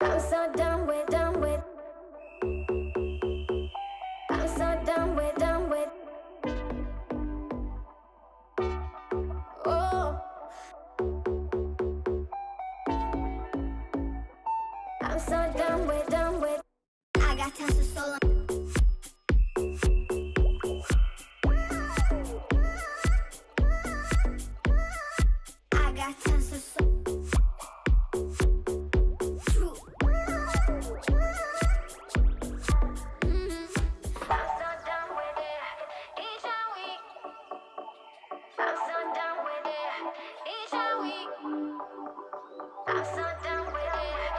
I'm so I'm so done with, oh, I'm so done with. I got tons of soul. I got tons of soul. I'm so done with it. Each and week. I'm so done with it.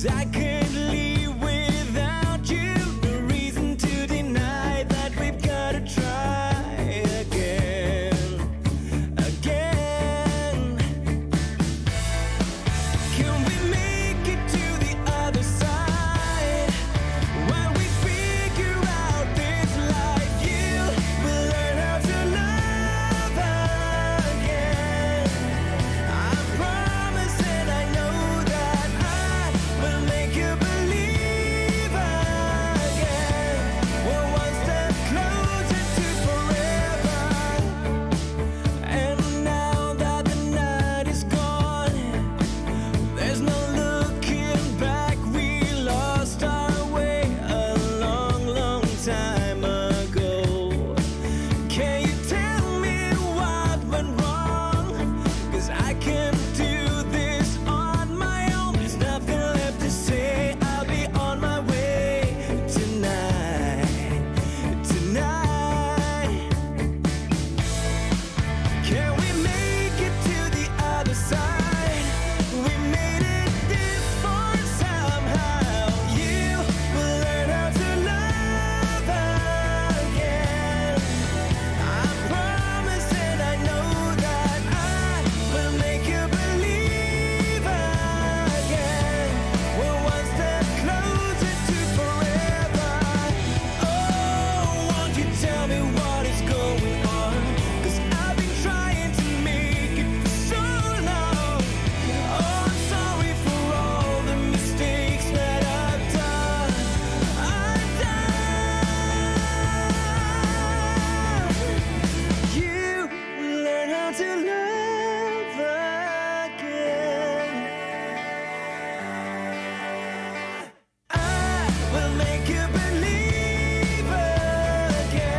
'cause I can't leave without you. No reason to deny that we've gotta try again, again. Can we make it to the other side? While we figure out this life, you will learn how to love again. I promise and I know that I will make you believe again. We're one step closer to forever. And now that the night is gone, there's no looking back. We lost our way a long, long time ago. Can you tell me what went wrong? 'Cause I can't do this on my own. There's nothing left to say. I'll be on my way tonight, tonight. Can we make it to the other side? We made it this far somehow. You will learn how to love again. I promise and I know that I will make you believe again. We're one step closer to forever. Oh, won't you tell me what is going on? 'Cause I've been trying to make it for so long. Oh, I'm sorry for all the mistakes that I've done. You will learn how to love again. I will make you believe again.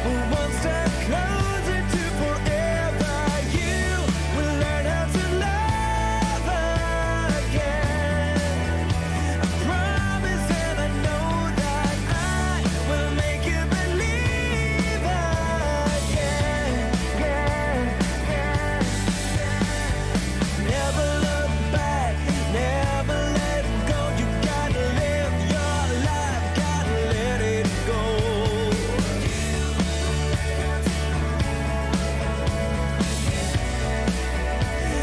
We're one step closer to forever. You will learn how to love again. I promise and I know that I will make you believe again. Never look back, never let go. You gotta live your life, gotta let it go.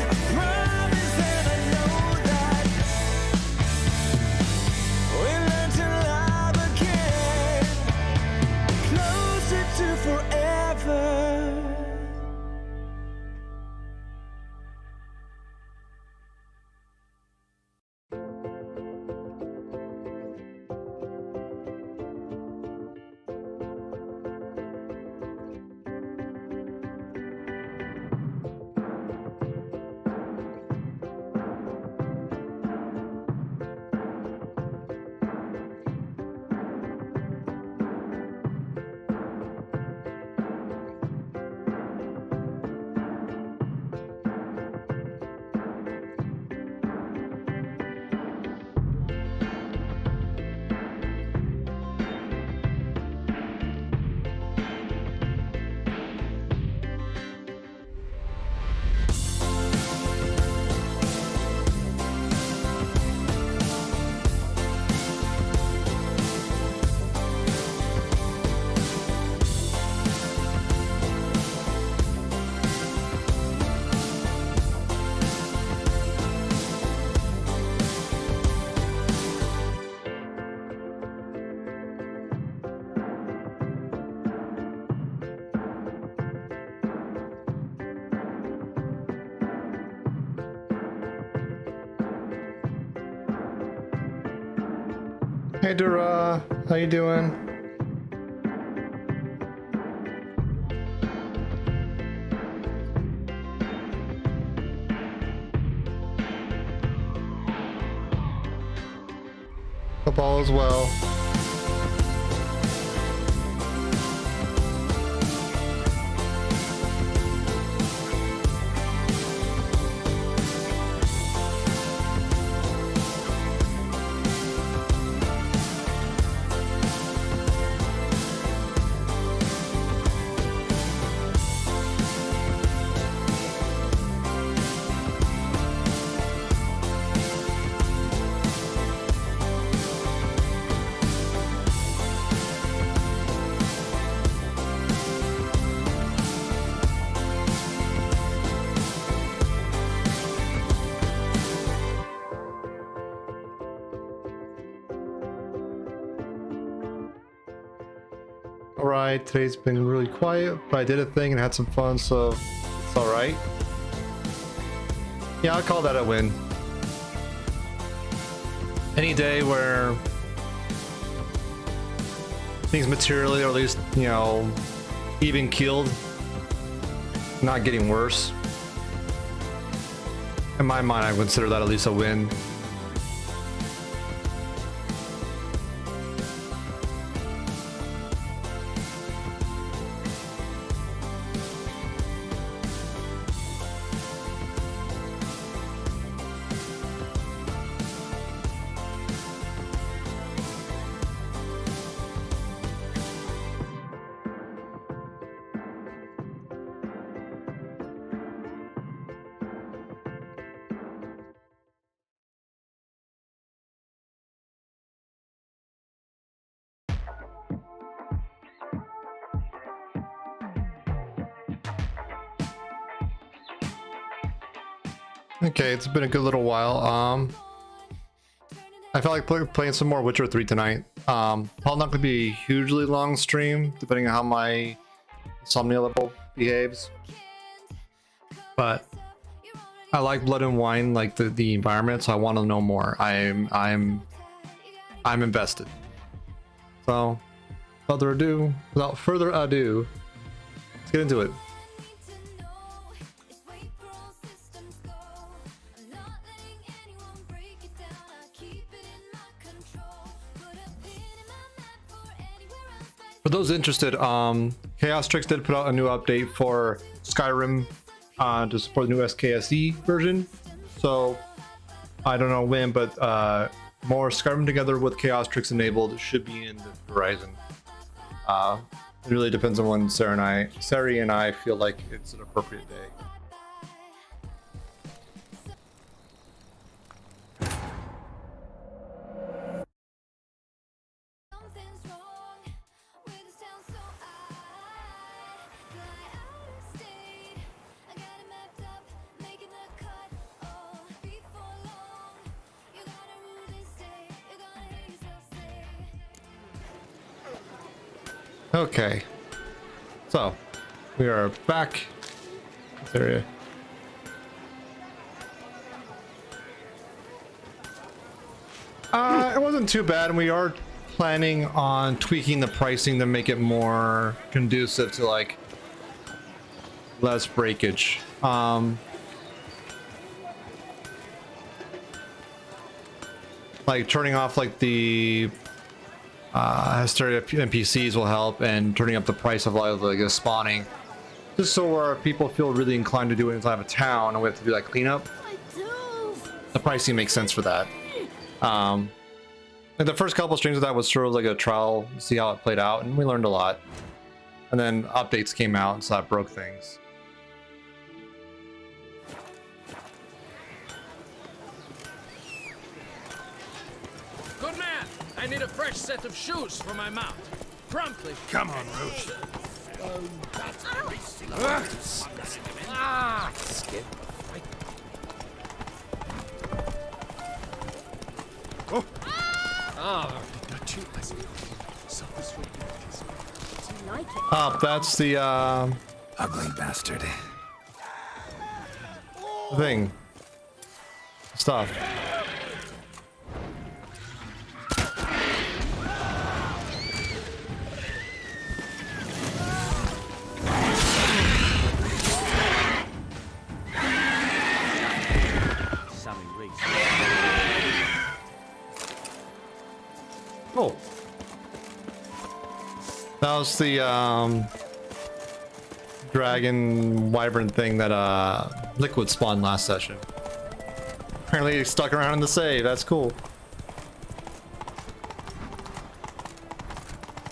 I promise and I know that we'll learn to love again, closer to forever. Hey Dara, how you doing? Hope all is well. alright. Today's been really quiet, but I did a thing and had some fun, so it's alright. Yeah, I'll call that a win. Any day where things materially, or at least, you know, even keeled, not getting worse. In my mind, I consider that at least a win. Okay, it's been a good little while. I felt like playing some more Witcher 3 tonight. Probably not going to be a hugely long stream, depending on how my insomnia level behaves. But I like Blood and Wine, like the environment, so I want to know more. I'm invested. So, without further ado, let's get into it. For those interested, Chaos Tricks did put out a new update for Skyrim to support the new SKSE version. So I don't know when, but more Skyrim together with Chaos Tricks enabled should be in the horizon. It really depends on when Sari and I feel like it's an appropriate day. Okay, so we are back in this area. It wasn't too bad, and we are planning on tweaking the pricing to make it more conducive to like less breakage. Like turning off like the Hysteria NPCs will help, and turning up the price of like the spawning, just so where people feel really inclined to do it inside of a town and we have to do that cleanup. The pricing makes sense for that. And the first couple streams of that was sort of like a trial to see how it played out, and we learned a lot. And then updates came out, and so that broke things. Good man! I need a fresh set of shoes for my mount. Promptly. Come on, Roach. Skip. Oh! Ah! Not too pleasant. So this would be That's the ugly bastard. thing. Stuff. Oh, that was the dragon wyvern thing that Liquid spawned last session. Apparently it stuck around in the save. That's cool.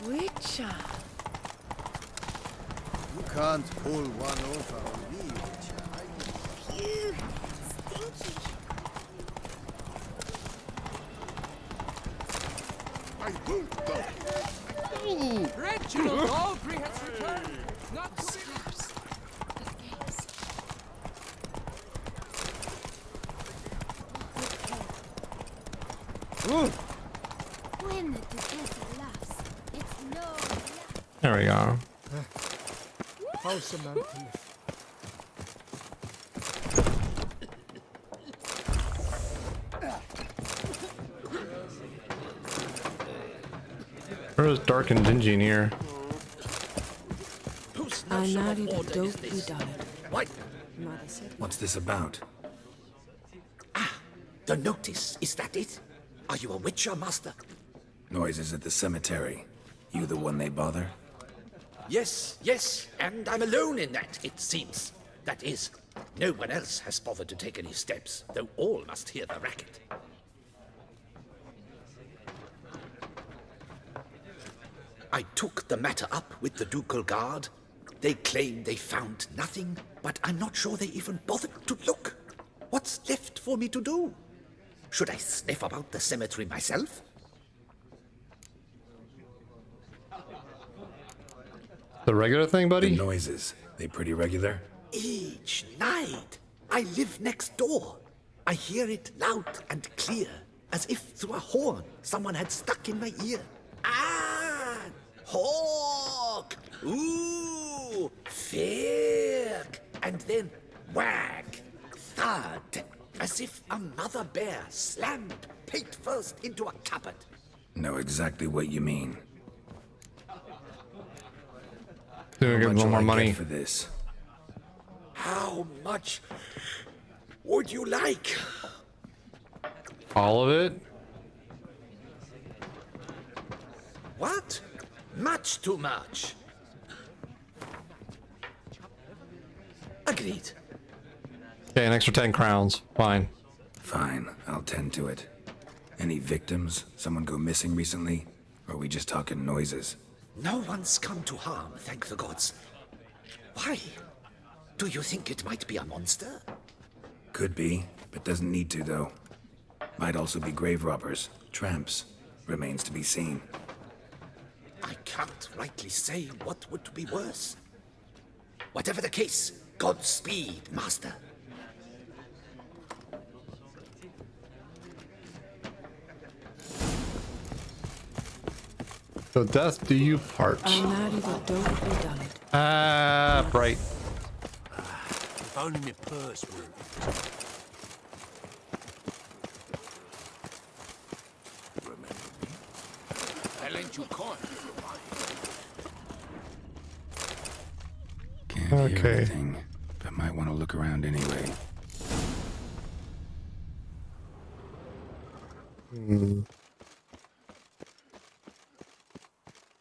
Witcher. You can't pull one over on me, Witcher. Phew. Stinky. I won't go. Reginald Audrey has returned. Not to When the Duchess laughs, it's no laughter. There we go. How's the man? Where is dark and dingy in here? Whose I notion of married a order is dope who this? died. What? Mother said What's this about? The notice, is that it? Are you a witcher, master? Noises at the cemetery. You the one they bother? Yes, yes, and I'm alone in that, it seems. That is, no one else has bothered to take any steps, though all must hear the racket. I took the matter up with the ducal guard. They claim they found nothing, but I'm not sure they even bothered to look. What's left for me to do? Should I sniff about the cemetery myself? The regular thing, The buddy? noises. They pretty regular? Each night. I live next door. I hear it loud and clear, as if through a horn someone had stuck in my ear. Ah! Hawk! Ooh! Firk! And then whack! Thud! As if a mother bear slammed pate first into a cupboard. Know exactly what you mean. Doing How get much one will more I get money. for this? How much would you like? All of it? What? Much too much. Agreed. Okay, an extra 10 crowns. Fine. Fine, I'll tend to it. Any victims? Someone go missing recently? Or are we just talking noises? No one's come to harm, thank the gods. Why? Do you think it might be a monster? Could be, but doesn't need to though. Might also be grave robbers, tramps. Remains to be seen. I can't rightly say what would be worse. Whatever the case, Godspeed, master. So death do you part. I married a dope who died. Ah, bright. If only my purse worked. I lent you coin. Can't hear Okay. anything, but might want to look around anyway.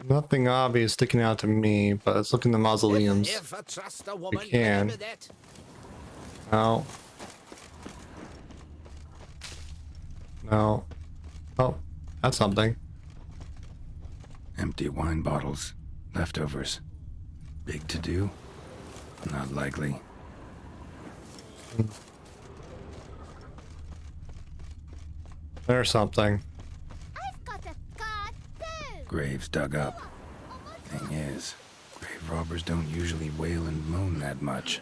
Nothing obvious sticking out to me, but let's look in the mausoleums. Ever trust a woman, can. remember that? No. No. Oh, that's something. Empty wine bottles. Leftovers. Big to do? Not likely. There's something. I've got a card too. Graves dug up. Thing is, grave robbers don't usually wail and moan that much.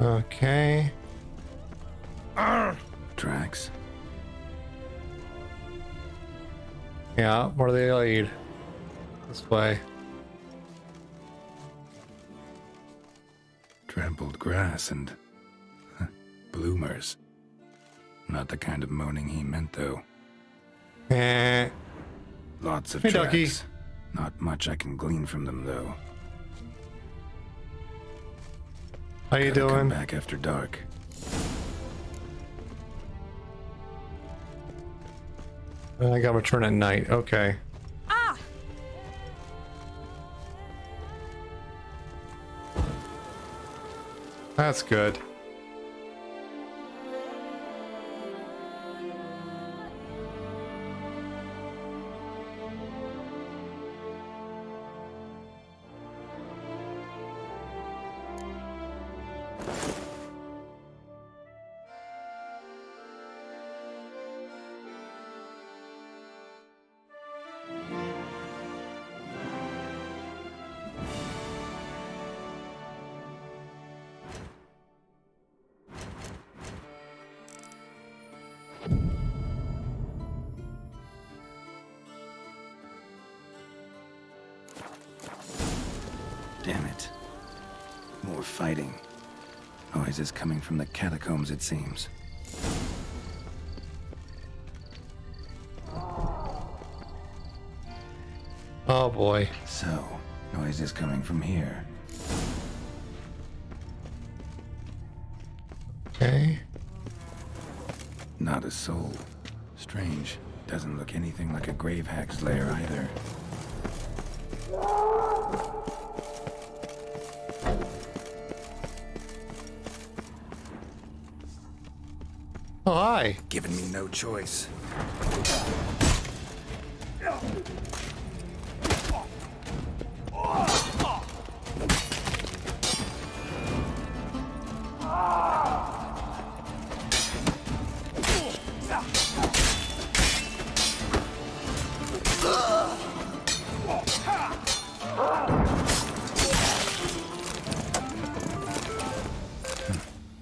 Okay. Tracks? Yeah, where do they lead? This way. Trampled grass and bloomers. Not the kind of moaning he meant, though. Eh. Lots of Hey, tracks. Ducky. Not much I can glean from them, though. How you Gotta come doing? back after dark. I gotta return at night. Okay. That's good. Damn it. More fighting. Noises coming from the catacombs, it seems. Oh boy. So, noises coming from here. Okay. Not a soul. Strange. Doesn't look anything like a grave hag's lair either. Oh, hi. Giving me no choice.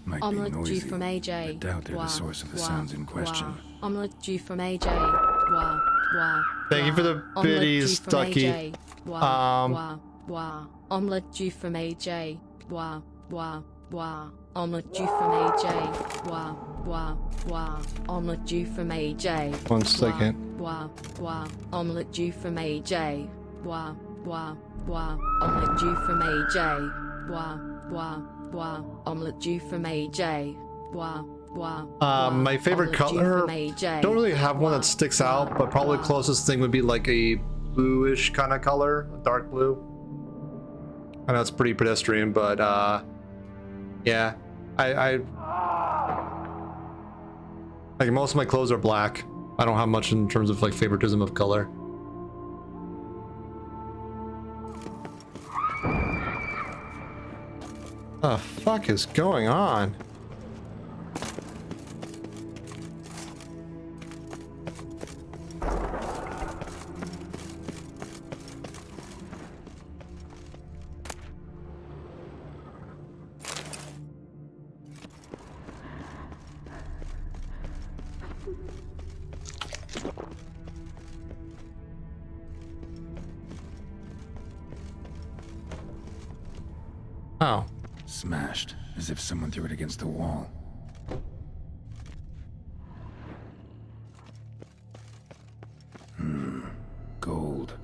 Might be Omelette noisy. due from AJ. I doubt they're the source of the sounds in question. Omelette due from AJ. Wow. Thank you for the biddies, Ducky. Omelette due from AJ. Wow. Omelette due from AJ. Wow. Omelette due from AJ. 1 second. Wow. Omelette due from AJ. Wow. Omelette due from AJ. Wow. Omelette due from AJ. Wow. My favorite Omelette due color. from AJ. Don't really have one that sticks out, but probably closest thing would be like a bluish kind of color, a dark blue. I know it's pretty pedestrian, but yeah, I like most of my clothes are black. I don't have much in terms of like favoritism of color. The fuck is going on? Oh. Smashed, as if someone threw it against the wall. Gold.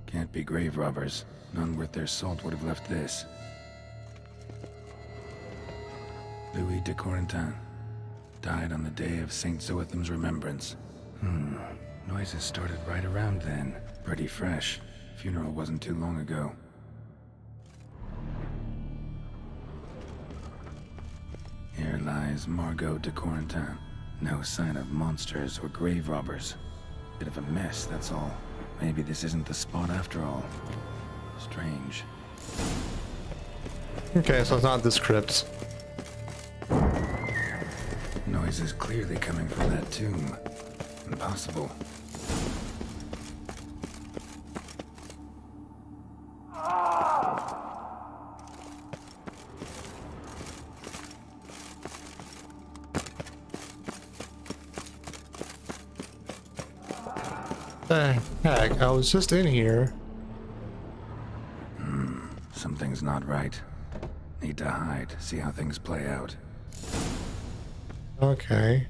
Can't be grave robbers. None worth their salt would have left this. Louis de Corentin. Died on the day of Saint Zoetham's remembrance. Noises started right around then. Pretty fresh. Funeral wasn't too long ago. Here lies Margot de Corentin. No sign of monsters or grave robbers. Bit of a mess, that's all. Maybe this isn't the spot after all. Strange. Okay, so it's not this crypt. Noise is clearly coming from that tomb. Impossible. The heck? I was just in here. Something's not right. Need to hide, see how things play out. Okay.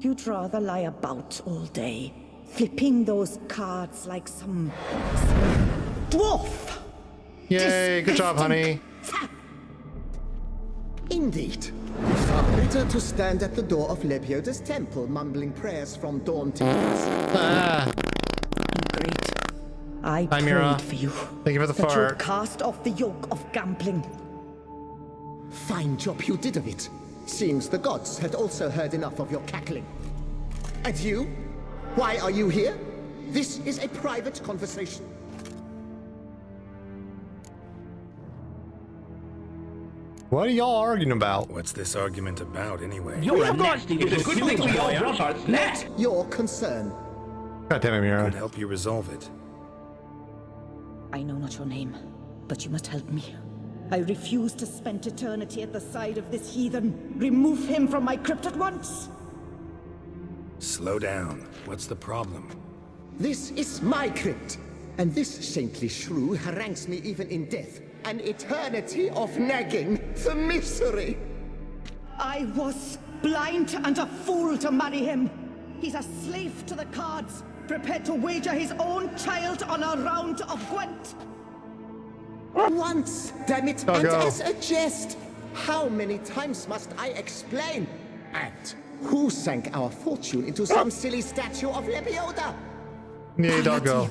You'd rather lie about all day, flipping those cards like some dwarf. Yay, good job, honey. Indeed. Far better to stand at the door of Lebioda's temple, mumbling prayers from dawn till dusk. Ah, Great. I Hi, Mira. prayed for you. thank you for the That you'd fart. cast off the yoke of gambling. Fine job you did of it. Seems the gods had also heard enough of your cackling. And you? Why are you here? This is a private conversation. What are y'all arguing about? What's this argument about, anyway? You're a nasty little good thing your brothers net. Your concern. God damn it, Could Mira. help you resolve it. I know not your name, but you must help me. I refuse to spend eternity at the side of this heathen. Remove him from my crypt at once. Slow down. What's the problem? This is my crypt, and this saintly shrew harangues me even in death. An eternity of nagging, the misery. I was blind and a fool to marry him. He's a slave to the cards, prepared to wager his own child on a round of Gwent. Once, damn it, Oh, and go. as a jest. How many times must I explain? And who sank our fortune into some silly statue of Lebioda? Yeah, doggo.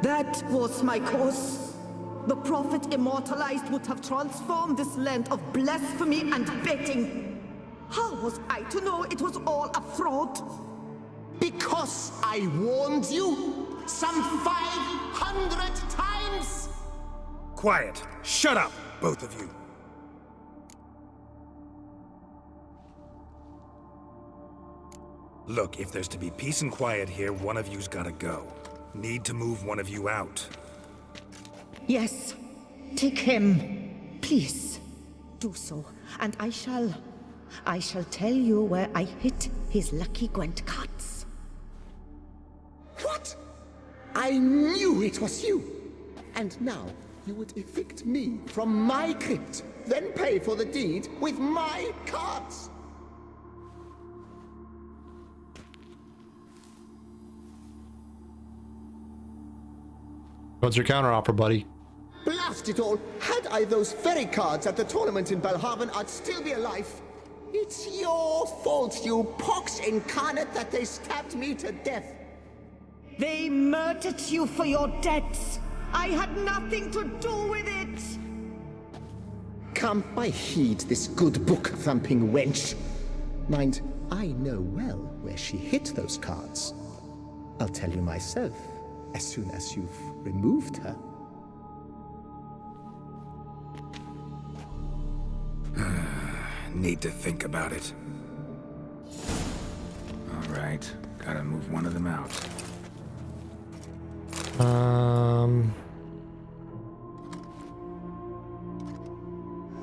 That was my cause. The prophet immortalized would have transformed this land of blasphemy and betting. How was I to know it was all a fraud? Because I warned you some 500 times! Quiet. Shut up, both of you. Look, if there's to be peace and quiet here, one of you's gotta go. Need to move one of you out. Yes, take him. Please, do so, and I shall tell you where I hid his lucky Gwent cards. What? I knew it was you! And now you would evict me from my crypt, then pay for the deed with my cards! What's your counter offer, buddy? Blast it all! Had I those very cards at the tournament in Belhaven, I'd still be alive. It's your fault, you pox incarnate, that they stabbed me to death. They murdered you for your debts. I had nothing to do with it. Come, I heed this good book-thumping wench. Mind, I know well where she hid those cards. I'll tell you myself, as soon as you've removed her. Need to think about it. All right, gotta move one of them out.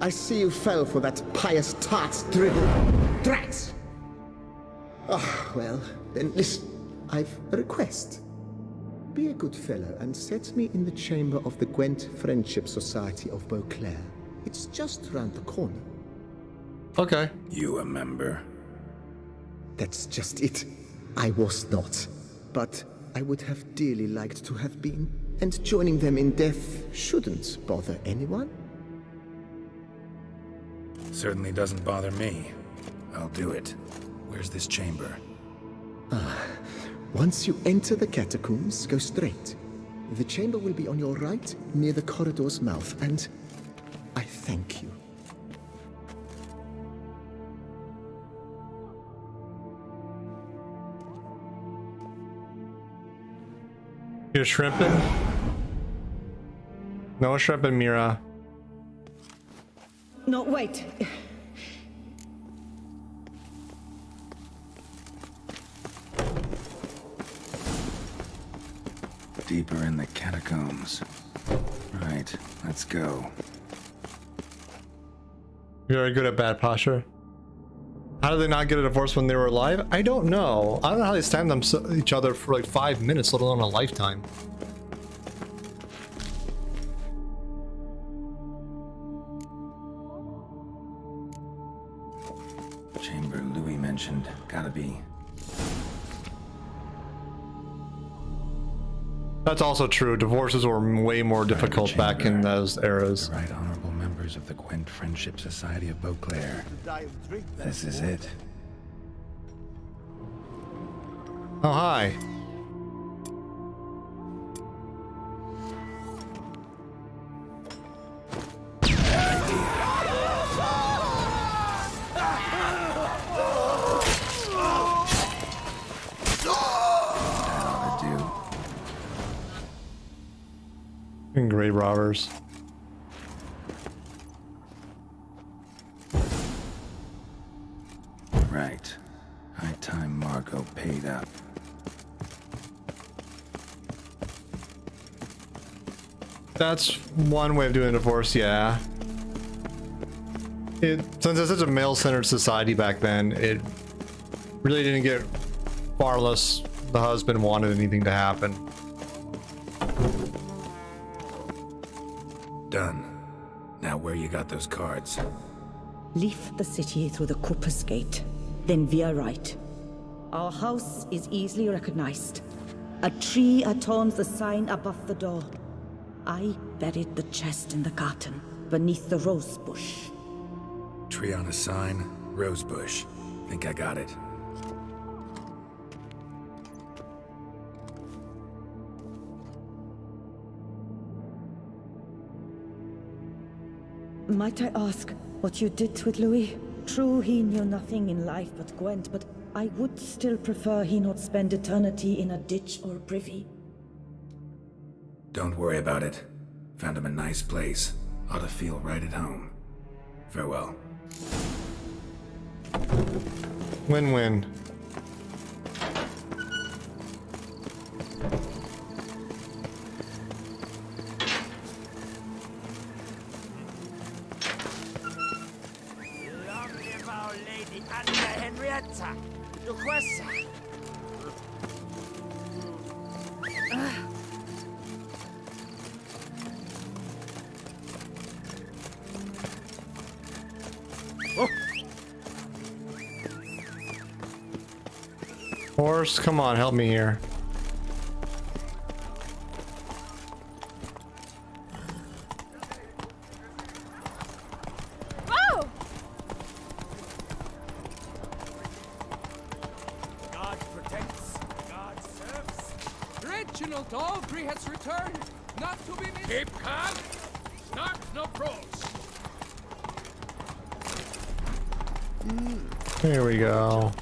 I see you fell for that pious tart's dribble. Drats! Ah, well, then listen. I've a request. Be a good fellow and set me in the chamber of the Gwent Friendship Society of Beauclair. It's just round the corner. Okay. You a member? That's just it. I was not. But I would have dearly liked to have been. And joining them in death shouldn't bother anyone. Certainly doesn't bother me. I'll do it. Where's this chamber? Once you enter the catacombs, go straight. The chamber will be on your right, near the corridor's mouth, and I thank you. You're shrimping? No shrimping, Mira. No, wait. Deeper in the catacombs. Right, let's go. You're very good at bad posture. How did they not get a divorce when they were alive? I don't know. I don't know how they stand each other for like 5 minutes, let alone a lifetime. Chamber Louis mentioned. Gotta be. That's also true. Divorces were way more difficult back in those eras. The right honorable members of the Gwent Friendship Society of Beauclair. This is it. Oh, hi. Grave robbers. Right. High time Margot paid up. That's one way of doing a divorce, yeah. Since it's such a male-centered society back then, it really didn't get far unless the husband wanted anything to happen. Done. Now where you got those cards? Leave the city through the Cooper's Gate, then veer right. Our house is easily recognized. A tree adorns the sign above the door. I buried the chest in the garden, beneath the rose bush. Tree on a sign, rose bush. Think I got it. Might I ask what you did with Louis? True, he knew nothing in life but Gwent, but I would still prefer he not spend eternity in a ditch or privy. Don't worry about it. Found him a nice place. Ought to feel right at home. Farewell. Win-win. Long live our Lady Anna Henrietta, Duquesa. Horse, come on, help me here. God protects, God serves. Reginald Aubrey has returned, not to be missed. Keep calm. Not no pros. Here we go.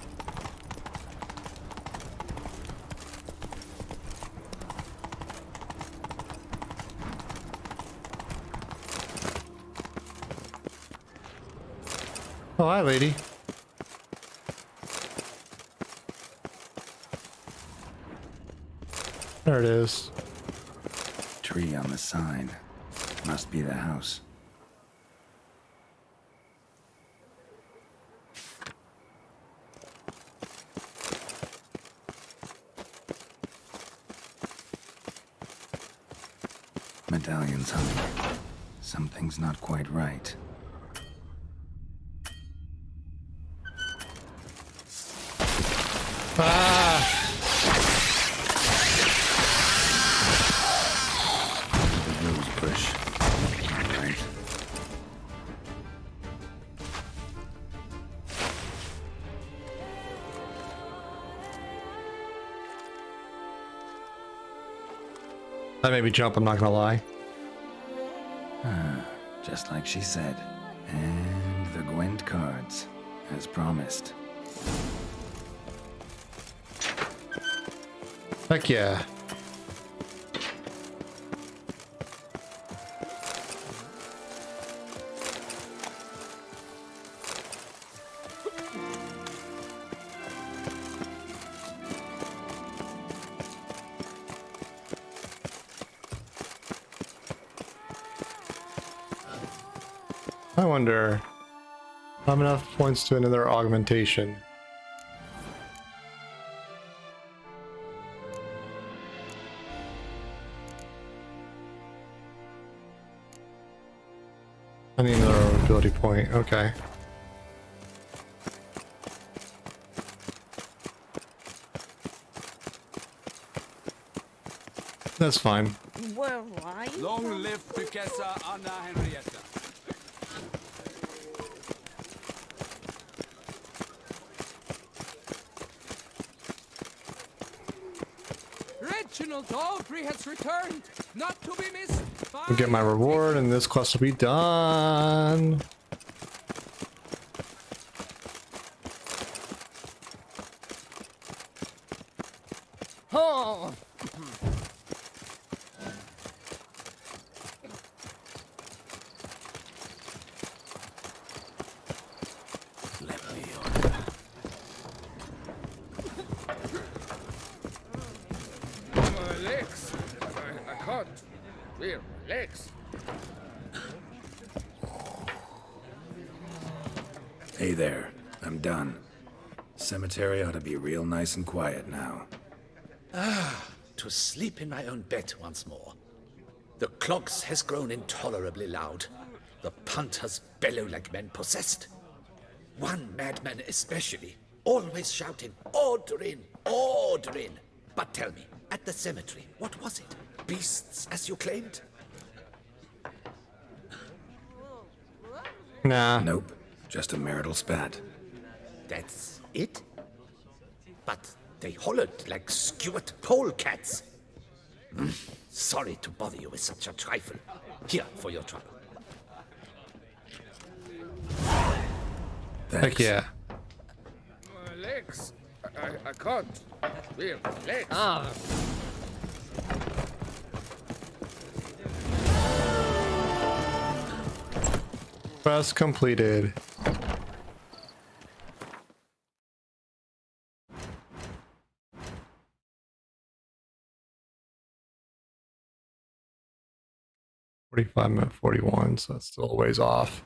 Oh, hi, lady. There it is. Tree on the sign. Must be the house. Medallion's hung. Something's not quite right. The rose bush. Right. That made me jump, I'm not gonna lie. Just like she said. And the Gwent cards, as promised. Heck yeah. I wonder, I have enough points to another augmentation. I need another ability point, okay. That's fine. Where are you? Long live Duquesa Anna Henrietta. Reginald Aubrey has returned, not to be missed. I'll get my reward and this quest will be done. Oh. My legs. I can't. Here, legs. Hey there, I'm done. Cemetery ought to be real nice and quiet now. To sleep in my own bed once more. The clogs has grown intolerably loud. The punters bellow like men possessed. One madman especially, always shouting, "Order in! Order in!" But tell me, at the cemetery, what was it? Beasts, as you claimed? Nah. Nope, just a marital spat. That's it? But they hollered like skewered polecats. Sorry to bother you with such a trifle. Here for your trouble. Thanks. Heck yeah. Legs. I can't. Real legs. Quest completed. I'm at 41, so that's still a ways off.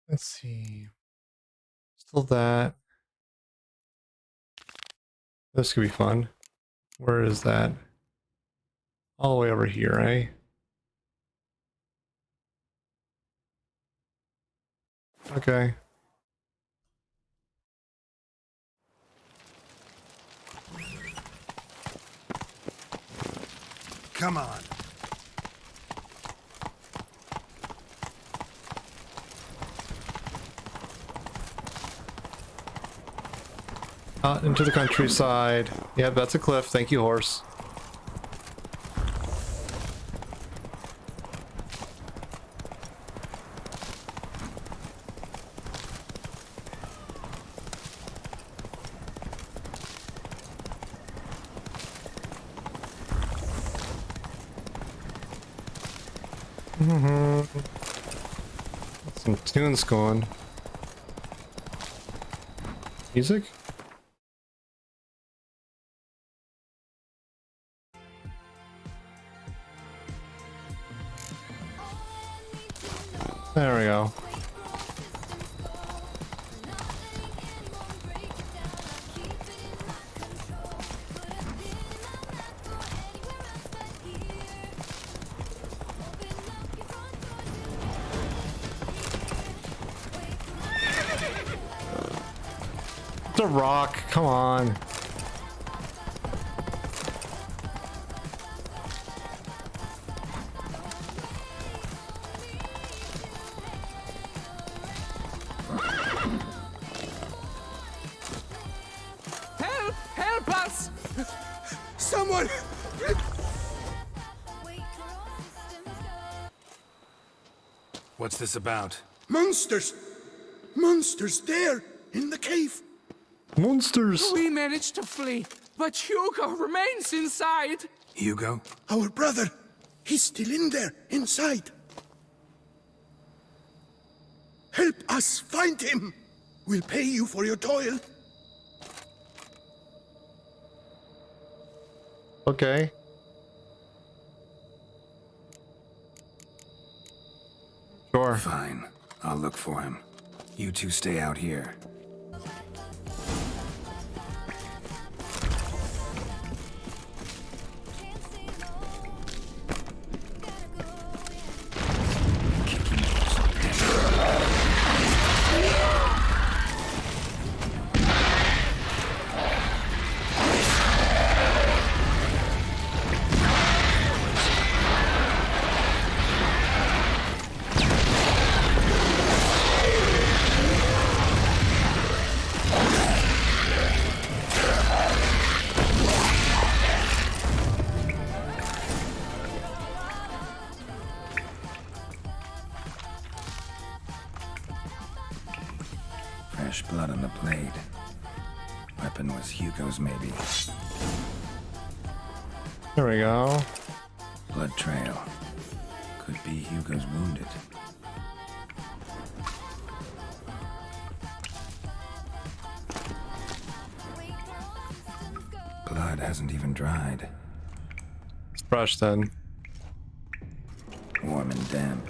Let's see. Still that. This could be fun. Where is that? All the way over here, eh? Okay. Come on. Out into the countryside. Yeah, that's a cliff. Thank you, horse. Some tunes going. Music? There we go. The rock, come on. Help! Help us! Someone! What's this about? Monsters! Monsters there, in the cave! Monsters! We managed to flee, but Hugo remains inside. Hugo? Our brother! He's still in there, inside! Help us find him! We'll pay you for your toil. Okay. Sure. Fine. I'll look for him. You two stay out here. Fresh blood on the blade. Weapon was Hugo's, maybe. There we go. Blood trail. Could be Hugo's wounded. Blood hasn't even dried. It's brushed then. Warm and damp.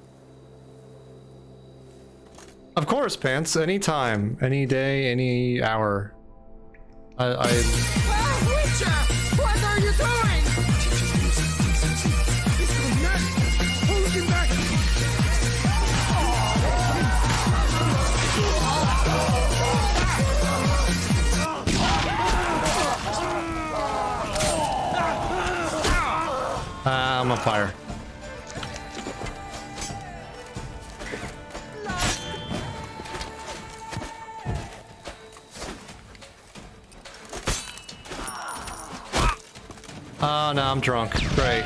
Of course, Pants. Anytime, any day, any hour. Witcher! What are you doing? He's going nuts! Hold him back! I'm on fire. Oh, no, I'm drunk. Great.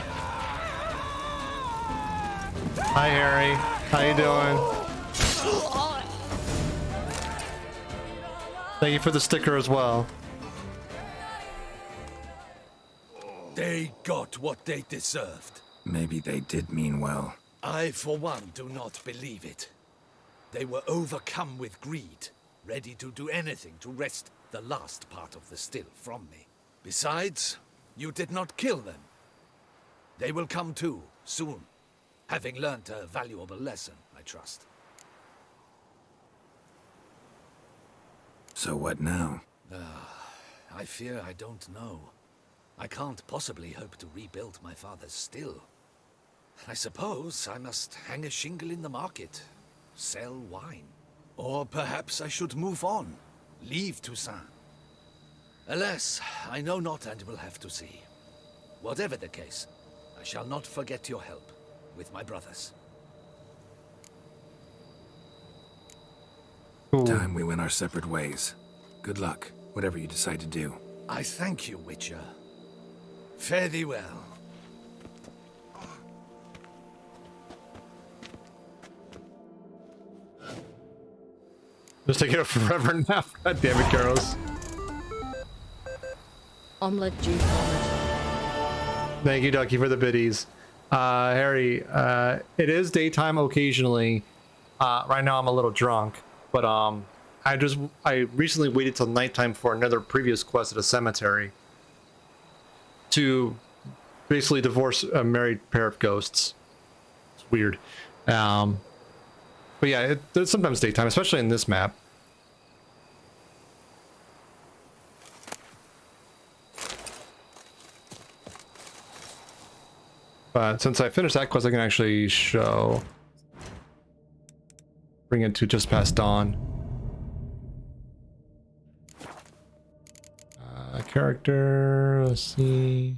Hi, Harry. How you doing? Thank you for the sticker as well. They got what they deserved. Maybe they did mean well. I, for one, do not believe it. They were overcome with greed, ready to do anything to wrest the last part of the still from me. Besides, you did not kill them. They will come too, soon, having learnt a valuable lesson, I trust. So what now? I fear I don't know. I can't possibly hope to rebuild my father's still. I suppose I must hang a shingle in the market, sell wine. Or perhaps I should move on, leave Toussaint. Alas, I know not and will have to see. Whatever the case, I shall not forget your help with my brothers. Time we went our separate ways. Good luck, whatever you decide to do. I thank you, Witcher. Fare thee well. Just taking a forever nap. God damn it, Carlos. Omelette juice omelette. Thank you, Ducky, for the biddies. Harry, it is daytime occasionally. Right now I'm a little drunk, but I recently waited till nighttime for another previous quest at a cemetery to basically divorce a married pair of ghosts. It's weird. But yeah, there's sometimes daytime, especially in this map. But since I finished that quest, I can actually bring it to just past dawn. Character, let's see.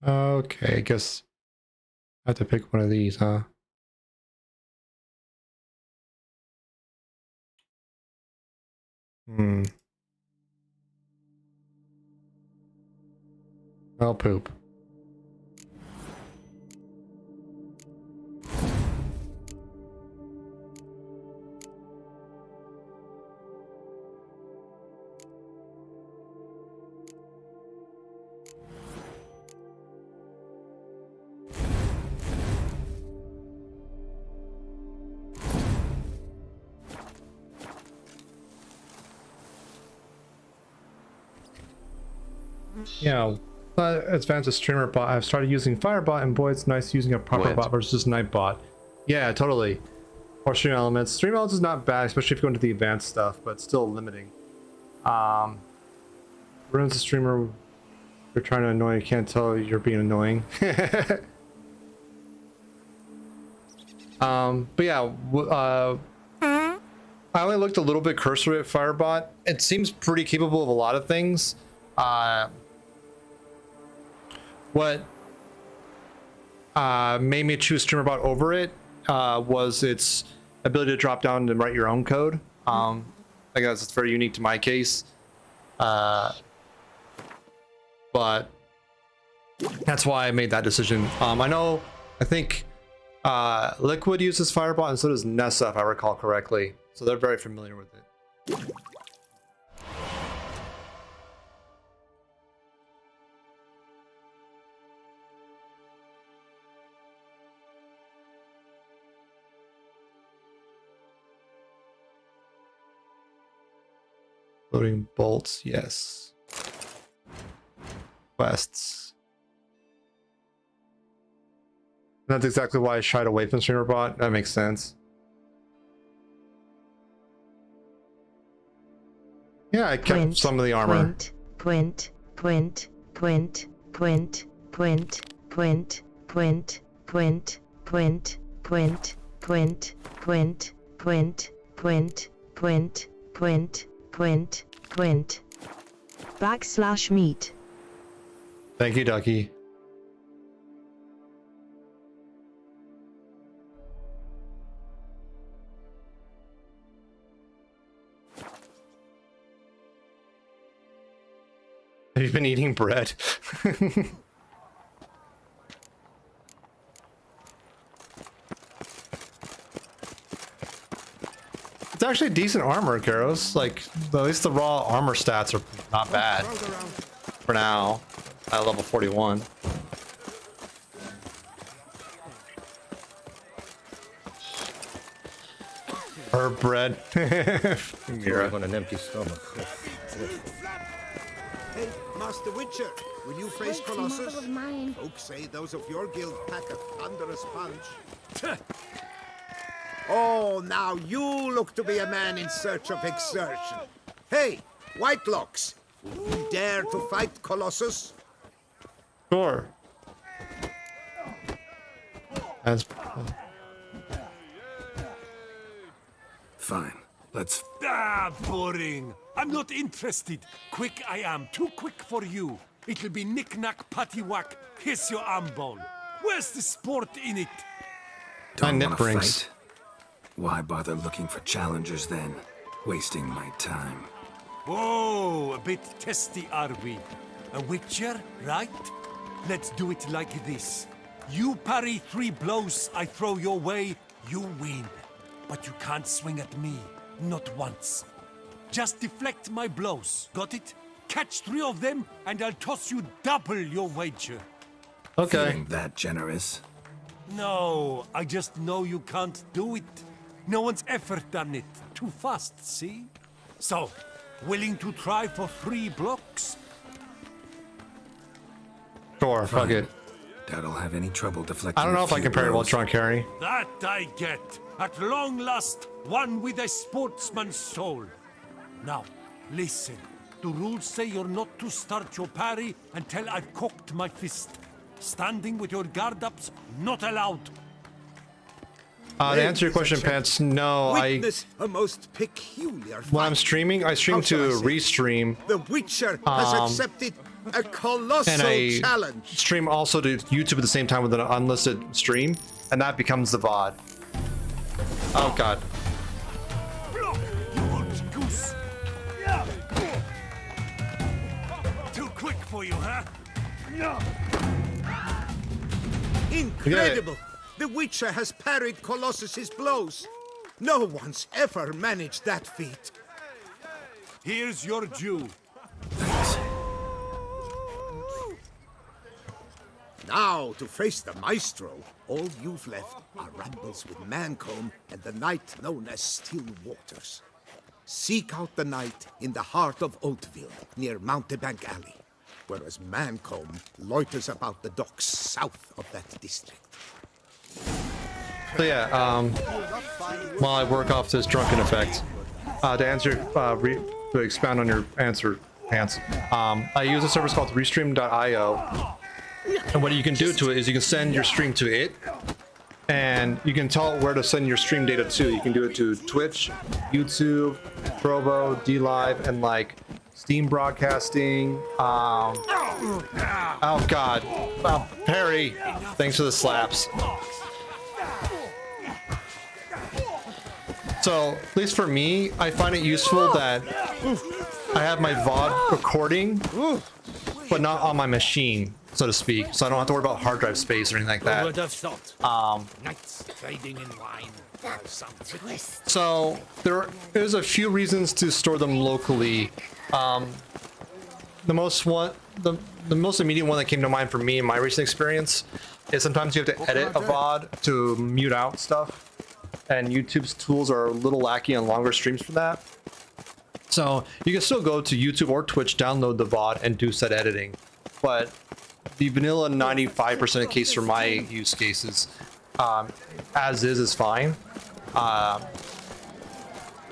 Okay, I guess I have to pick one of these, huh? I'll poop. Yeah, advanced a streamer bot. I've started using Firebot, and boy, it's nice using a proper bot versus Nightbot. Yeah, totally. Or Stream Elements. Stream Elements is not bad, especially if you go into the advanced stuff, but it's still limiting. Ruins the streamer. You're trying to annoy. You can't tell you're being annoying. But yeah, I only looked a little bit cursory at Firebot. It seems pretty capable of a lot of things. What made me choose StreamerBot over it was its ability to drop down and write your own code. I guess it's very unique to my case. But that's why I made that decision. I think Liquid uses Firebot, and so does Nessa, if I recall correctly. So they're very familiar with it. Loading bolts, yes. Quests. That's exactly why I shied away from Streamer Bot. That makes sense. Yeah, I kept some of the armor. Quint. /meat. Thank you, Ducky. Have you been eating bread? It's actually decent armor, Garros. Like, at least the raw armor stats are not bad for now at level 41. Herb bread. On an empty stomach. Hey, Master Witcher, will you face Colossus? Folks say those of your guild pack a thunderous punch. Oh, now you look to be a man in search of exertion. Hey, Whitelocks, will you dare to fight Colossus? Sure. As Fine. Let's... Ah, boring. I'm not interested. Quick I am. Too quick for you. It'll be knick-knack, paddywhack. Here's your arm bone. Where's the sport in it? Don't want to fight? Why bother looking for challengers then? Wasting my time. Whoa, a bit testy are we? A witcher, right? Let's do it like this. You parry 3 blows I throw your way, you win. But you can't swing at me. Not once. Just deflect my blows. Got it? Catch 3 of them, and I'll toss you double your wager. Okay. Feeling that generous? No, I just know you can't do it. No one's ever done it. Too fast, see? So, willing to try for 3 blocks? Sure, fuck it. Doubt I'll have any trouble deflecting. I don't know if I can parry while drunk, Harry. That I get. At long last, one with a sportsman's soul. Now, listen. The rules say you're not to start your parry until I've cocked my fist. Standing with your guard ups, not allowed. To answer your question, Pants, no, Witness a most peculiar when I'm streaming, I stream to restream. The Witcher has accepted a colossal And I challenge. stream also to YouTube at the same time with an unlisted stream, and that becomes the VOD. Oh god. You old goose. Too quick for you, huh? Incredible! The Witcher has parried Colossus's blows. No one's ever managed that feat. Here's your due. Now, to face the Maestro, all you've left are rambles with Mancomb and the knight known as Still Waters. Seek out the knight in the heart of Oatville, near Mountebank Alley, whereas Mancomb loiters about the docks south of that district. So yeah, while I work off this drunken effect, to answer, to expound on your answer, Pants, I use a service called restream.io, and what you can do to it is you can send your stream to it, and you can tell it where to send your stream data to. You can do it to Twitch, YouTube, Trovo, DLive, and like Steam broadcasting. Oh god, Perry, thanks for the slaps. So, at least for me, I find it useful that I have my VOD recording, but not on my machine, so to speak. So I don't have to worry about hard drive space or anything like that. Nights trading in wine. So there's a few reasons to store them locally. The most immediate one that came to mind for me in my recent experience is sometimes you have to edit a VOD to mute out stuff. And YouTube's tools are a little lacking on longer streams for that. So you can still go to YouTube or Twitch, download the VOD, and do said editing. But the vanilla 95% of cases for my use cases, as is fine.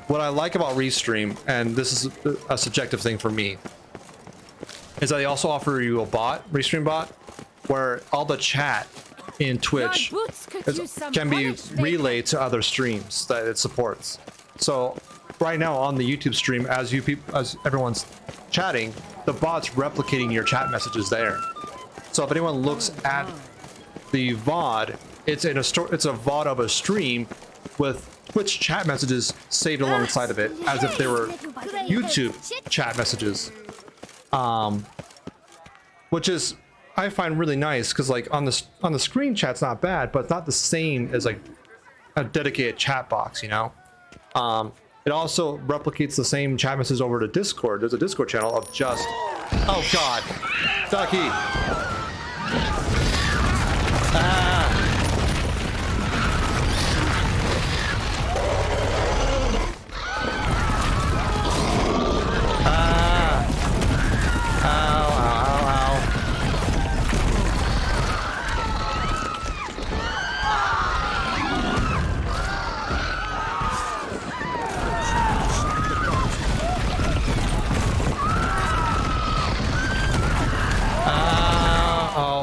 What I like about Restream, and this is a subjective thing for me, is that they also offer you a bot, Restream bot, where all the chat in Twitch can be relayed to other streams that it supports. So right now on the YouTube stream, as everyone's chatting, the bot's replicating your chat messages there. So if anyone looks at the VOD, it's a VOD of a stream with Twitch chat messages saved alongside of it, as if they were YouTube chat messages. Which is, I find really nice, because like on the screen chat's not bad, but it's not the same as like a dedicated chat box, you know. It also replicates the same chat message over to Discord. There's a Discord channel of just, oh god, Ducky.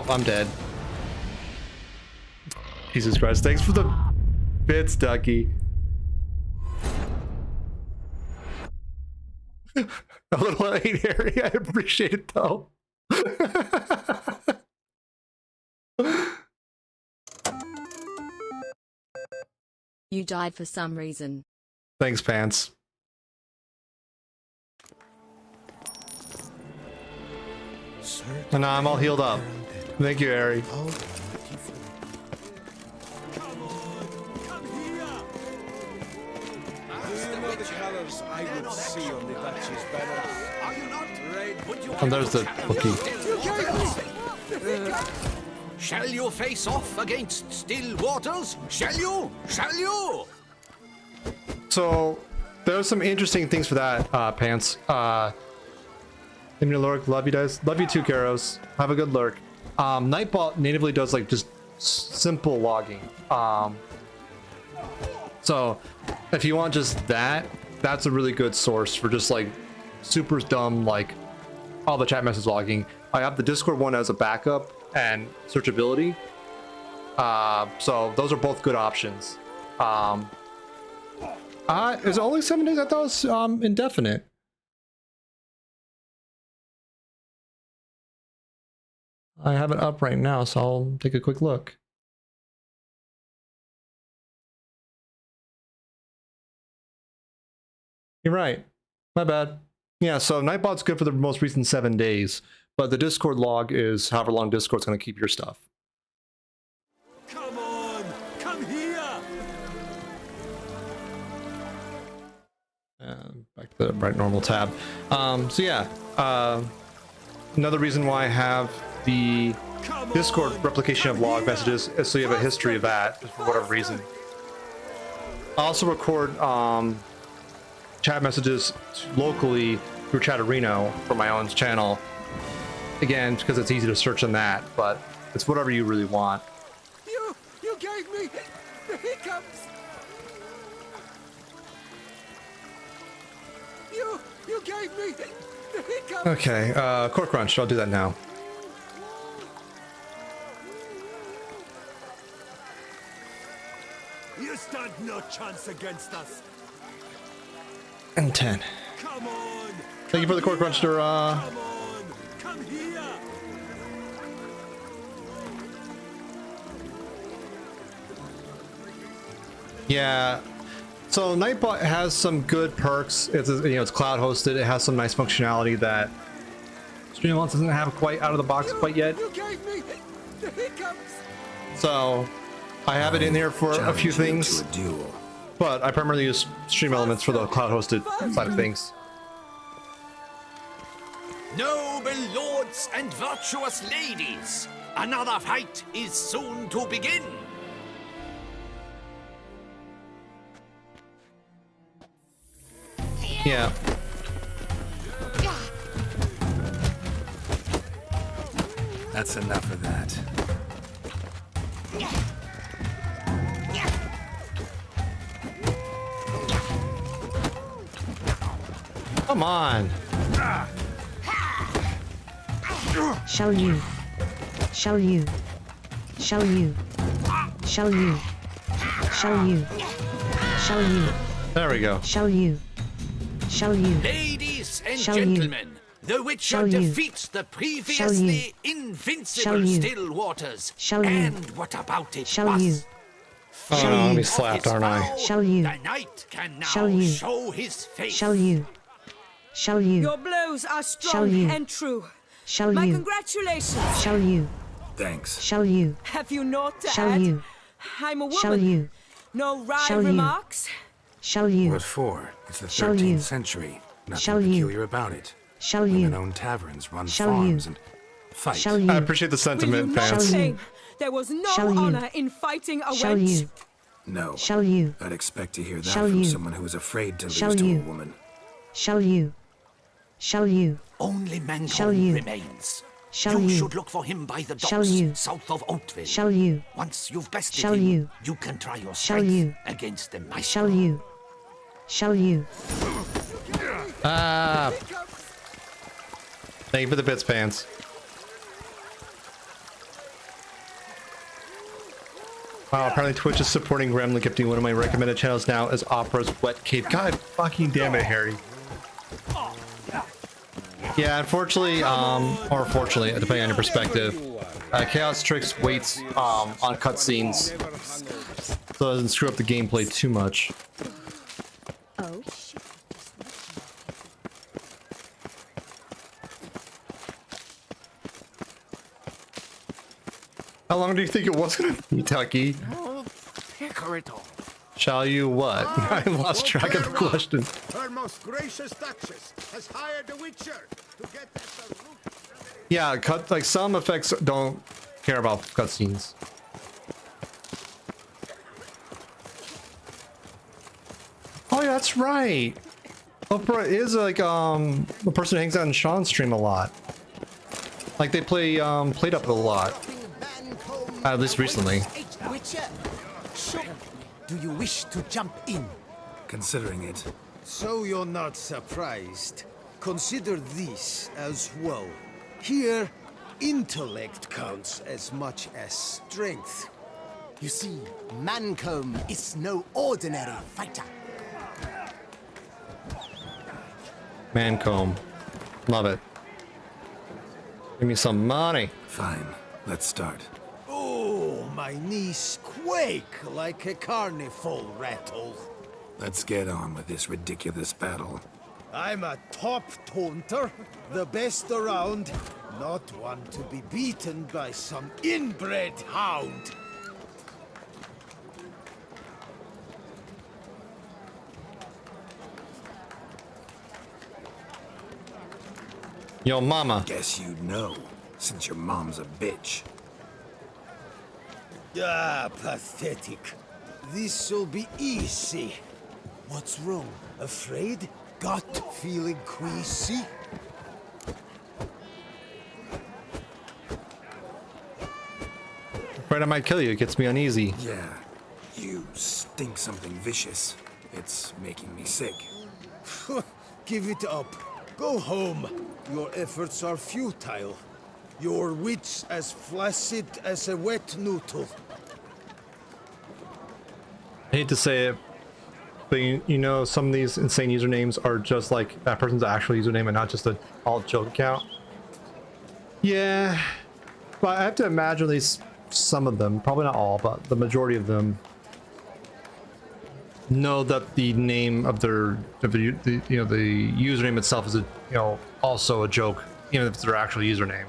I'm dead. Jesus Christ, thanks for the bits, Ducky. A little late, Harry. I appreciate it though. You died for some reason. Thanks, Pants. And now I'm all healed up. Thank you, Harry. And there's the cookie. Shall you face off against still waters? Shall you? Shall you? So there's some interesting things for that, Pants. Give me a lurk. Love you guys. Love you too, Karos. Have a good lurk. Nightbot natively does like just simple logging. So if you want just that, that's a really good source for just like super dumb, like all the chat message logging. I have the Discord one as a backup and searchability. So those are both good options. Is it only 7 days? I thought it was indefinite. I have it up right now, so I'll take a quick look. You're right. My bad. Yeah, so Nightbot's good for the most recent 7 days, but the Discord log is however long Discord's going to keep your stuff. Come on, come here. Back to the bright normal tab. So yeah, another reason why I have the Discord replication of log messages is so you have a history of that, just for whatever reason. I also record chat messages locally through Chatterino for my own channel. Again, because it's easy to search on that, but it's whatever you really want. You gave me the hiccups. You gave me the hiccups. Okay, Core Crunch, I'll do that now. You stand no chance against us. And 10. Come on. Thank you for the Core Crunch, Dura. Come on. Come here. Yeah. So Nightbot has some good perks. It's it's cloud hosted. It has some nice functionality that Streamlabs doesn't have quite out of the box quite yet. You gave me the hiccups. So I have it in there for a few things, but I primarily use Stream Elements for the cloud hosted side of things. Noble lords and virtuous ladies, another fight is soon to begin. Yeah. That's enough of that. Come on. Shall you? Shall you? Shall you? Shall you? Shall you? Shall you? There we go. Shall you? Shall you? Ladies and Shall you? gentlemen, the Witcher Shall you? defeats the previously invincible Shall you? still waters. Shall you? And what about it, Shall boss? you? Oh no, I'm gonna be slapped, aren't I? Shall you? The knight can now Shall you? show his face. Shall you? Shall you? Your blows are Shall strong you? and true. Shall My you? congratulations. Shall you? Thanks. Shall you? Have you naught to Shall add? you? I'm a woman. Shall you? No wry Shall you? remarks? Shall you? What for? It's the Shall 13th you? century. Nothing Shall you? peculiar about it. Shall you? Women own taverns, run Shall farms, you? and fight. Shall you? I appreciate the Will sentiment, you not fans. say there was no Shall you? honor in fighting a Shall wench? you? No. Shall you? I'd expect to hear that Shall from you? someone who is afraid to Shall lose to you? a woman. Shall you? Shall you? Only Shall Mancomb you? remains. Shall you you? should look for him by the Shall docks you? south of Oatville. Shall you? Once you've bested Shall him, you? you can try your Shall strength you? against the Maestro. Shall you? Shall you? Ah. Thank you for the bits, pants. Wow, apparently Twitch is supporting Gremlin, gifting one of my recommended channels now as Opera's Wet Cape. God fucking damn it, Harry. Yeah, unfortunately, or fortunately, depending on your perspective, Chaos Tricks waits on cutscenes, so it doesn't screw up the gameplay too much. Oh, shit. How long do you think it was gonna be, Tucky? Oh, Picarito. Shall you what? I lost track of the question. Her most gracious Duchess has hired a Witcher to get at the root. Yeah, like some effects don't care about cutscenes. Oh yeah, that's right. Oprah is like a person who hangs out in Sean's stream a lot. Like they play played up a lot. At least recently. Witcher, do you wish to jump in? Considering it. So you're not surprised. Consider this as well. Here, intellect counts as much as strength. You see, Mancomb is no ordinary fighter. Mancomb. Love it. Give me some money. Fine. Let's start. Oh, my knees quake like a carnival rattle. Let's get on with this ridiculous battle. I'm a top taunter, the best around, not one to be beaten by some inbred hound. Yo, mama. Guess you'd know, since your mom's a bitch. Ah, pathetic. This'll be easy. What's wrong? Afraid? Gut feeling queasy? Afraid I might kill you. It gets me uneasy. Yeah. You stink something vicious. It's making me sick. Give it up. Go home. Your efforts are futile. Your wits as flaccid as a wet noodle. I hate to say it, but you know, some of these insane usernames are just like that person's actual username and not just a all joke account. Yeah, but I have to imagine at least some of them, probably not all, but the majority of them know that the name of their, the username itself is also a joke, even if it's their actual username.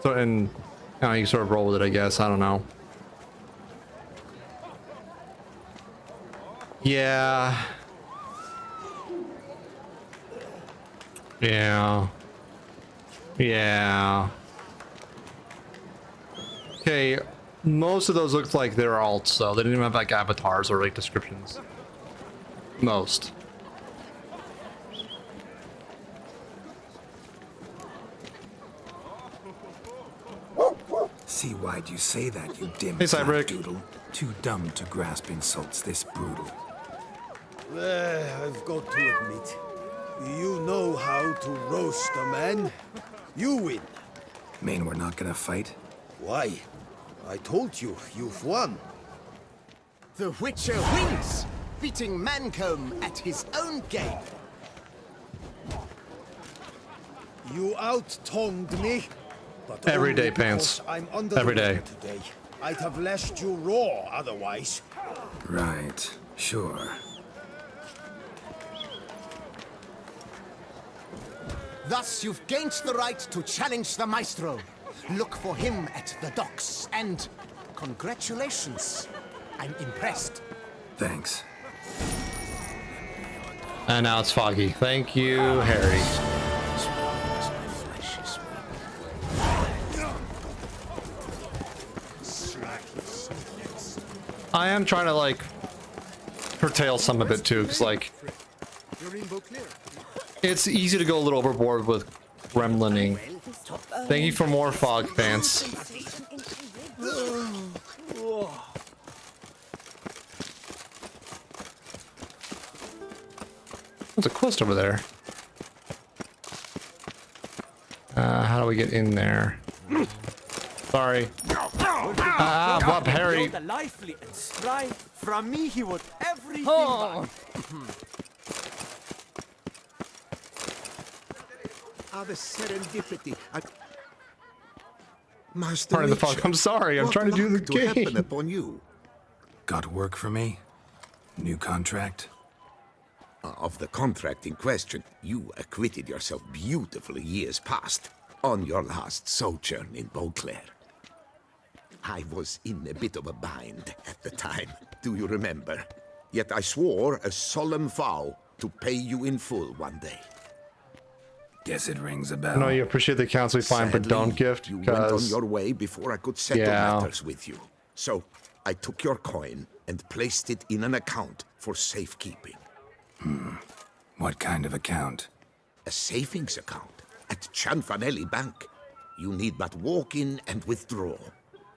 So, and you sort of roll with it, I guess. I don't know. Yeah. Yeah. Yeah. Okay, most of those looked like they were alts, so they didn't even have like avatars or like descriptions. Most. See why'd you say that, you dim Hey, Cybrick. doodle. Too dumb to grasp insults this brutal. I've got to admit, you know how to roast a man. You win. Mean we're not gonna fight? Why? I told you, you've won. The Witcher wins, beating Mancomb at his own game. You out-tongued me. But Every only day, Pants. because I'm under Every the day. weather today. I'd have lashed you raw otherwise. Right, sure. Thus, you've gained the right to challenge the Maestro. Look for him at the docks, and congratulations. I'm impressed. Thanks. And now it's Foggy. Thank you, Harry. I am trying to like curtail some of it too, because like it's easy to go a little overboard with gremlining. Thank you for more fog, Pants. There's a quest over there. How do we get in there? Sorry. Bob Harry. Lively and spry. From me, he would everything. The serendipity. Master Pardon the fuck. I'm sorry. I'm trying to do the game. Upon you. Got work for me? New contract? Of the contract in question, you acquitted yourself beautifully years past on your last sojourn in Beauclair. I was in a bit of a bind at the time, do you remember? Yet I swore a solemn vow to pay you in full one day. Guess it rings a I bell. know you appreciate the accounts we find, but don't gift. You went on Because your way before I could settle matters with you. So I took your coin and placed it in an account for safekeeping. What kind of account? A savings account at Cianfanelli Bank. You need but walk in and withdraw.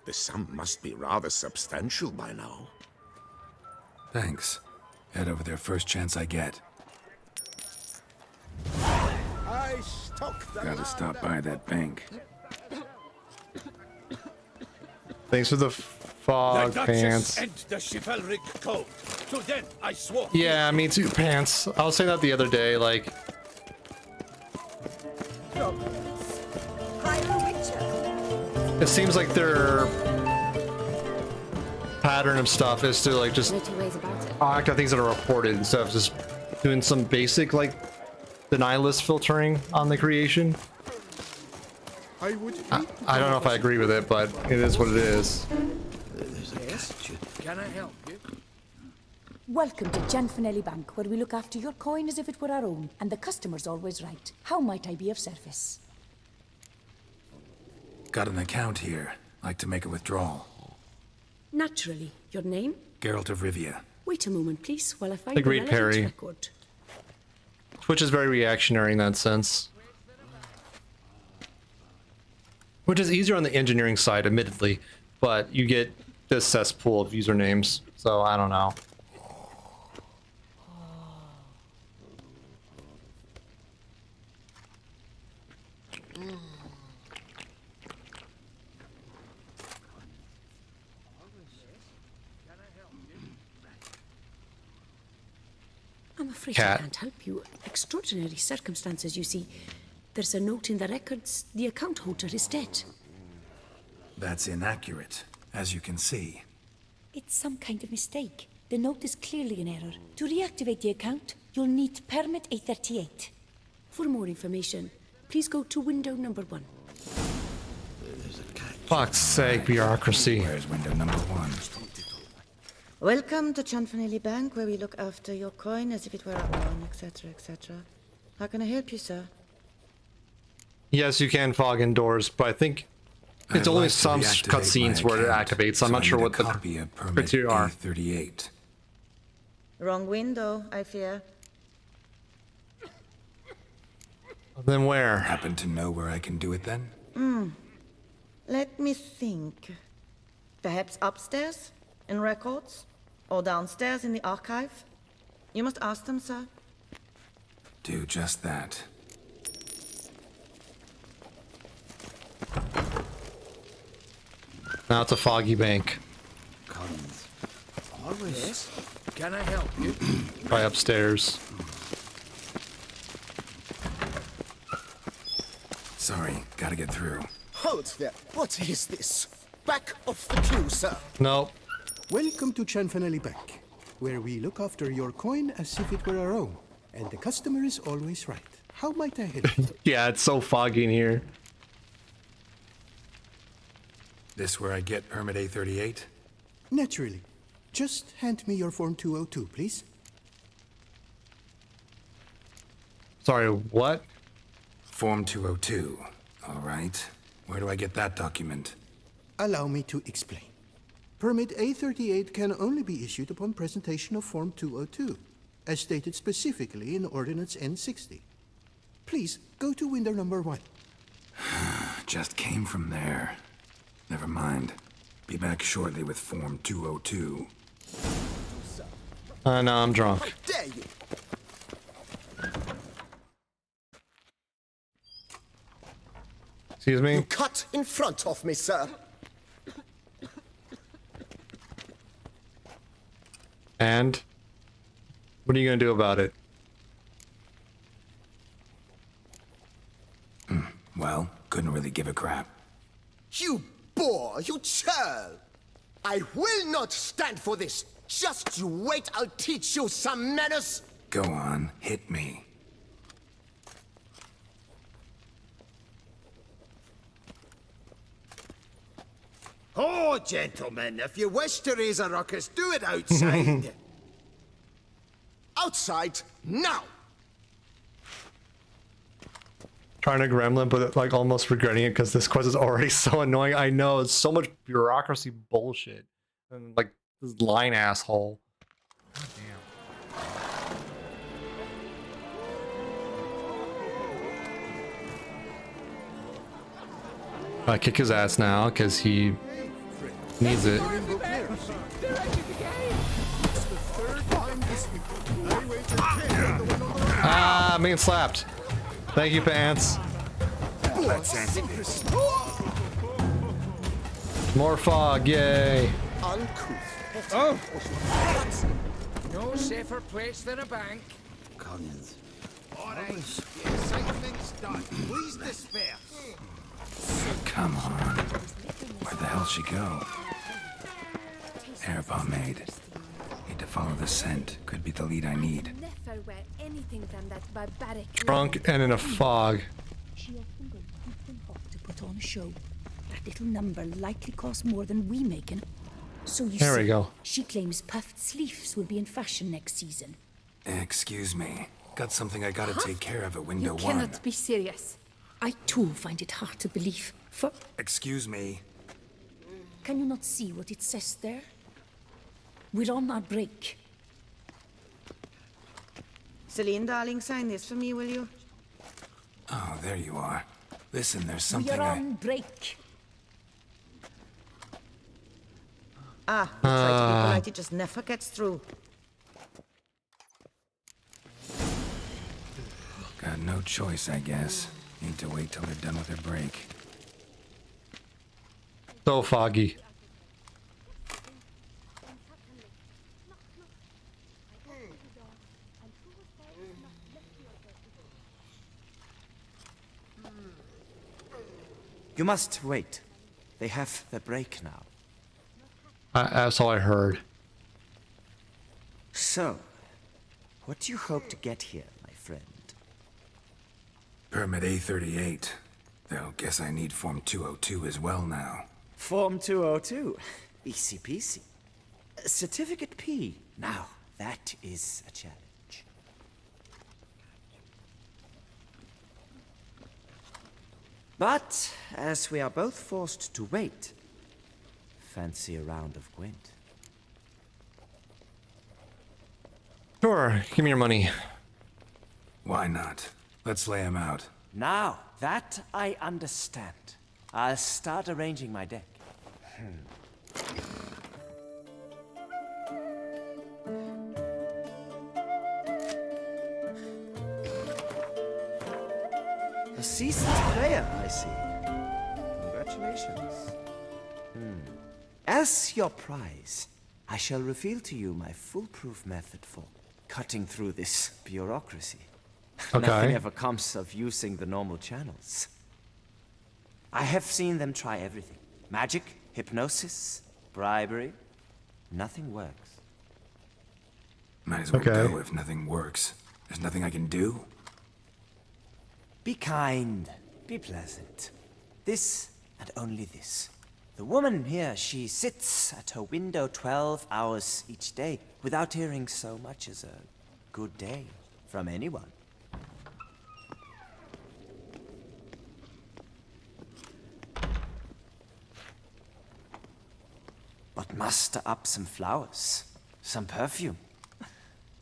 The sum must be rather substantial by now. Thanks. Head over there first chance I get. I stock the Gotta stop by that bank. thanks for the fog, Pants. And the chivalric code. To them I swore. Yeah, me too, Pants. I was saying that the other day, like, it seems like their pattern of stuff is to like just act on things that are reported instead of just doing some basic like denialist filtering on the creation. I don't know if I agree with it, but it is what it is. Can I help you? Welcome to Cianfanelli Bank, where we look after your coin as if it were our own, and the customer's always right. How might I be of service? Got an account here. Like to make a withdrawal. Naturally. Your name? Geralt of Rivia. Wait a moment, please, while I find Agreed, the relevant Perry. record. Twitch is very reactionary in that sense. Which is easier on the engineering side, admittedly, but you get this cesspool of usernames, so I don't know. I'm afraid Cat. I can't help you. Extraordinary circumstances, you see. There's a note in the records. The account holder is dead. That's inaccurate, as you can see. It's some kind of mistake. The note is clearly in error. To reactivate the account, you'll need permit 838. For more information, please go to window number 1. Fuck's sake, bureaucracy. Where's window number 1? Welcome to Cianfanelli Bank, where we look after your coin as if it were our own, etc., etc. How can I help you, sir? Yes, you can fog indoors, but I think it's I'd only like to some reactivate cutscenes my where it account, activates. I'm so not I sure need a what the copy of permit criteria are. 38. Wrong window, I fear. Then where? Happen to know where I can do it then? Let me think. Perhaps upstairs, in records? Or downstairs in the archive? You must ask them, sir. Do just that. Now it's a foggy bank. Always. Can I help you? Right upstairs. Sorry, gotta get through. Hold there. What is this? Back off the queue, sir. Nope. Welcome to Chanfanelli Bank, where we look after your coin as if it were our own, and the customer is always right. How might I help you? Yeah, it's so foggy in here. This where I get permit A38? Naturally. Just hand me your Form 202, please. Sorry, what? Form 202. All right. Where do I get that document? Allow me to explain. Permit A38 can only be issued upon presentation of Form 202, as stated specifically in Ordinance N60. Please, go to window number 1. Just came from there. Never mind. Be back shortly with Form 202. No, I'm drunk. Dare you? Excuse me? You cut in front of me, sir. And? What are you gonna do about it? Well, couldn't really give a crap. You boor, you churl! I will not stand for this. Just you wait, I'll teach you some manners. Go on, hit me. Oh, gentlemen, if you wish to raise a ruckus, do it outside. Outside, now! Trying to gremlin, but like almost regretting it because this quest is already so annoying. I know, it's so much bureaucracy bullshit. And like this line asshole. God damn. I kick his ass now because he needs it. Ah, I'm being slapped. Thank you, Pants. More fog, yay. Uncouth. Oh! No safer place than a bank. Collins. All right, the excitement's done. Please disperse. Come on. Where'd the hell she go? Hair pomade. Need to follow the scent. Could be the lead I need. Never wear anything from that barbaric. Drunk and in a fog. She often goes too hot to put on a show. That little number likely costs more than we making. So you There see, we go. she claims puffed sleeves will be in fashion next season. Excuse me. Got something I gotta take care of at window You 1. cannot be serious. I too find it hard to believe. For Excuse me. can you not see what it says there? We're on our break. Celine, darling, sign this for me, will you? Oh, there you are. Listen, there's We something are on break. Ah, you try to be polite, it just never gets through. Got no choice, I guess. Need to wait till they're done with their break. So foggy. You must wait. They have the break now. That's all I heard. So, what do you hope to get here, my friend? Permit A38. Though, guess I need Form 202 as well now. Form 202. Easy peasy. Certificate P. Now, that is a challenge. But, as we are both forced to wait, fancy a round of Gwent. Sure, give me your money. Why not? Let's lay him out. Now, that I understand. I'll start arranging my deck. A seasoned player, I see. Congratulations. As your prize, I shall reveal to you my foolproof method for cutting through this bureaucracy. Okay. Nothing ever comes of using the normal channels. I have seen them try everything. Magic, hypnosis, bribery. Nothing works. Might as well go if nothing works. There's nothing I can do? Be kind. Be pleasant. This and only this. The woman here, she sits at her window 12 hours each day without hearing so much as a good day from anyone. But muster up some flowers, some perfume.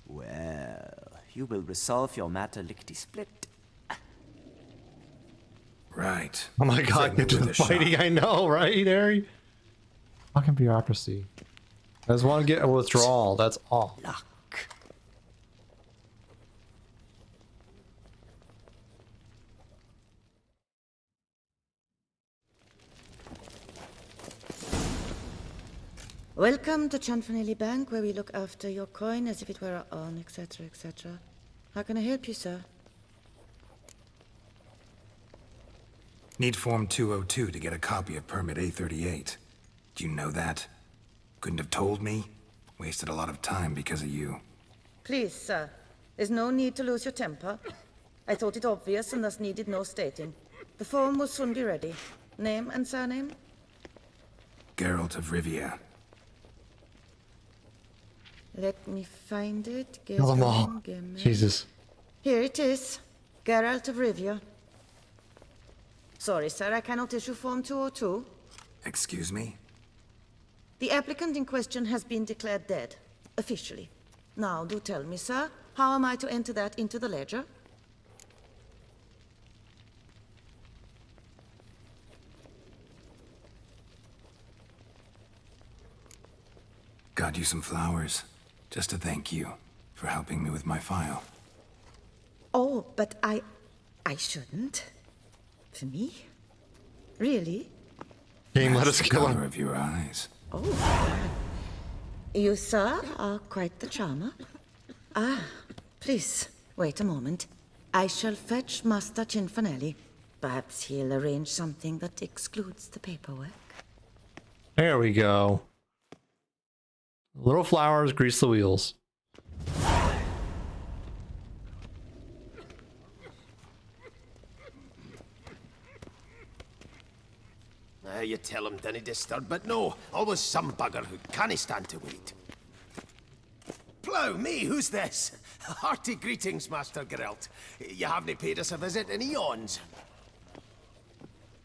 Well, you will resolve your matter lickety-split. Right. Oh my god, get to the fighting, I know, right, Harry? Fucking bureaucracy. I just want to get a withdrawal, that's all. Luck. Welcome to Chanfanelli Bank, where we look after your coin as if it were our own, etc., etc. How can I help you, sir? Need Form 202 to get a copy of Permit A38. Do you know that? Couldn't have told me? Wasted a lot of time because of you. Please, sir. There's no need to lose your temper. I thought it obvious and thus needed no stating. The form will soon be ready. Name and surname? Geralt of Rivia. Let me find it. Kill them all. Jesus. Here it is. Geralt of Rivia. Sorry, sir, I cannot issue Form 202. Excuse me? The applicant in question has been declared dead, officially. Now, do tell me, sir, how am I to enter that into the ledger? Got you some flowers, just to thank you for helping me with my file. Oh, but I shouldn't. For me? Really? Game, let us kill him. Of your eyes. Oh. You, sir, are quite the charmer. Ah, please, wait a moment. I shall fetch Master Cinfanelli. Perhaps he'll arrange something that excludes the paperwork. There we go. Little flowers grease the wheels. You tell him dinna disturb, but no, always some bugger who can't stand to wait. Plough me, who's this? Hearty greetings, Master Geralt. You haven't paid us a visit in eons.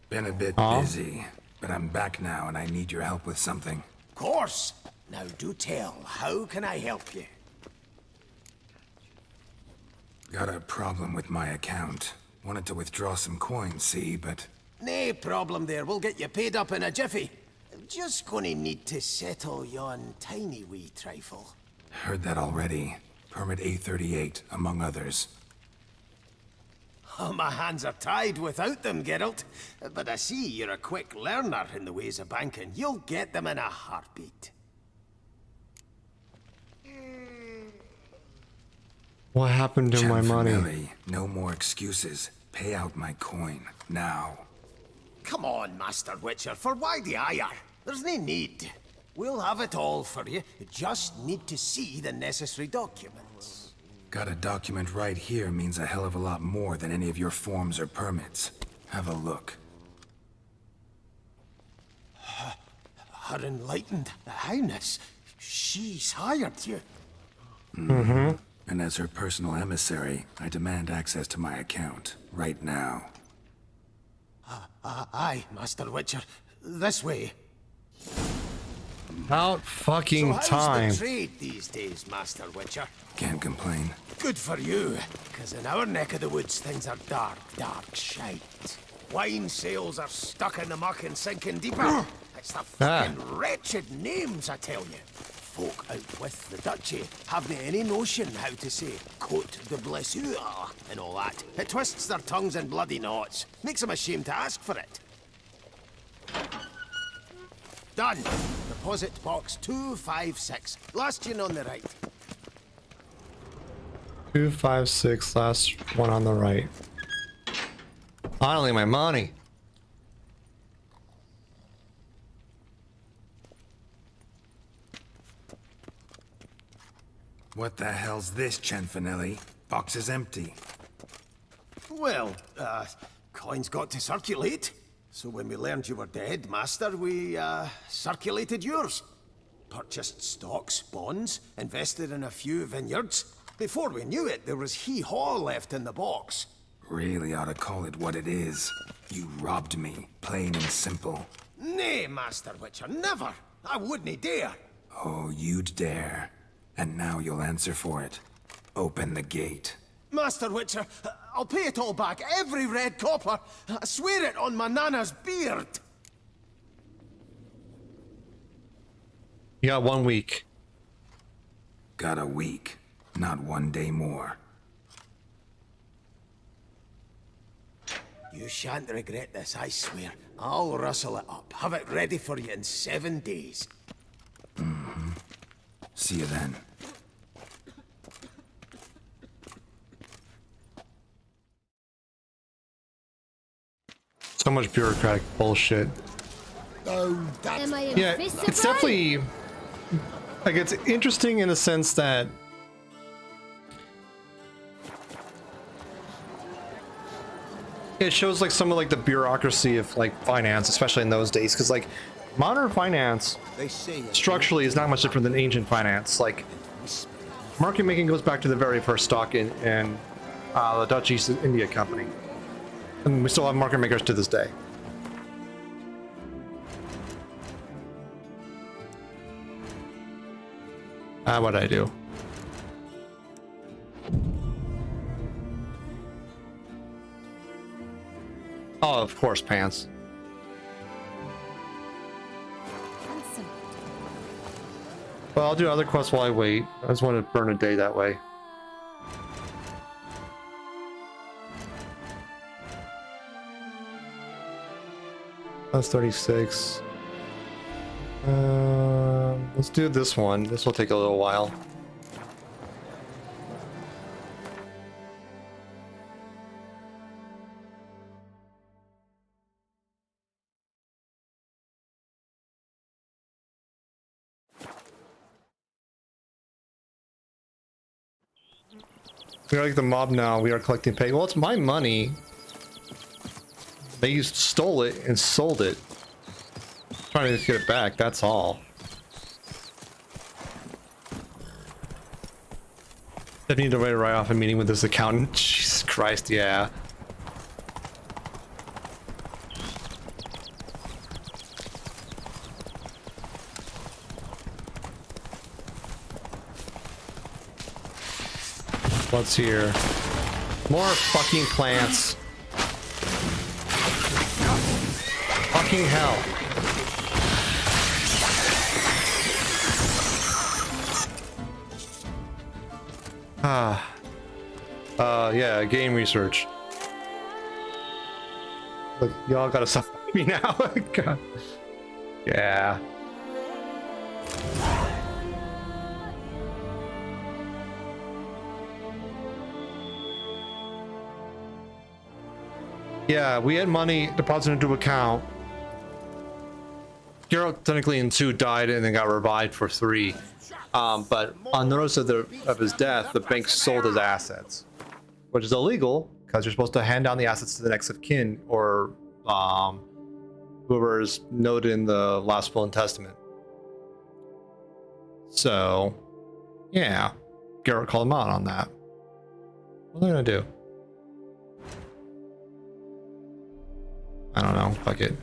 Been a bit busy, but I'm back now and I need your help with something. Of course. Now do tell, how can I help you? Got a problem with my account. Wanted to withdraw some coins, see, but... Nae problem there, we'll get you paid up in a jiffy. Just gonna need to settle yon tiny wee trifle. Heard that already. Permit A38, among others. Oh, my hands are tied without them, Geralt. But I see you're a quick learner in the ways of banking. You'll get them in a heartbeat. What happened to my money? Chanfanelli, no more excuses. Pay out my coin, now. Come on, Master Witcher, for why the ire? There's no need. We'll have it all for you. You just need to see the necessary documents. Got a document right here means a hell of a lot more than any of your forms or permits. Have a look. Her enlightened highness. She's hired you. Mm-hmm. And as her personal emissary, I demand access to my account, right now. Aye, Master Witcher. This way. About fucking so time. How's the trade these days, Master Witcher? Can't complain. Good for you, because in our neck of the woods, things are dark, dark shite. Wine sales are stuck in the muck and sinking deeper. It's the fucking wretched names, I tell you. Folk out with the duchy haven't any notion how to say Cote de Blessure and all that. It twists their tongues in bloody knots. Makes them ashamed to ask for it. Done. Deposit box 256. Last one on the right. 256, last one on the right. Finally, my money. What the hell's this, Cianfanelli? Box is empty. Well, coins got to circulate. So when we learned you were dead, Master, we, circulated yours. Purchased stocks, bonds, invested in a few vineyards. Before we knew it, there was hee-haw left in the box. Really ought to call it what it is. You robbed me, plain and simple. Nay, Master Witcher, never. I wouldn't dare. Oh, you'd dare. And now you'll answer for it. Open the gate. Master Witcher, I'll pay it all back, every red copper. I swear it on my nana's beard. You got 1 week. Got a week, not 1 day more. You shan't regret this, I swear. I'll rustle it up. Have it ready for you in 7 days. Mm-hmm. See you then. So much bureaucratic bullshit. Oh, that's... Am I Yeah, invisible? it's definitely like it's interesting in the sense that it shows like some of like the bureaucracy of like finance, especially in those days, because like modern finance structurally is not much different than ancient finance. Like market making goes back to the very first stock in the Dutch East India Company, and we still have market makers to this day. What did I do? Oh, of course, pants. Well, I'll do other quests while I wait. I just want to burn a day that way. That's 36. Let's do this one. This will take a little while. We are like the mob now. We are collecting pay. Well, it's my money. They stole it and sold it. Trying to get it back, that's all. I need to write off a meeting with this accountant. Jesus Christ, yeah. What's here? More fucking plants. Fucking hell. Yeah, game research. Look, y'all gotta stop me now. God. Yeah. Yeah, we had money deposited into account. Geralt technically in 2 died and then got revived for 3. But on notice of his death, the bank sold his assets, which is illegal because you're supposed to hand down the assets to the next of kin or whoever is noted in the last will and testament. So, yeah, Geralt called him out on that. What are they gonna do? I don't know. Fuck it.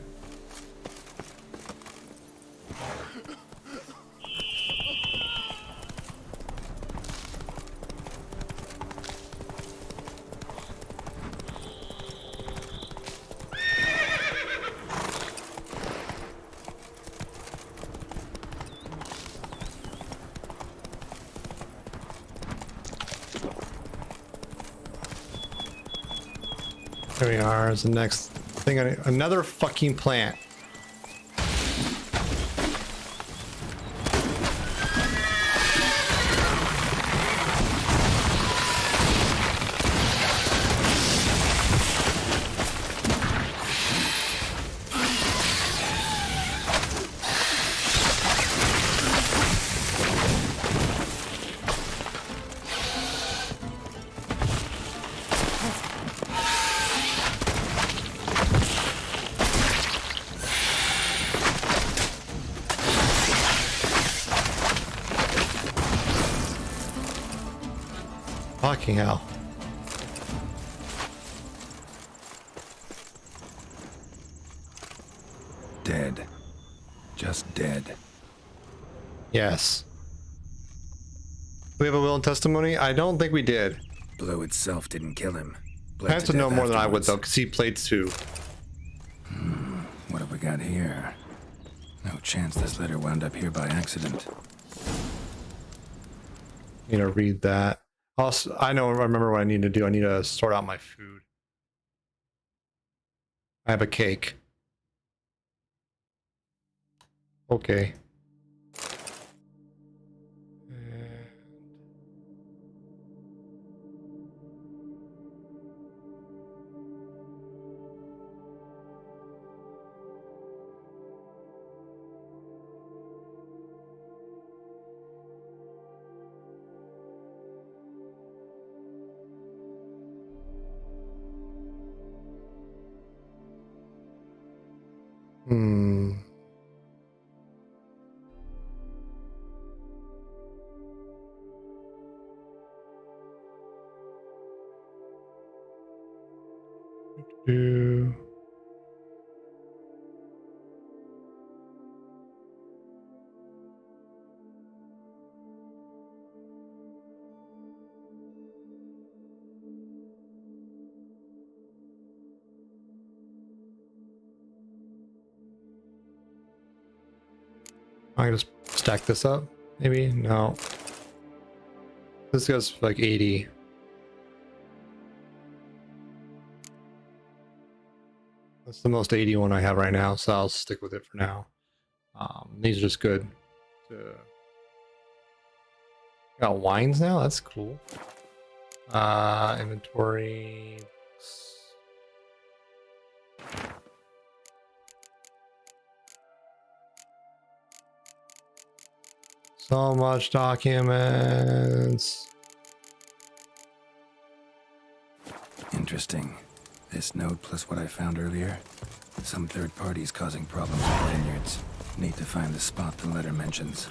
There we are. Is the next thing. Another fucking plant. Fucking hell. Dead. Just dead. Yes. We have a will and testimony? I don't think we did. Blow itself didn't kill him. I have to know more than I would though, because he played 2. What have we got here? No chance this letter wound up here by accident. Need to read that. Also, I remember what I need to do. I need to sort out my food. I have a cake. Okay. I can just stack this up, maybe? No. This goes for like 80. That's the most 80 one I have right now, so I'll stick with it for now. These are just good. Got wines now? That's cool. Inventory. So much documents. Interesting. This note plus what I found earlier. Some third parties causing problems with vineyards. Need to find the spot the letter mentions.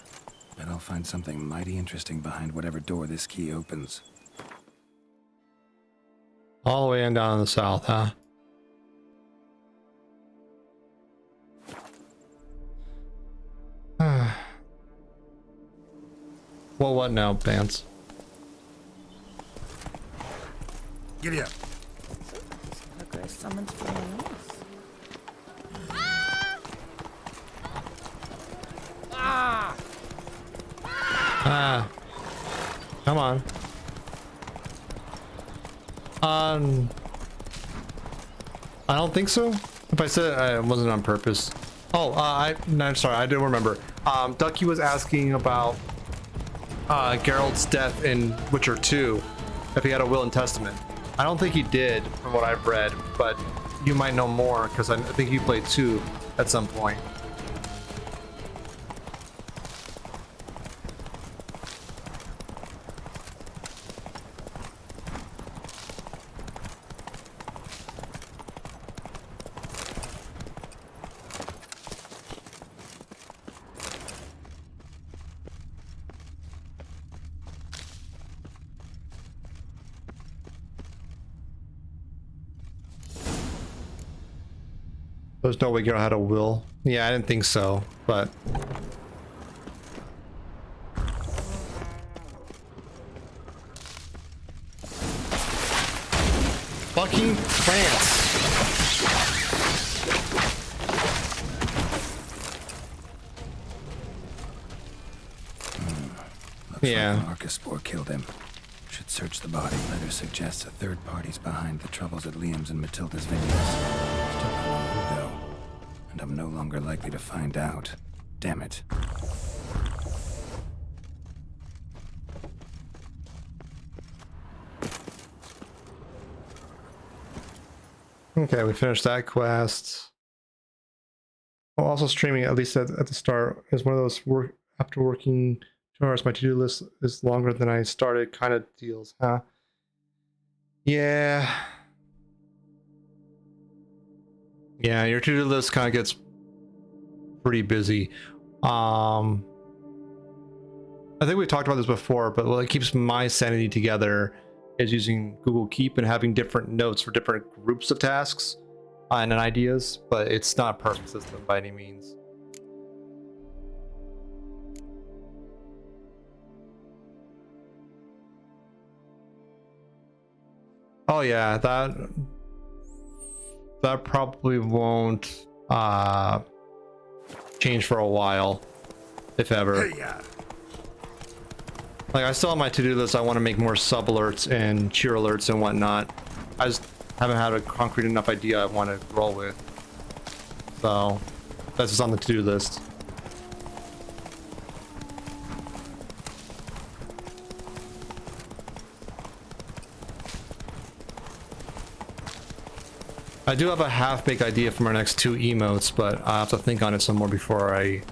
Bet I'll find something mighty interesting behind whatever door this key opens. All the way in down in the south, huh? Well, what now, Vance? Giddy up. Come on. I don't think so. If I said it wasn't on purpose. Oh, no, I'm sorry, I didn't remember. Ducky was asking about Geralt's death in Witcher 2, if he had a will and testament. I don't think he did, from what I've read, but you might know more, because I think you played 2 at some point. There's no way Geralt had a will. Yeah, I didn't think so, but fucking plants. Looks like Marcus Spore killed him. Should search the body, letter suggests a third party's behind the troubles at Liam's and Matilda's vineyards. Still don't know who, though. And I'm no longer likely to find out. Damn it. Okay, we finished that quest. Oh, also streaming, at least at the start, is one of those after working 2 hours, my to-do list is longer than I started kind of deals, huh? Yeah. Yeah, your to-do list kind of gets pretty busy. I think we talked about this before, but what keeps my sanity together is using Google Keep and having different notes for different groups of tasks and ideas, but it's not a perfect system by any means. Oh yeah, that probably won't change for a while, if ever. Like, I still have my to-do list. I want to make more sub-alerts and cheer alerts and whatnot. I just haven't had a concrete enough idea I want to roll with. So, that's just on the to-do list. I do have a half-baked idea from our next 2 emotes, but I'll have to think on it some more before I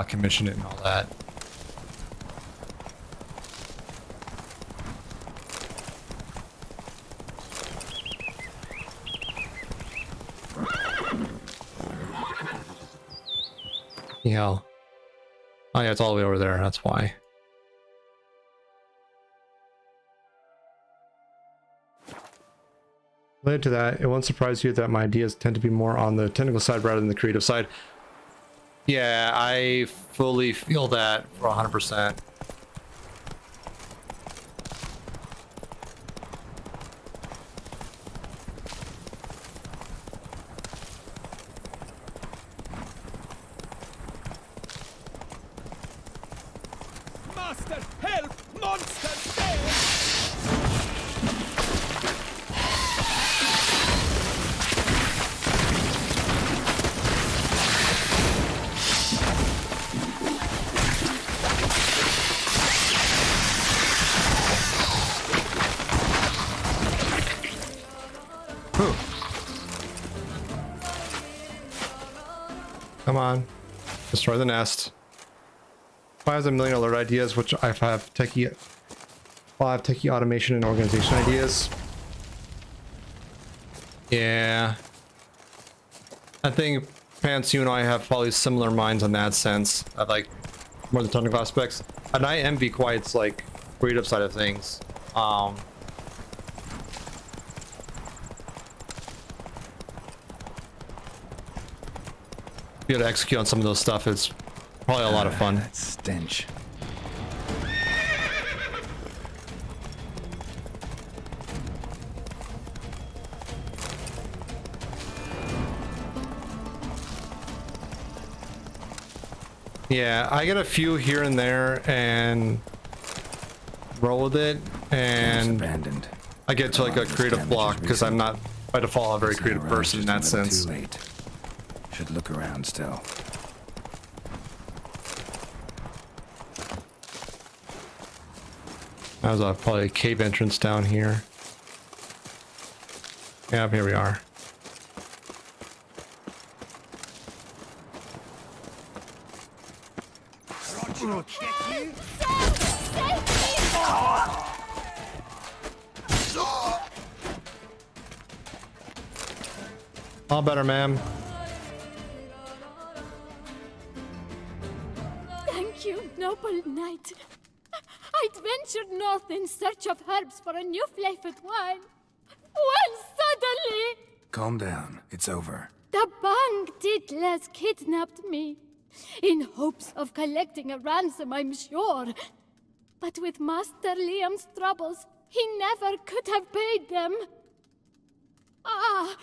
commission it and all that. Yeah. Oh yeah, it's all the way over there, that's why. Related to that, it won't surprise you that my ideas tend to be more on the technical side rather than the creative side. Yeah, I fully feel that for 100%. Master, help! Monster, dead! Come on. Destroy the nest. I have a million alert ideas, which I have techie automation and organization ideas. Yeah. I think Pants, you and I have probably similar minds on that sense. I like more the technical aspects. And I envy Quiet's like creative side of things. Be able to execute on some of those stuff is probably a lot of fun. That stench. Yeah, I get a few here and there and roll with it, and abandoned. I get to like a creative block because I'm not by default a very creative person in that sense. Too late. Should look around still. There's probably a cave entrance down here. Yeah, here we are. All better, ma'am. Thank you, noble knight. I'd ventured north in search of herbs for a new flavored wine. When suddenly... Calm down. It's over. the Bang Diddlers kidnapped me. In hopes of collecting a ransom, I'm sure. But with Master Liam's troubles, he never could have paid them. Ah,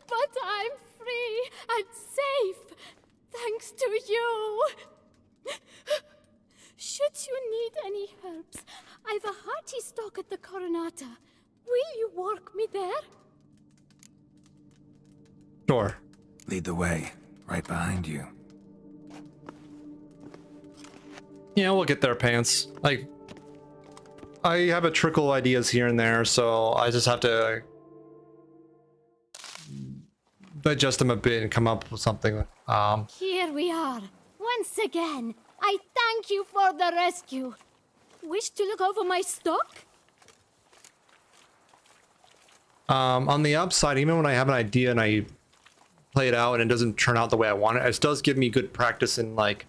but I'm free and safe, thanks to you. Should you need any herbs, I've a hearty stock at the Coronata. Will you walk me there? Sure. Lead the way. Right behind you. Yeah, we'll get there, Pants. Like, I have a trickle of ideas here and there, so I just have to digest them a bit and come up with something. Here we are. Once again, I thank you for the rescue. Wish to look over my stock? On the upside, even when I have an idea and I play it out and it doesn't turn out the way I want it, it does give me good practice in like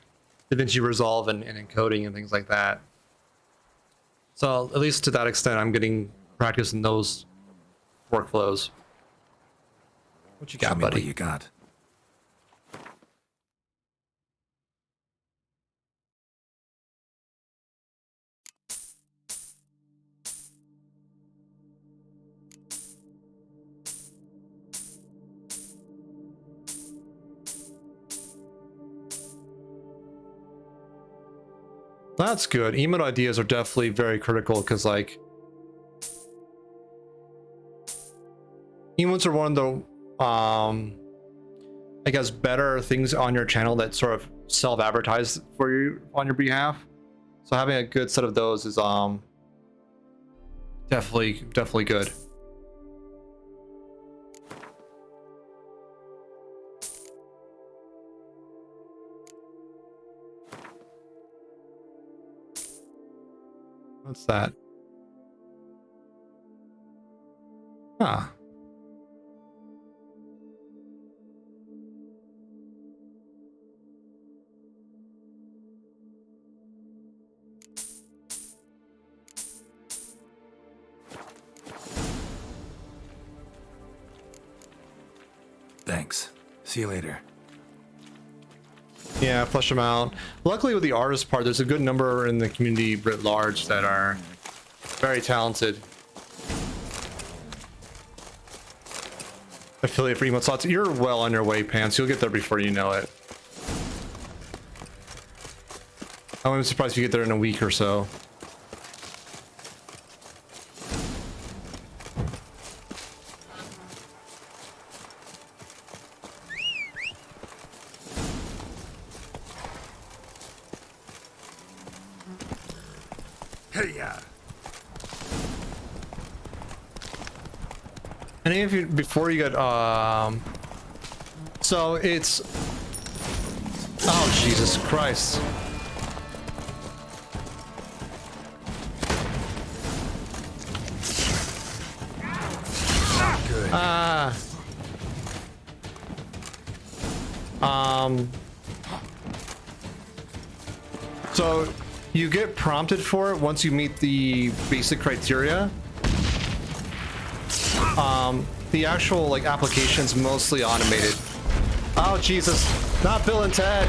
DaVinci Resolve and encoding and things like that. So at least to that extent, I'm getting practice in those workflows. What you got, Show me buddy? What you got? That's good. Emote ideas are definitely very critical because, like, emotes are one of the, I guess, better things on your channel that sort of self-advertise for you on your behalf. So having a good set of those is definitely good. What's that? Huh. Thanks. See you later. Yeah, flush them out. Luckily with the artist part, there's a good number in the community writ large that are very talented. Affiliate for emote slots. You're well on your way, Pants. You'll get there before you know it. I wouldn't be surprised if you get there in a week or so. And if you, before you get, so it's, oh, Jesus Christ. Good. So you get prompted for it once you meet the basic criteria. The actual like application's mostly automated. Oh Jesus, not Bill and Ted.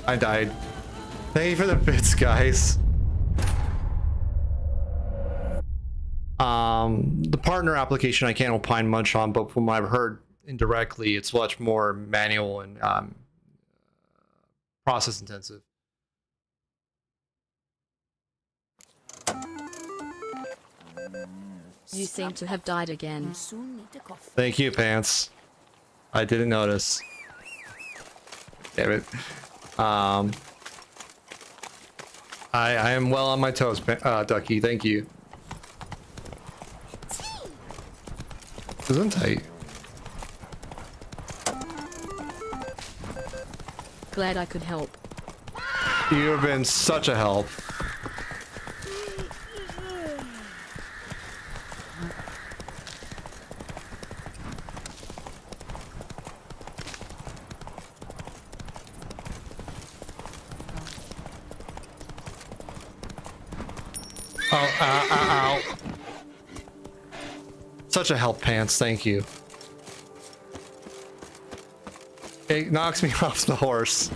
I died. Thank you for the bits, guys. The partner application I can't opine much on, but from what I've heard indirectly, it's much more manual and process intensive. You seem to have died again. Thank you, Pants. I didn't notice. Damn it. I am well on my toes, Ducky. Thank you. Isn't tight. Glad I could help. You have been such a help. Ow. Such a help, Pants. Thank you. It knocks me off the horse.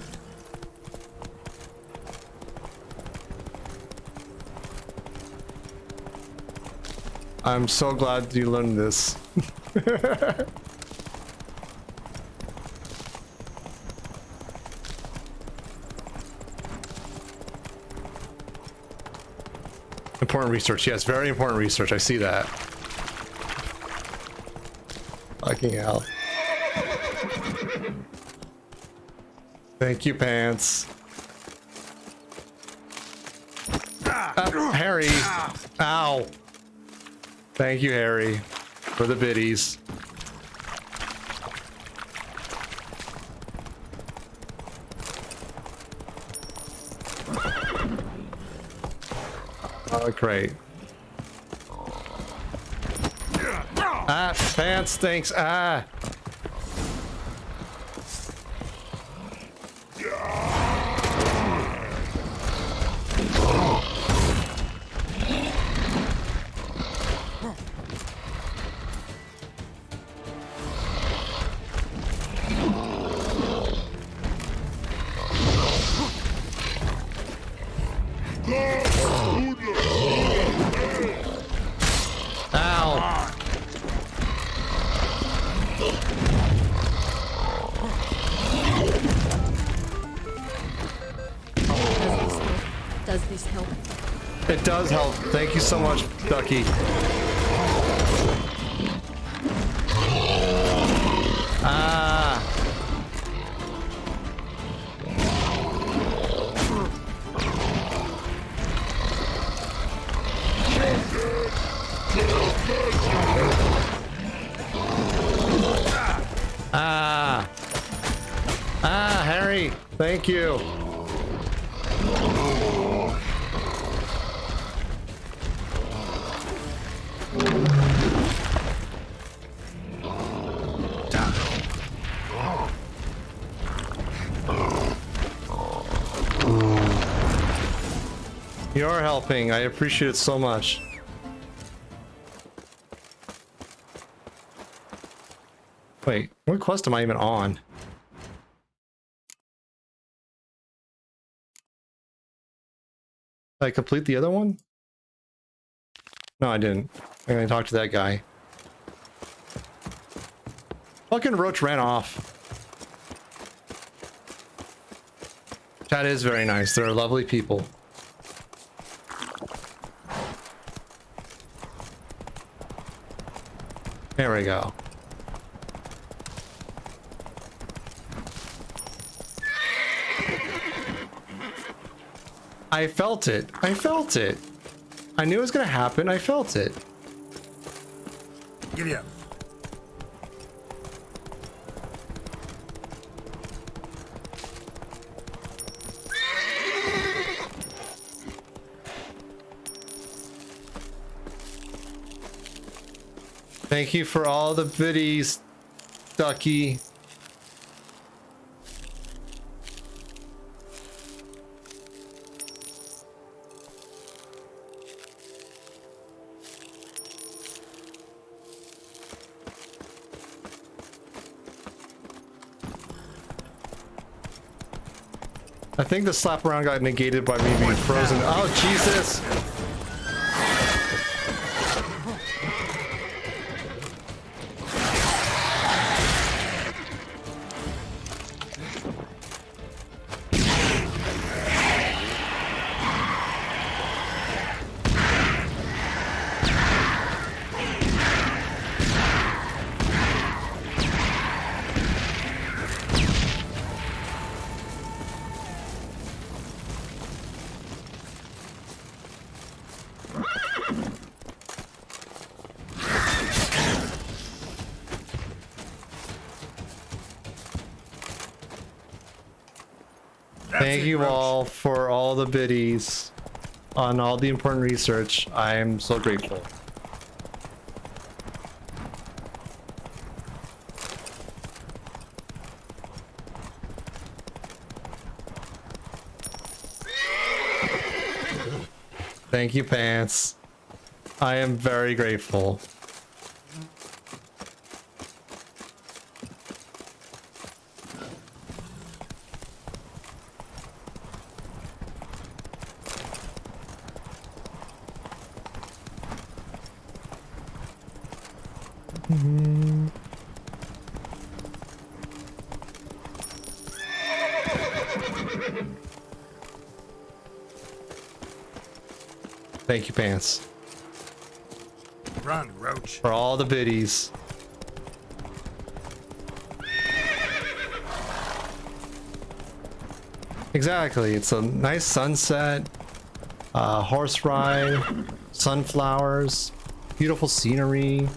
I'm so glad you learned this. important research. Yes, very important research. I see that. Fucking hell. Thank you, Pants. Harry. Ow. Thank you, Harry, for the biddies. Oh, great. Ah, Pants, thanks. Ah. Does this help? It does help. Thank you so much, Ducky. Ah. Ah. Ah, Harry. Thank you. You're helping. I appreciate it so much. Wait, what quest am I even on? Did I complete the other one? No, I didn't. I'm gonna talk to that guy. Fucking Roach ran off. That is very nice. They're lovely people. There we go. I felt it. I felt it. I knew it was gonna happen. I felt it. Giddy up. Thank you for all the biddies, Ducky. I think the slap around got negated by me being frozen. Oh, Jesus! Thank you all for all the biddies on all the important research. I am so grateful. Thank you, Pants. I am very grateful. Thank you, Pants. Run, Roach. For all the biddies. Exactly. It's a nice sunset, horse ride, sunflowers, beautiful scenery.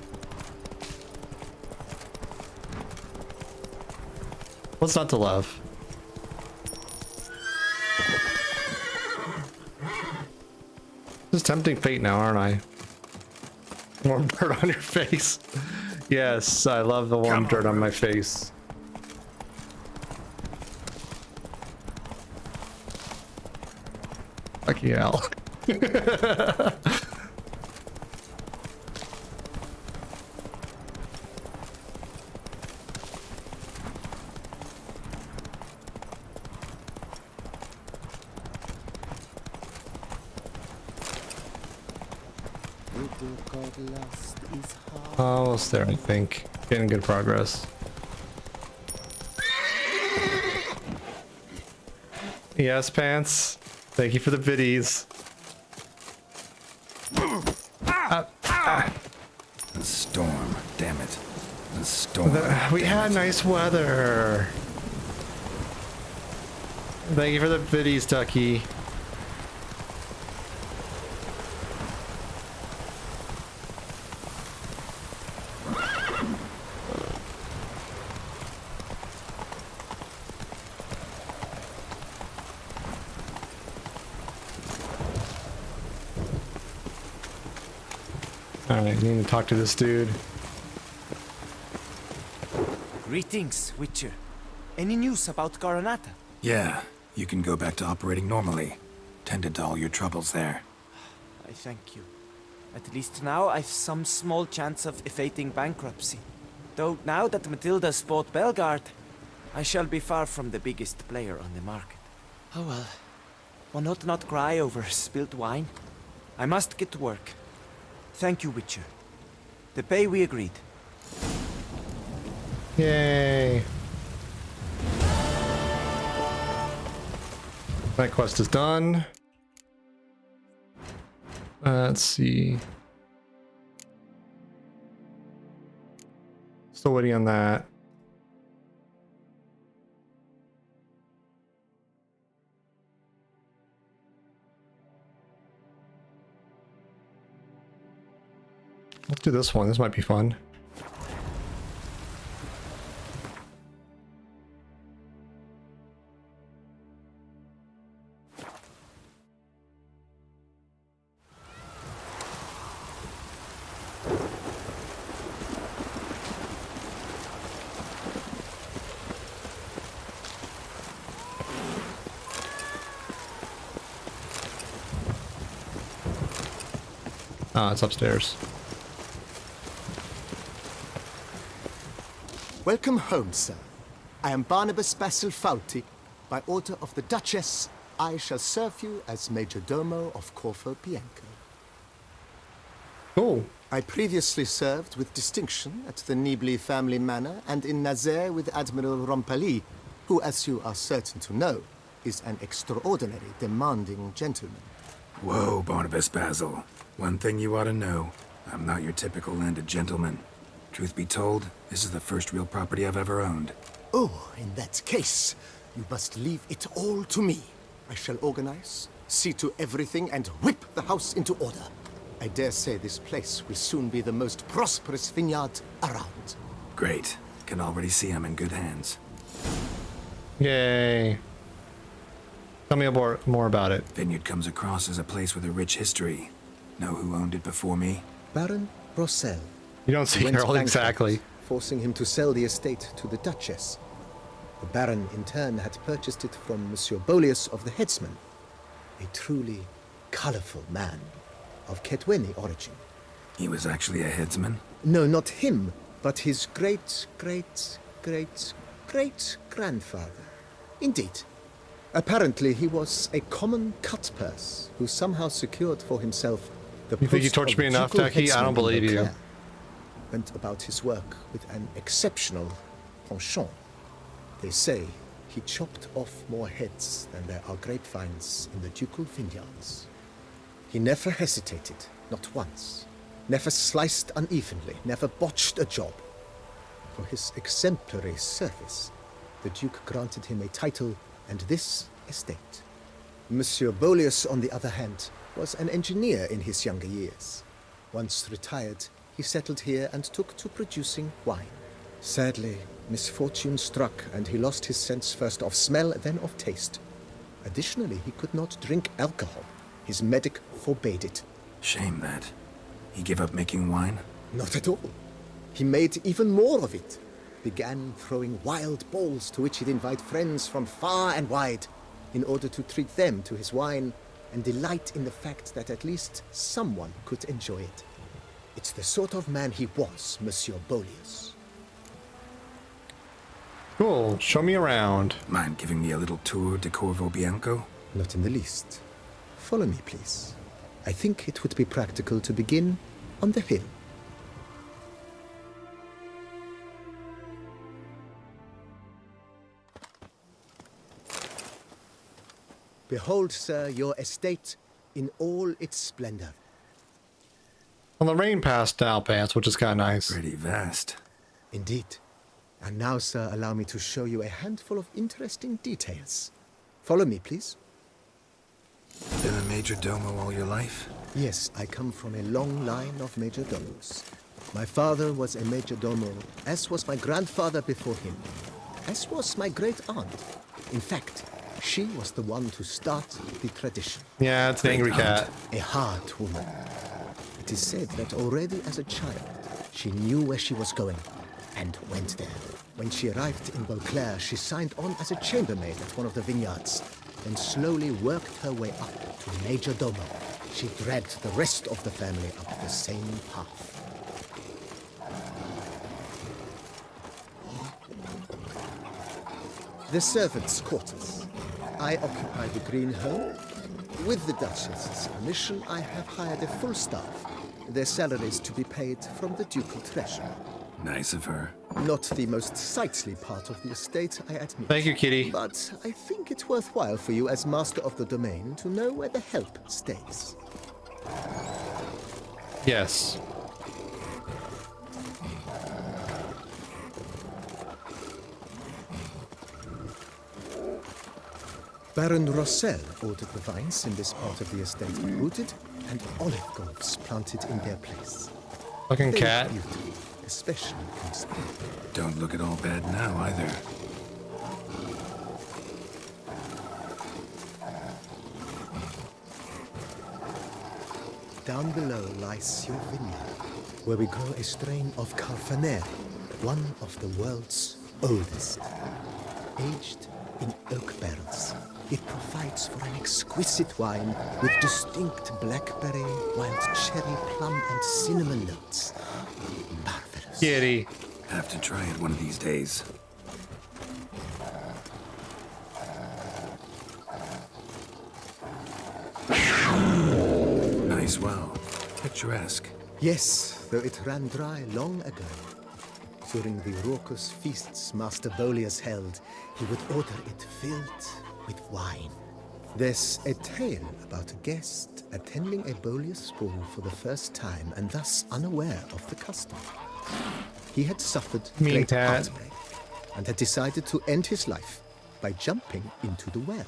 What's not to love? Just tempting fate now, aren't I? Warm dirt on your face. Yes, I love the warm dirt on my face. Lucky hell. Almost there, I think. Getting good progress. Yes, Pants. Thank you for the biddies. A storm, damn it. A storm. We had nice weather. Thank you for the biddies, Ducky. Alright, need to talk to this dude. Greetings, Witcher. Any news about Garonata? Yeah, you can go back to operating normally. Tended to all your troubles there. I thank you. At least now I've some small chance of evading bankruptcy. Though now that Matilda's bought Belgard, I shall be far from the biggest player on the market. Oh well. One ought not cry over spilled wine. I must get to work. Thank you, Witcher. The pay we agreed. Yay. That quest is done. Let's see. Still waiting on that. Let's do this one. This might be fun. Ah, it's upstairs. Welcome home, sir. I am Barnabas Basil Fauti. By order of the Duchess, I shall serve you as Major Domo of Corfo Bianco. Oh. I previously served with distinction at the Nibli family manor and in Nazaire with Admiral Rompali, who, as you are certain to know, is an extraordinary demanding gentleman. Whoa, Barnabas Basil. One thing you ought to know. I'm not your typical landed gentleman. Truth be told, this is the first real property I've ever owned. Oh, in that case, you must leave it all to me. I shall organize, see to everything, and whip the house into order. I dare say this place will soon be the most prosperous vineyard around. Great. Can already see I'm in good hands. Yay. Tell me more about it. Vineyard comes across as a place with a rich history. Know who owned it before me? Baron Rossel. You don't see Harold exactly. Forcing him to sell the estate to the Duchess. The Baron, in turn, had purchased it from Monsieur Bolius of the Headsman, a truly colorful man of Ketweni origin. He was actually a headsman? No, not him, but his great-grandfather. Indeed. Apparently, he was a common cut-purse who somehow secured for himself the You think you tortured me enough, Ducky? I don't believe you. Went about his work with an exceptional penchant. They say he chopped off more heads than there are grapevines in the ducal vineyards. He never hesitated, not once. Never sliced unevenly, never botched a job. For his exemplary service, the Duke granted him a title and this estate. Monsieur Bolius, on the other hand, was an engineer in his younger years. Once retired, he settled here and took to producing wine. Sadly, misfortune struck and he lost his sense first of smell, then of taste. Additionally, he could not drink alcohol. His medic forbade it. Shame that. He gave up making wine? Not at all. He made even more of it. Began throwing wild balls to which he'd invite friends from far and wide in order to treat them to his wine and delight in the fact that at least someone could enjoy it. It's the sort of man he was, Monsieur Bolius. Cool. Show me around. Mind giving me a little tour de Corvo Bianco? Not in the least. Follow me, please. I think it would be practical to begin on the hill. Behold, sir, your estate in all its splendor. Well, the rain passed now, Pants, which is kind of nice. Pretty vast. Indeed. And now, sir, allow me to show you a handful of interesting details. Follow me, please. Been a major domo all your life? Yes, I come from a long line of major domos. My father was a major domo, as was my grandfather before him, as was my great aunt. In fact, she was the one to start the tradition. Yeah, it's an angry cat. A hard woman. It is said that already as a child, she knew where she was going and went there. When she arrived in Beauclair, she signed on as a chambermaid at one of the vineyards, then slowly worked her way up to major domo. She dragged the rest of the family up the same path. The servants' quarters. I occupy the green home. With the Duchess's permission, I have hired a full staff. Their salaries to be paid from the ducal treasury. Nice of her. Not the most sightly part of the estate, I admit. Thank you, Kitty. But I think it's worthwhile for you as master of the domain to know where the help stays. Yes. Baron Rossel ordered the vines in this part of the estate uprooted and olive groves planted in their place. Fucking They cat. are beautiful, especially in spring. Don't look at all bad now, either. Down below lies your vineyard, where we grow a strain of Carfanere, one of the world's oldest. Aged in oak barrels, it provides for an exquisite wine with distinct blackberry, wild cherry, plum, and cinnamon notes. Marvelous. Kitty. Have to try it one of these days. Nice well. Picturesque. Yes, though it ran dry long ago. During the raucous feasts Master Bolius held, he would order it filled with wine. There's a tale about a guest attending a Bolius ball for the first time and thus unaware of the custom. He had suffered great heartbreak and had decided to end his life by jumping into the well.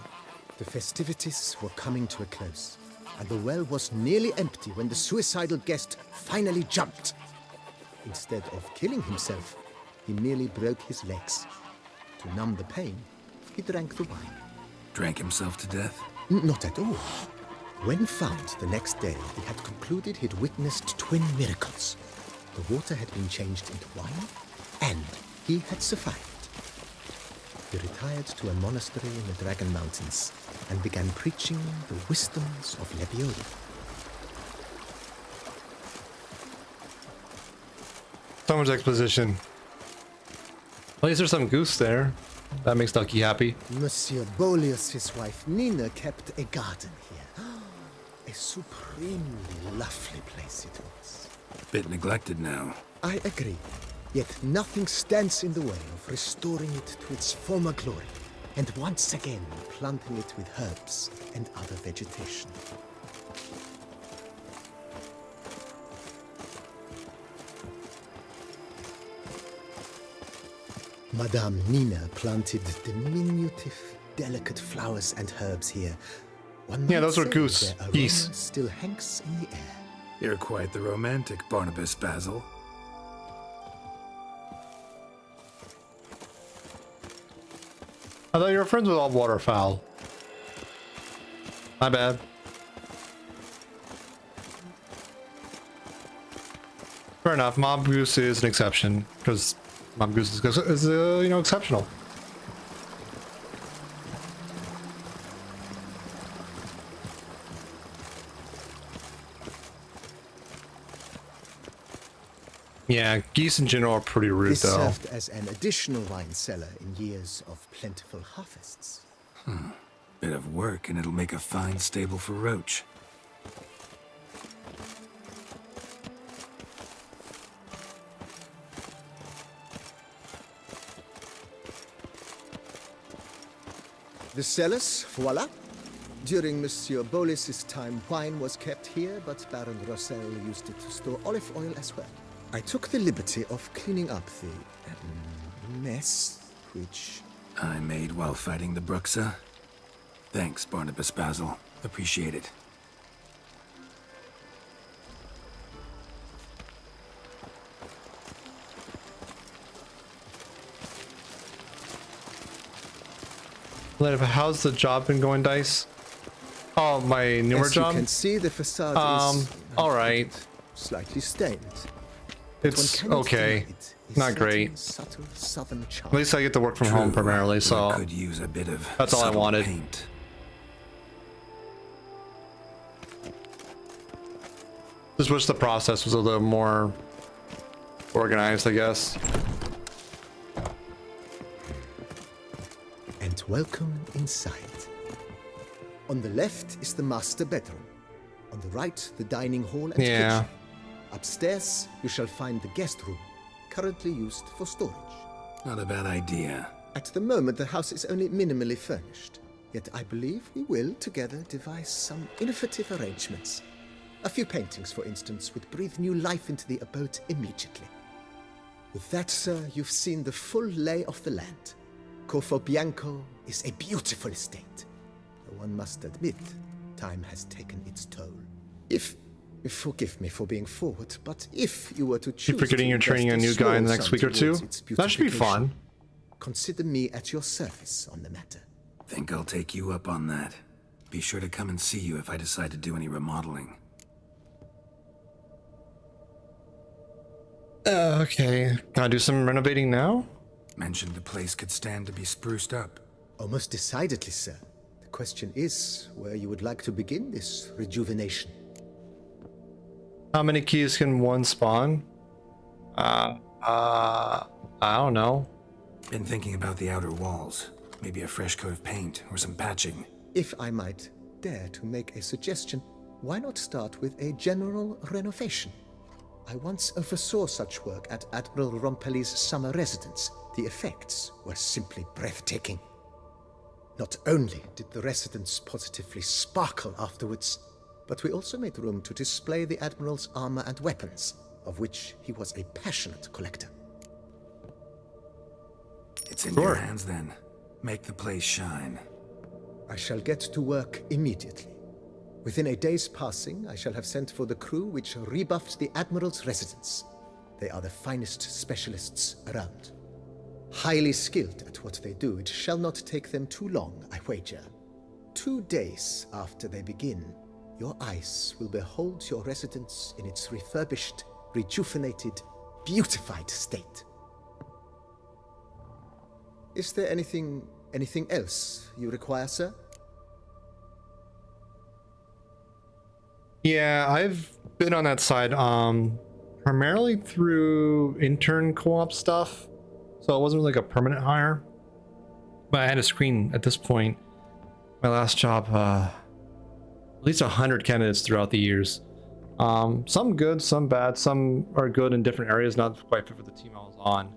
The festivities were coming to a close, and the well was nearly empty when the suicidal guest finally jumped. Instead of killing himself, he merely broke his legs. To numb the pain, he drank the wine. Drank himself to death? Not at all. When found the next day, he had concluded he'd witnessed twin miracles. The water had been changed into wine, and he had survived. He retired to a monastery in the Dragon Mountains and began preaching the wisdoms of Lebioda. So much exposition. At least there's some goose there. That makes Ducky happy. Monsieur Bolius, his wife Nina, kept a garden here. A supremely lovely place it was. Bit neglected now. I agree. Yet nothing stands in the way of restoring it to its former glory, and once again planting it with herbs and other vegetation. Madame Nina planted diminutive, delicate flowers and herbs here. One Yeah, might those are say goose their aroma geese. still hangs in the air. You're quite the romantic, Barnabas Basil. I thought you were friends with all waterfowl. My bad. Fair enough. Mob goose is an exception because mob goose is you know, exceptional. Yeah, geese in general are pretty rude, This though. served as an additional wine cellar in years of plentiful harvests. Bit of work and it'll make a fine stable for Roach. The cellars, voila. During Monsieur Bolis's time, wine was kept here, but Baron Rossel used it to store olive oil as well. I took the liberty of cleaning up the mess, which... I made while fighting the Bruxa. Thanks, Barnabas Basil. Appreciate it. How's the job been going, Dice? Oh, my newer As job? you can see, the facade is... all right. Slightly stained. It's One cannot okay. deny it is Not certain great. Subtle southern charm. At least I get to work from home primarily, so Could use a bit of that's all I subtle wanted. paint. Just wish the process was a little more organized, I guess. And welcome inside. On the left is the master bedroom. On the right, the dining hall and Yeah. kitchen. Upstairs, you shall find the guest room, currently used for storage. Not a bad idea. At the moment, the house is only minimally furnished. Yet I believe we will, together, devise some innovative arrangements. A few paintings, for instance, would breathe new life into the abode immediately. With that, sir, you've seen the full lay of the land. Corfo Bianco is a beautiful estate. Though one must admit, time has taken its toll. Forgive me for being forward, but if you were to choose Keep forgetting to you're training a invest new small guy in the next sum week or two? towards its That should be fun. beautification, consider me at your service on the matter. Think I'll take you up on that. Be sure to come and see you if I decide to do any remodeling. Okay. Can I do some renovating now? Mentioned the place could stand to be spruced up. Most decidedly, sir. The question is where you would like to begin this rejuvenation. How many keys can one spawn? I don't know. Been thinking about the outer walls. Maybe a fresh coat of paint or some patching. If I might dare to make a suggestion, why not start with a general renovation? I once oversaw such work at Admiral Rompelli's summer residence. The effects were simply breathtaking. Not only did the residence positively sparkle afterwards, but we also made room to display the Admiral's armor and weapons, of which he was a passionate collector. It's in your hands then. Make the place shine. I shall get to work immediately. Within a day's passing, I shall have sent for the crew which rebuffed the Admiral's residence. They are the finest specialists around. Highly skilled at what they do, it shall not take them too long, I wager. 2 days after they begin, your eyes will behold your residence in its refurbished, rejuvenated, beautified state. Is there anything else you require, sir? Yeah, I've been on that side primarily through intern co-op stuff, so it wasn't like a permanent hire, but I had a screen at this point. My last job, at least 100 candidates throughout the years. Some good, some bad, some are good in different areas, not quite fit for the team I was on.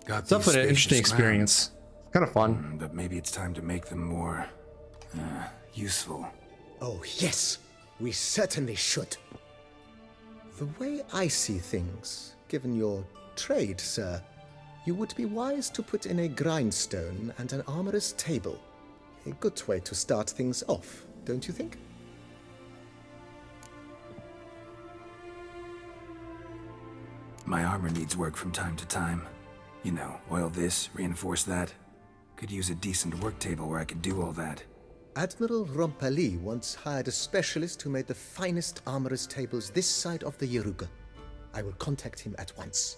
It's definitely an interesting experience. Kind of fun. But maybe it's time to make them more useful. Oh, yes. We certainly should. The way I see things, given your trade, sir, you would be wise to put in a grindstone and an armorer's table. A good way to start things off, don't you think? My armor needs work from time to time. You know, oil this, reinforce that. Could use a decent work table where I could do all that. Admiral Rompali once hired a specialist who made the finest armorer's tables this side of the Yaruga. I will contact him at once.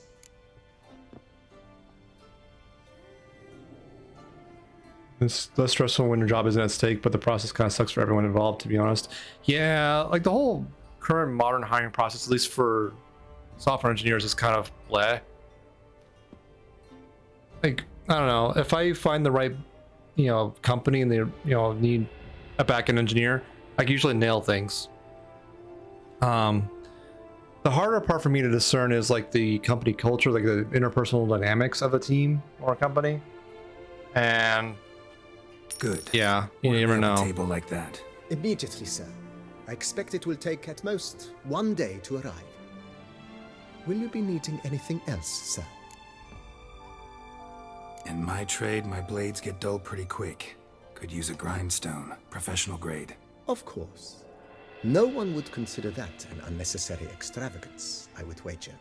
It's less stressful when your job isn't at stake, but the process kind of sucks for everyone involved, to be honest. Yeah, like the whole current modern hiring process, at least for software engineers, is kind of bleh. Like, I don't know, if I find the right, company and they, need a back-end engineer, I can usually nail things. The harder part for me to discern is like the company culture, like the interpersonal dynamics of a team or a company. And good. Yeah, you never know. Table like that. Immediately, sir. I expect it will take at most 1 day to arrive. Will you be needing anything else, sir? In my trade, my blades get dull pretty quick. Could use a grindstone, professional grade. Of course. No one would consider that an unnecessary extravagance, I would wager.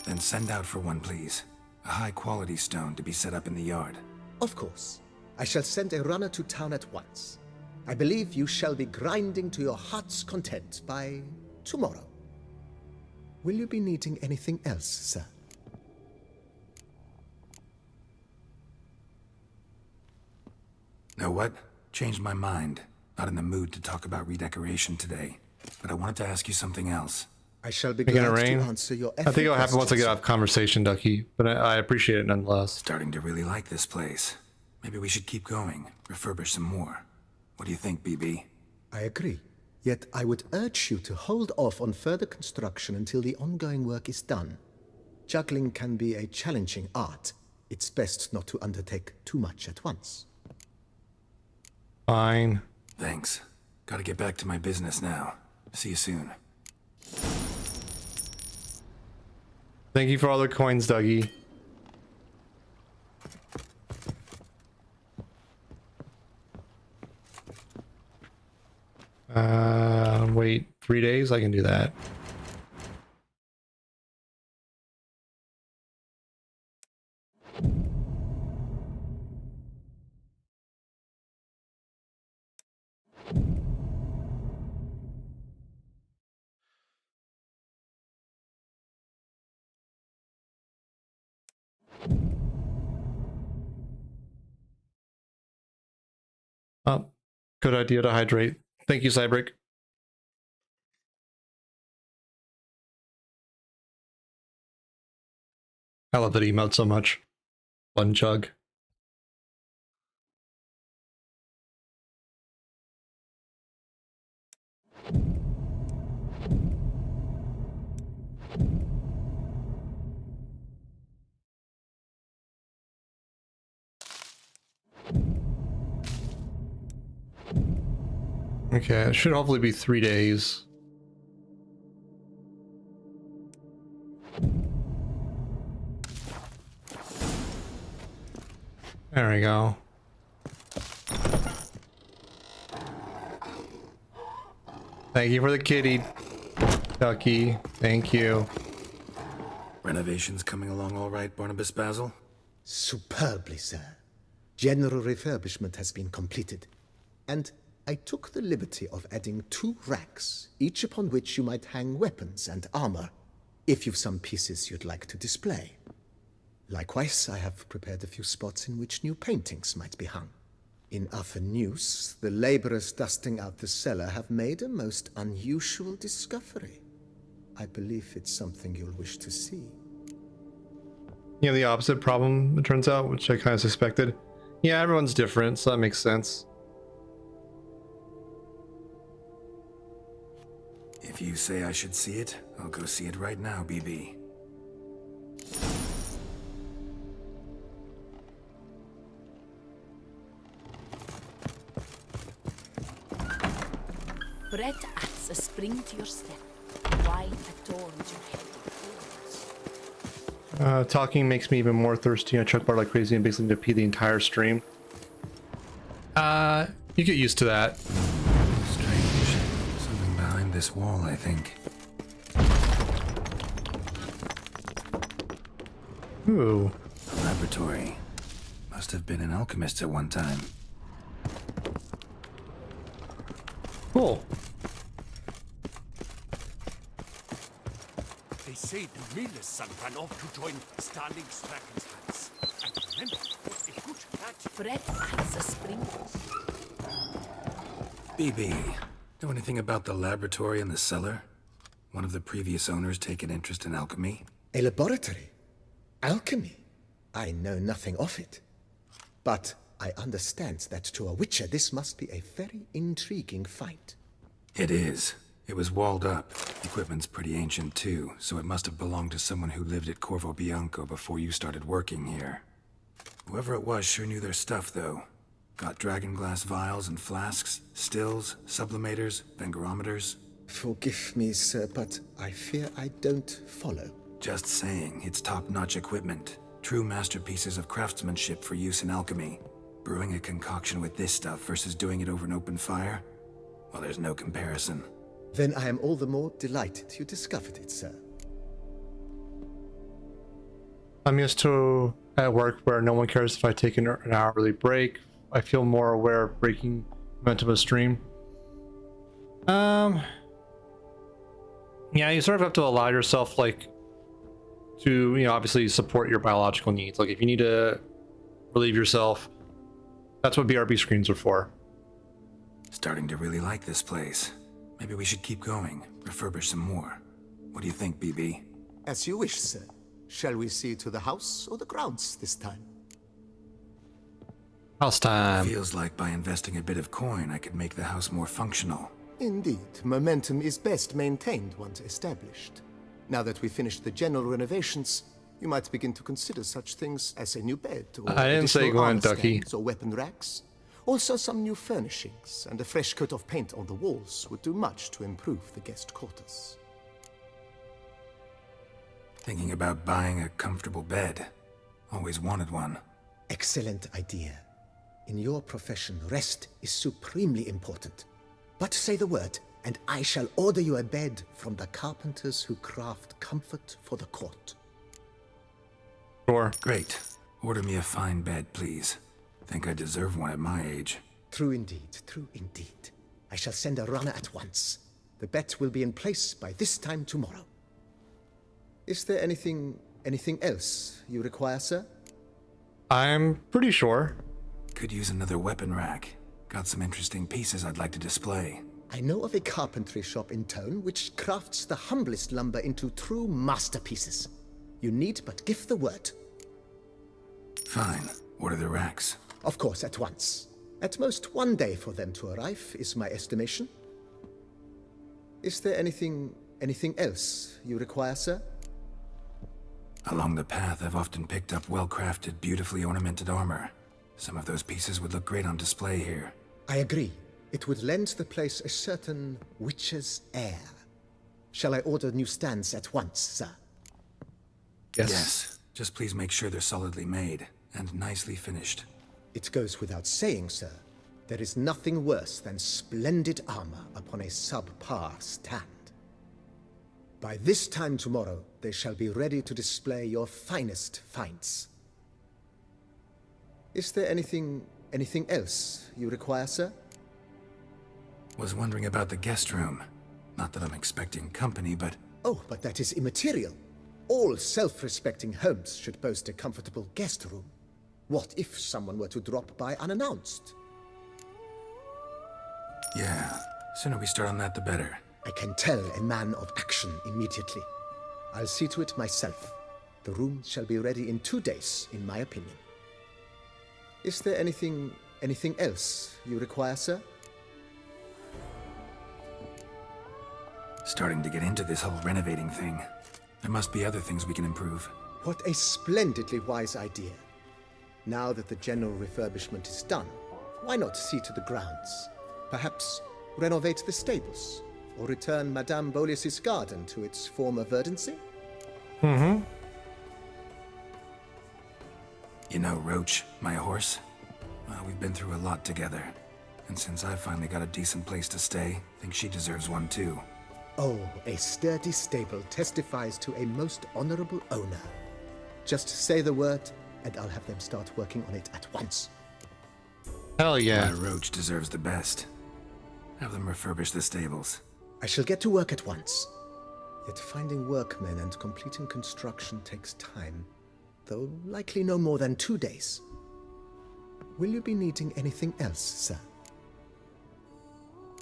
Then send out for one, please. A high-quality stone to be set up in the yard. Of course. I shall send a runner to town at once. I believe you shall be grinding to your heart's content by tomorrow. Will you be needing anything else, sir? Know what? Changed my mind. Not in the mood to talk about redecoration today. But I wanted to ask you something else. I shall be glad to answer your I think it'll happen once I get off conversation, Ducky, but I appreciate it nonetheless. Starting to really like this place. Maybe we should keep going, refurbish some more. What do you think, BB? I agree. Yet I would urge you to hold off on further construction until the ongoing work is done. Juggling can be a challenging art. It's best not to undertake too much at once. Fine. Thanks. Gotta get back to my business now. See you soon. Thank you for all the coins, Dougie. Wait 3 days? I can do that. Oh, good idea to hydrate. Thank you, Cybrick. I love that emote so much. One chug. Okay, it should hopefully be 3 days. There we go. Thank you for the kitty, Ducky. Thank you. Renovations coming along all right, Barnabas Basil? Superbly, sir. General refurbishment has been completed. And I took the liberty of adding 2 racks, each upon which you might hang weapons and armor, if you've some pieces you'd like to display. Likewise, I have prepared a few spots in which new paintings might be hung. In other news, the laborers dusting out the cellar have made a most unusual discovery. I believe it's something you'll wish to see. Yeah, the opposite problem, it turns out, which I kind of suspected. Yeah, everyone's different, so that makes sense. If you say I should see it, I'll go see it right now, BB. Bread adds a spring to your step, wine adorns your head with fragrance. Talking makes me even more thirsty. I chuck bar like crazy and basically need to pee the entire stream. You get used to that. Strange. Something behind this wall, I think. Ooh. A laboratory. Must have been an alchemist at one time. Cool. They say the miller's son ran off to join Starling Strachan's hands. And remember, was a good lad. Bread and the spring. BB, know anything about the laboratory in the cellar? One of the previous owners take an interest in alchemy? A laboratory? Alchemy? I know nothing of it. But I understand that to a witcher this must be a very intriguing find. It is. It was walled up. Equipment's pretty ancient too, so it must have belonged to someone who lived at Corvo Bianco before you started working here. Whoever it was sure knew their stuff though. Got dragon glass vials and flasks, stills, sublimators, vengerometers. Forgive me, sir, but I fear I don't follow. Just saying, it's top-notch equipment. True masterpieces of craftsmanship for use in alchemy. Brewing a concoction with this stuff versus doing it over an open fire? Well, there's no comparison. Then I am all the more delighted you discovered it, sir. I'm used to at work where no one cares if I take an hourly break. I feel more aware of breaking momentum of stream. Yeah, you sort of have to allow yourself, like, to, you know, obviously support your biological needs. Like, if you need to relieve yourself, that's what BRB screens are for. Starting to really like this place. Maybe we should keep going, refurbish some more. What do you think, BB? As you wish, sir. Shall we see to the house or the grounds this time? House time. Feels like by investing a bit of coin, I could make the house more functional. Indeed, momentum is best maintained once established. Now that we've finished the general renovations, you might begin to consider such things as a new bed or I didn't say additional go on, armor Ducky. stands or weapon racks. Also, some new furnishings and a fresh coat of paint on the walls would do much to improve the guest quarters. Thinking about buying a comfortable bed. Always wanted one. Excellent idea. In your profession, rest is supremely important. But say the word, and I shall order you a bed from the carpenters who craft comfort for the court. Sure. Great. Order me a fine bed, please. Think I deserve one at my age. True indeed, true indeed. I shall send a runner at once. The bet will be in place by this time tomorrow. Is there anything else you require, sir? I'm pretty sure. Could use another weapon rack. Got some interesting pieces I'd like to display. I know of a carpentry shop in town which crafts the humblest lumber into true masterpieces. You need but give the word. Fine. Order the racks. Of course, at once. At most 1 day for them to arrive, is my estimation. Is there anything else you require, sir? Along the path, I've often picked up well-crafted, beautifully ornamented armor. Some of those pieces would look great on display here. I agree. It would lend the place a certain witch's air. Shall I order new stands at once, sir? Yes. Just please make sure they're solidly made and nicely finished. It goes without saying, sir. There is nothing worse than splendid armor upon a subpar stand. By this time tomorrow, they shall be ready to display your finest finds. Is there anything else you require, sir? Was wondering about the guest room. Not that I'm expecting company, but... Oh, but that is immaterial. All self-respecting homes should boast a comfortable guest room. What if someone were to drop by unannounced? Yeah, sooner we start on that the better. I can tell a man of action immediately. I'll see to it myself. The room shall be ready in 2 days, in my opinion. Is there anything else you require, sir? Starting to get into this whole renovating thing. There must be other things we can improve. What a splendidly wise idea. Now that the general refurbishment is done, why not see to the grounds? Perhaps renovate the stables, or return Madame Bolius's garden to its former verdancy? Mm-hmm. You know Roach, my horse? Well, we've been through a lot together. And since I finally got a decent place to stay, I think she deserves one too. Oh, a sturdy stable testifies to a most honorable owner. Just say the word, and I'll have them start working on it at once. Hell yeah. My Roach deserves the best. Have them refurbish the stables. I shall get to work at once. Yet finding workmen and completing construction takes time, though likely no more than 2 days. Will you be needing anything else, sir?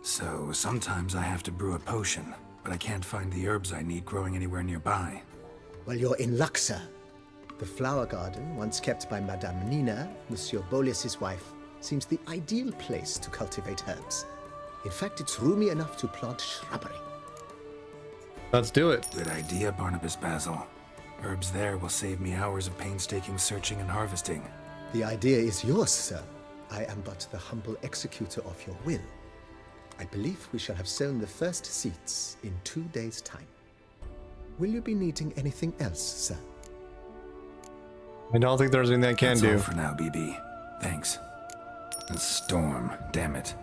So, sometimes I have to brew a potion, but I can't find the herbs I need growing anywhere nearby. Well, you're in luck, sir. The flower garden, once kept by Madame Nina, Monsieur Boleus's wife, seems the ideal place to cultivate herbs. In fact, it's roomy enough to plant shrubbery. Let's do it. Good idea, Barnabas Basil. Herbs there will save me hours of painstaking searching and harvesting. The idea is yours, sir. I am but the humble executor of your will. I believe we shall have sown the first seeds in 2 days' time. Will you be needing anything else, sir? I don't think there's anything I can That's do. all for now, BB. Thanks. A storm, damn it.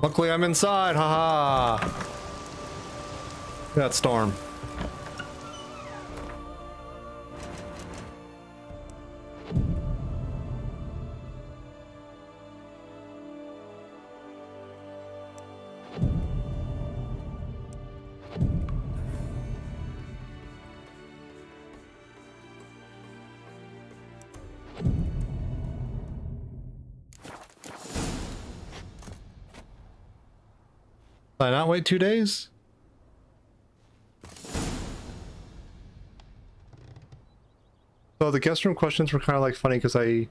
Luckily I'm inside, haha. That storm. Did I not wait 2 days? So the guest room questions were kind of like funny because I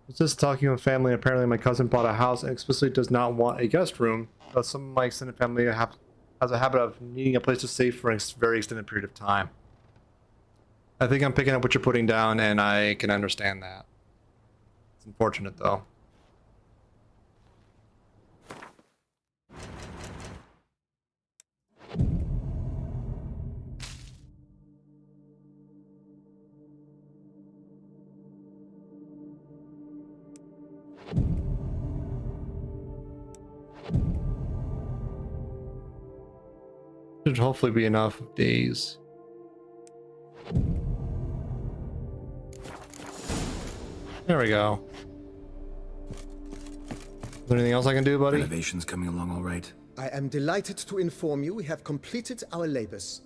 was just talking with family and apparently my cousin bought a house and explicitly does not want a guest room. But some of my extended family has a habit of needing a place to stay for a very extended period of time. I think I'm picking up what you're putting down and I can understand that. It's unfortunate though. Should hopefully be enough days. There we go. Is there anything else I can do, buddy? Renovation's coming along all right. I am delighted to inform you we have completed our labors.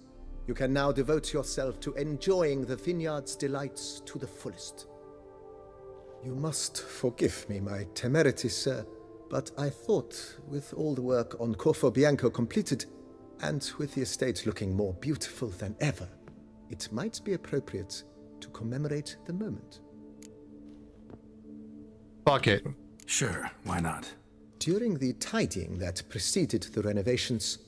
You can now devote yourself to enjoying the vineyard's delights to the fullest. You must forgive me my temerity, sir, but I thought, with all the work on Corfo Bianco completed, and with the estate looking more beautiful than ever, it might be appropriate to commemorate the moment. Fuck it. Sure, why not? During the tidying that preceded the renovations,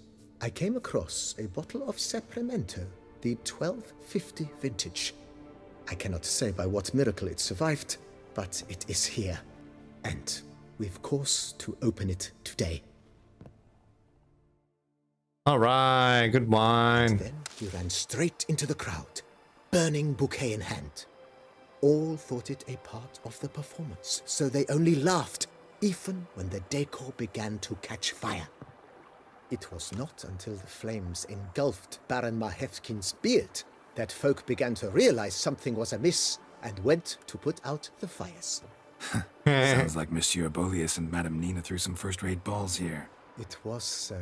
I came across a bottle of Sapramento, the 1250 vintage. I cannot say by what miracle it survived, but it is here, and we've course to open it today. All right, good wine. Then he ran straight into the crowd, burning bouquet in hand. All thought it a part of the performance, so they only laughed, even when the decor began to catch fire. It was not until the flames engulfed Baron Mahevkin's beard that folk began to realize something was amiss and went to put out the fires. Sounds like Monsieur Boleus and Madame Nina threw some first-rate balls here. It was so.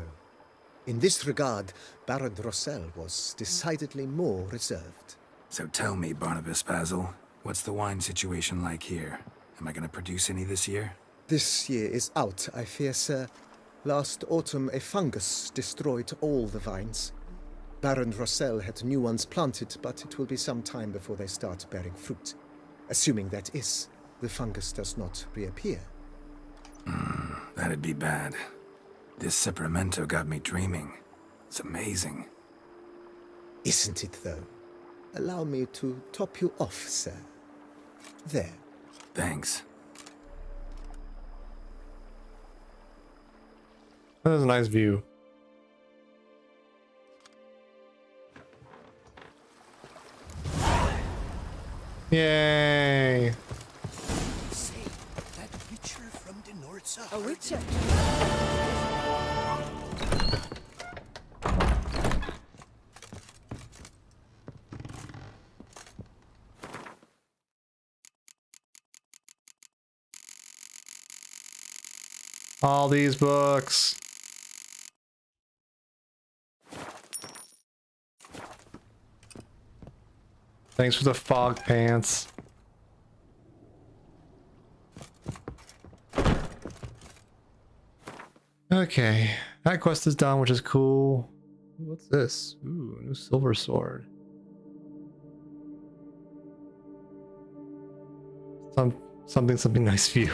In this regard, Baron Rossel was decidedly more reserved. So tell me, Barnabas Basil, what's the wine situation like here? Am I going to produce any this year? This year is out, I fear, sir. Last autumn, a fungus destroyed all the vines. Baron Rossel had new ones planted, but it will be some time before they start bearing fruit. Assuming that is, the fungus does not reappear. That'd be bad. This Sapramento got me dreaming. It's amazing. Isn't it, though? Allow me to top you off, sir. There. Thanks. That was a nice view. Yay! Say, that witcher from the north side. A witcher? All these books. Thanks for the fog pants. Okay, that quest is done, which is cool. What's this? Ooh, a new silver sword. Something nice for you.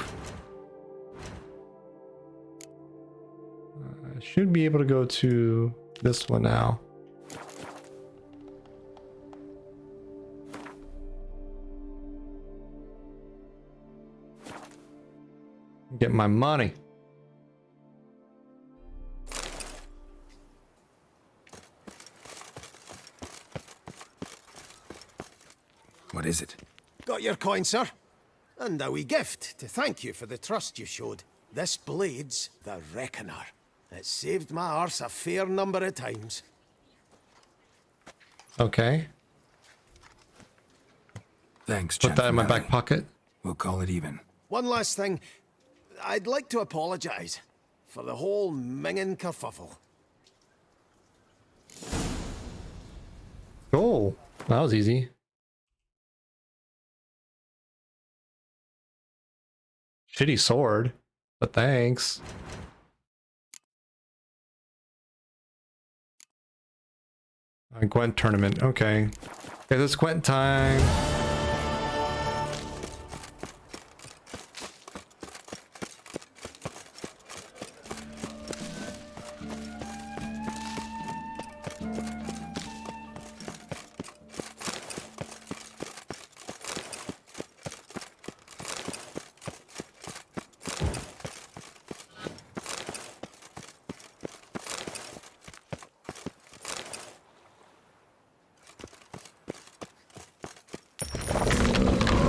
I should be able to go to this one now. Get my money. What is it? Got your coin, sir? And a wee gift to thank you for the trust you showed. This blade's the Reckoner. It saved my arse a fair number of times. Okay. Thanks, Put that in my Chanfinelli. back pocket. We'll call it even. One last thing. I'd like to apologize for the whole minging kerfuffle. Oh, that was easy. Shitty sword, but thanks. Gwent tournament. Okay. Okay, it's Gwent time.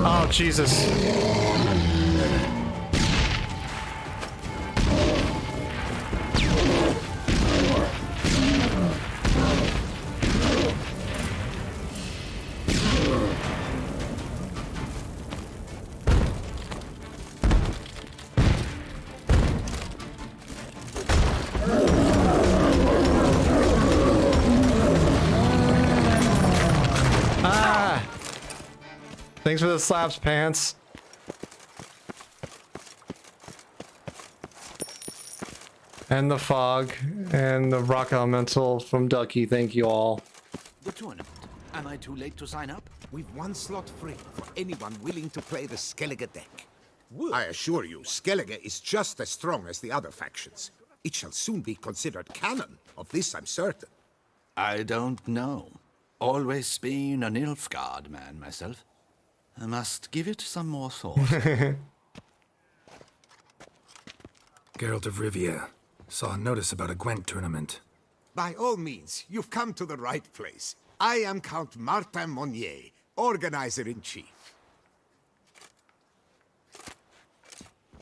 Oh, Jesus. Thanks for the slaps, pants. And the fog, and the rock elemental from Ducky. Thank you all. The tournament. Am I too late to sign up? We've one slot free for anyone willing to play the Skellige deck. I assure you, Skellige is just as strong as the other factions. It shall soon be considered canon. Of this I'm certain. I don't know. Always been a Nilfgaard man myself. I must give it some more thought. Geralt of Rivia. Saw a notice about a Gwent tournament. By all means, you've come to the right place. I am Count Martin Monnier, organizer-in-chief.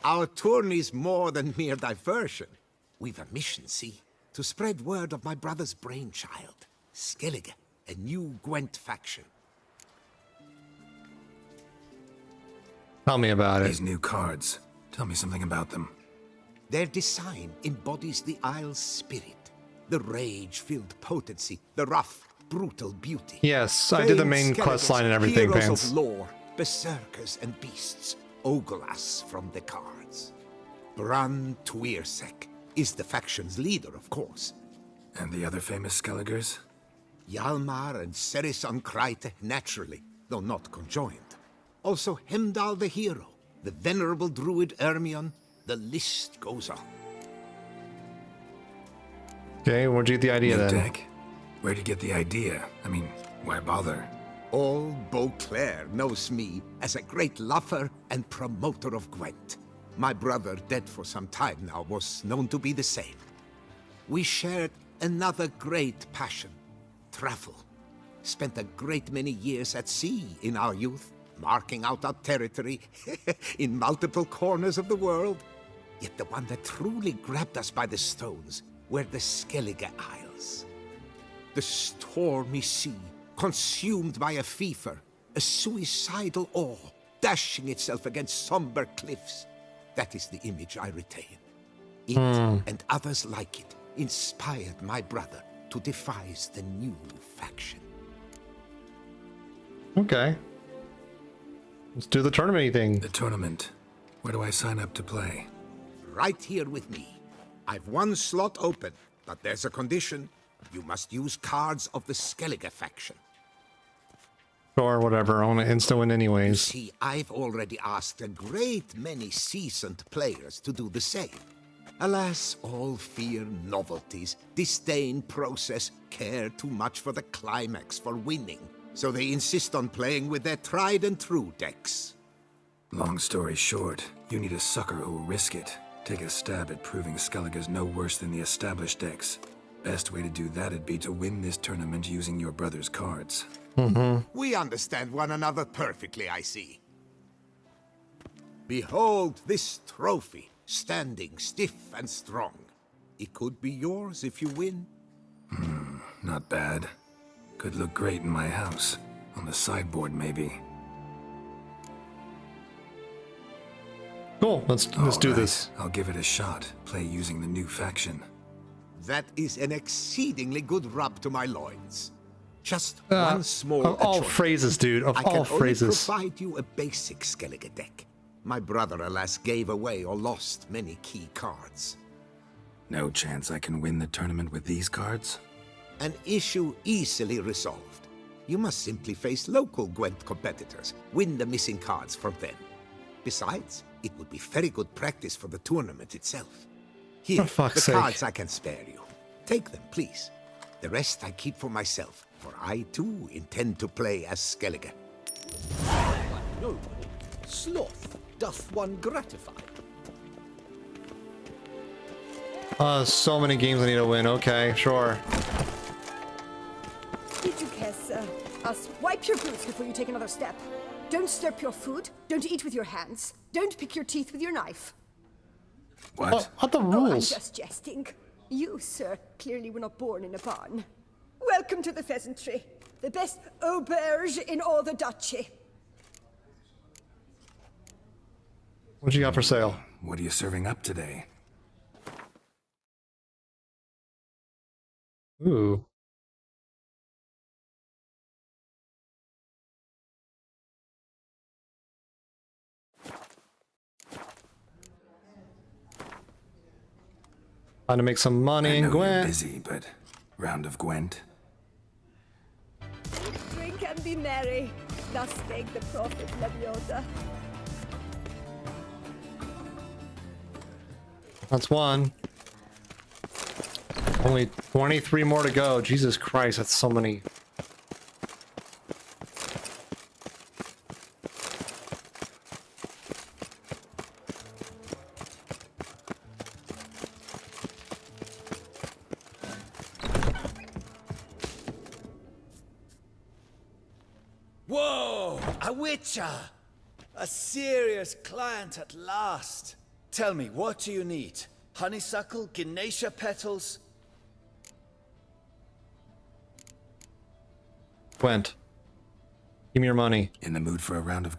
Our tourney's more than mere diversion. We've a mission, see? To spread word of my brother's brainchild, Skellige, a new Gwent faction. Tell me about it. These new cards. Tell me something about them. Their design embodies the Isle's spirit. The rage-filled potency, the rough, brutal beauty. Yes, I did the main quest line and everything, heroes pants. of lore, berserkers and beasts, ogle us from the cards. Bran Tuirsek is the faction's leader, of course. And the other famous Skelligers? Hjalmar and Ceris on Kryte, naturally, though not conjoined. Also Hemdall the hero, the venerable druid Ermion, the list goes on. Okay, where'd you get the idea New then? deck? Where'd you get the idea? I mean, why bother? All Beauclair knows me as a great lover and promoter of Gwent. My brother, dead for some time now, was known to be the same. We shared another great passion, travel. Spent a great many years at sea in our youth, marking out our territory in multiple corners of the world. Yet the one that truly grabbed us by the stones were the Skellige Isles. The stormy sea, consumed by a fever, a suicidal awe, dashing itself against somber cliffs. That is the image I retain. It and others like it inspired my brother to devise the new faction. Okay. Let's do the tournament thing. The tournament. Where do I sign up to play? Right here with me. I've one slot open, but there's a condition. You must use cards of the Skellige faction. Or whatever, I want to insta win anyways. See, I've already asked a great many seasoned players to do the same. Alas, all fear novelties, disdain process, care too much for the climax, for winning. So they insist on playing with their tried and true decks. Long story short, you need a sucker who will risk it. Take a stab at proving Skellige's no worse than the established decks. Best way to do that'd be to win this tournament using your brother's cards. We understand one another perfectly, I see. Behold this trophy, standing stiff and strong. It could be yours if you win. Not bad. Could look great in my house. On the sideboard, maybe. Cool, let's do this. I'll give it a shot. Play using the new faction. That is an exceedingly good rub to my loins. Just one small Of all adjournment. phrases, dude. Of I all can phrases. only provide you a basic Skellige deck. My brother, alas, gave away or lost many key cards. No chance I can win the tournament with these cards? An issue easily resolved. You must simply face local Gwent competitors, win the missing cards from them. Besides, it would be very good practice for the tournament itself. Here, For fuck's the sake. cards I can spare you. Take them, please. The rest I keep for myself, for I too intend to play as Skellige. Nobody. Sloth doth one gratify. So many games I need to win. Okay, sure. Did you care, sir? Wipe your boots before you take another step. Don't slurp your food. Don't eat with your hands. Don't pick your teeth with your knife. What? What the Oh, I'm rules? just jesting. You, sir, clearly were not born in a barn. Welcome to the pheasantry. The best auberge in all the duchy. What you got for sale? What are you serving up today? Ooh. Trying to make some money I in know you're Gwent. busy, but round of Gwent. Drink and be merry. Thus spake the prophet Leviosa. That's one. Only 23 more to go. Jesus Christ, that's so many. Whoa! A witcher! A serious client at last. Tell me, what do you need? Honeysuckle? Ganesha petals? Gwent. Give me your money. In the mood for a round of...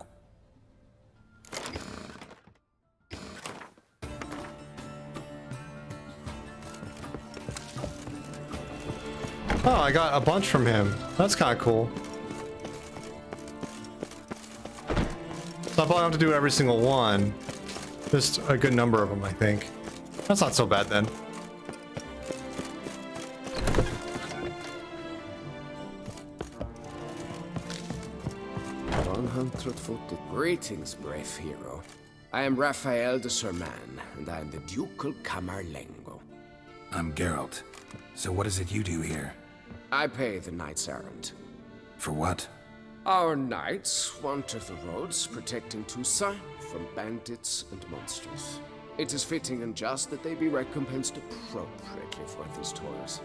Oh, I got a bunch from him. That's kind of cool. So I probably don't have to do every single one. Just a good number of them, I think. That's not so bad then. Greetings, brave hero. I am Raphael de Serman, and I am the Ducal Camerlengo. I'm Geralt. So what is it you do here? I pay the knight's errand. For what? Our knights wander the roads, protecting Toussaint from bandits and monsters. It is fitting and just that they be recompensed appropriately for these toils.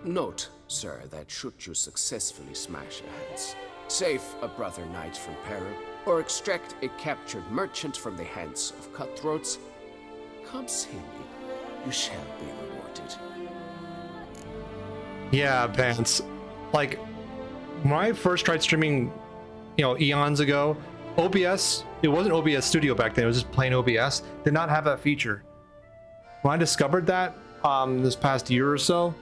Note, sir, that should you successfully smash your heads, Save a brother knight from peril, or extract a captured merchant from the hands of cutthroats. Come see me. You shall be rewarded. Yeah, Vance. Like, when I first tried streaming, you know, eons ago, OBS, it wasn't OBS Studio back then, it was just plain OBS, did not have that feature. When I discovered that this past year or so,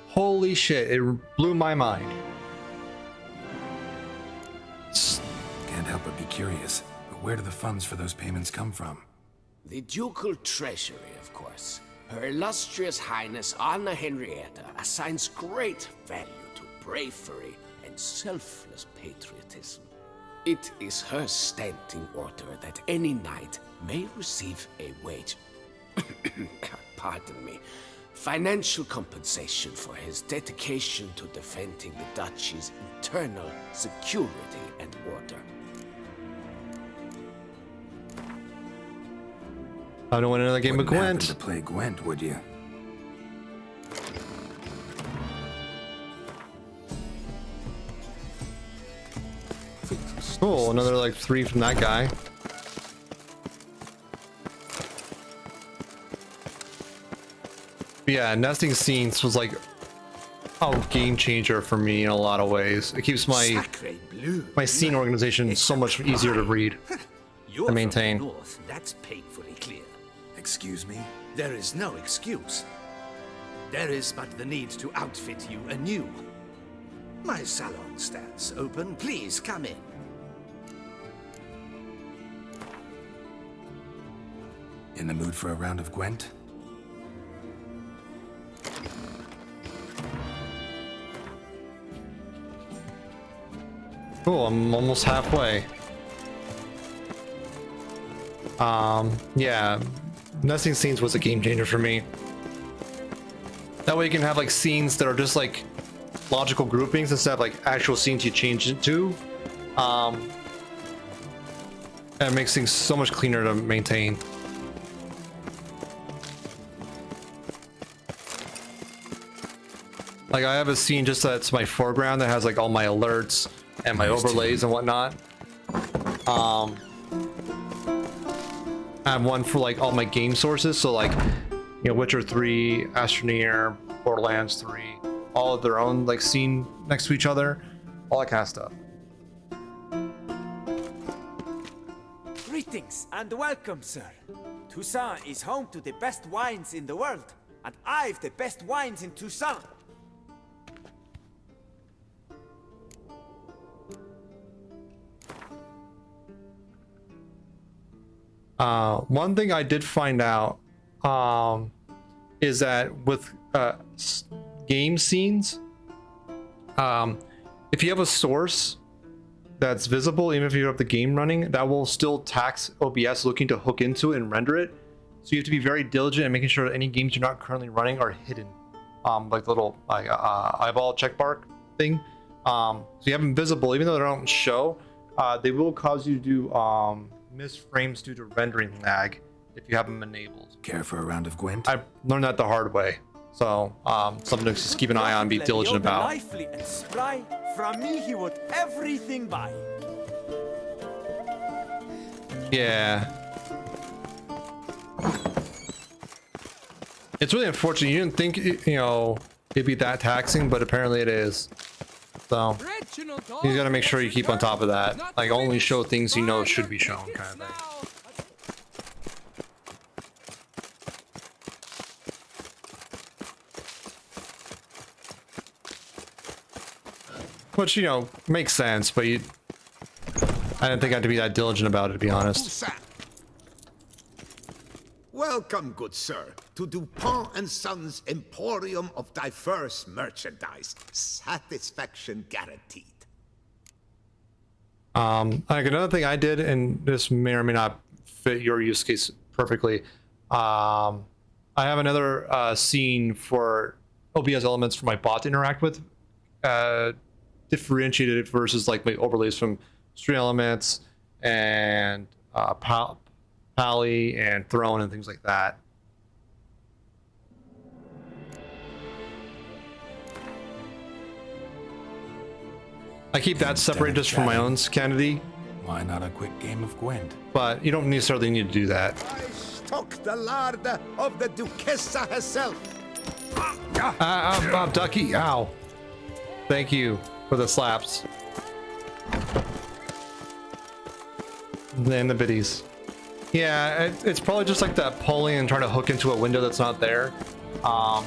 holy shit, it blew my mind. Can't help but be curious, but where do the funds for those payments come from? The ducal treasury, of course. Her illustrious highness Anna Henrietta assigns great value to bravery and selfless patriotism. It is her standing order that any knight may receive a wage, pardon me, financial compensation for his dedication to defending the duchy's internal security and order. I don't want another game of Gwent. To play Gwent, would you? Cool, another like 3 from that guy. But yeah, nesting scenes was like a game changer for me in a lot of ways. It keeps my scene organization so much easier to read and maintain. From the north, that's painfully clear. Excuse me? There is no excuse. There is but the need to outfit you anew. My salon stands open. Please come in. In the mood for a round of Gwent? Cool, I'm almost halfway. Yeah, nesting scenes was a game changer for me. That way you can have like scenes that are just like logical groupings instead of like actual scenes you change it to. And it makes things so much cleaner to maintain. Like I have a scene just that's my foreground that has like all my alerts and my overlays and whatnot. I have one for like all my game sources, so like, you know, Witcher 3, Astroneer, Borderlands 3, all of their own like scene next to each other, all that kind of stuff. Greetings and welcome, sir. Toussaint is home to the best wines in the world, and I've the best wines in Toussaint. One thing I did find out is that with game scenes, if you have a source that's visible, even if you have the game running, that will still tax OBS looking to hook into it and render it. So you have to be very diligent in making sure that any games you're not currently running are hidden, like the little eyeball check mark thing. So you have them visible, even though they don't show. They will cause you to do missed frames due to rendering lag if you have them enabled. Care for a round of Gwent? I learned that the hard way, so something to just keep an eye on, be diligent about. Lively and spry. From me, he would everything by. Yeah. It's really unfortunate. You didn't think, you know, it'd be that taxing, but apparently it is. So you gotta make sure you keep on top of that. Like only show things you know should be shown, kind of thing. Which, you know, makes sense, but I didn't think I had to be that diligent about it, to be honest. Welcome, good sir, to Dupont and Sons' Emporium of diverse merchandise. Satisfaction guaranteed. Like another thing I did, and this may or may not fit your use case perfectly. I have another scene for OBS elements for my bot to interact with, differentiated versus like my overlays from Stream Elements and Pally and Throne and things like that. I keep that separate just for my own sanity. Why not a quick game of Gwent? But you don't necessarily need to do that. Stock the lard of the Duchessa herself. Ducky, ow. Thank you for the slaps. And the biddies. Yeah, it's probably just like that pulling and trying to hook into a window that's not there. Oh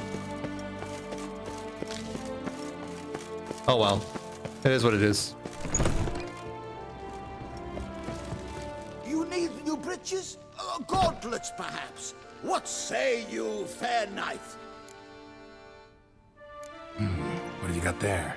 well. It is what it is. You need new breeches? Gauntlets, perhaps? What say you, fair knight? What do you got there?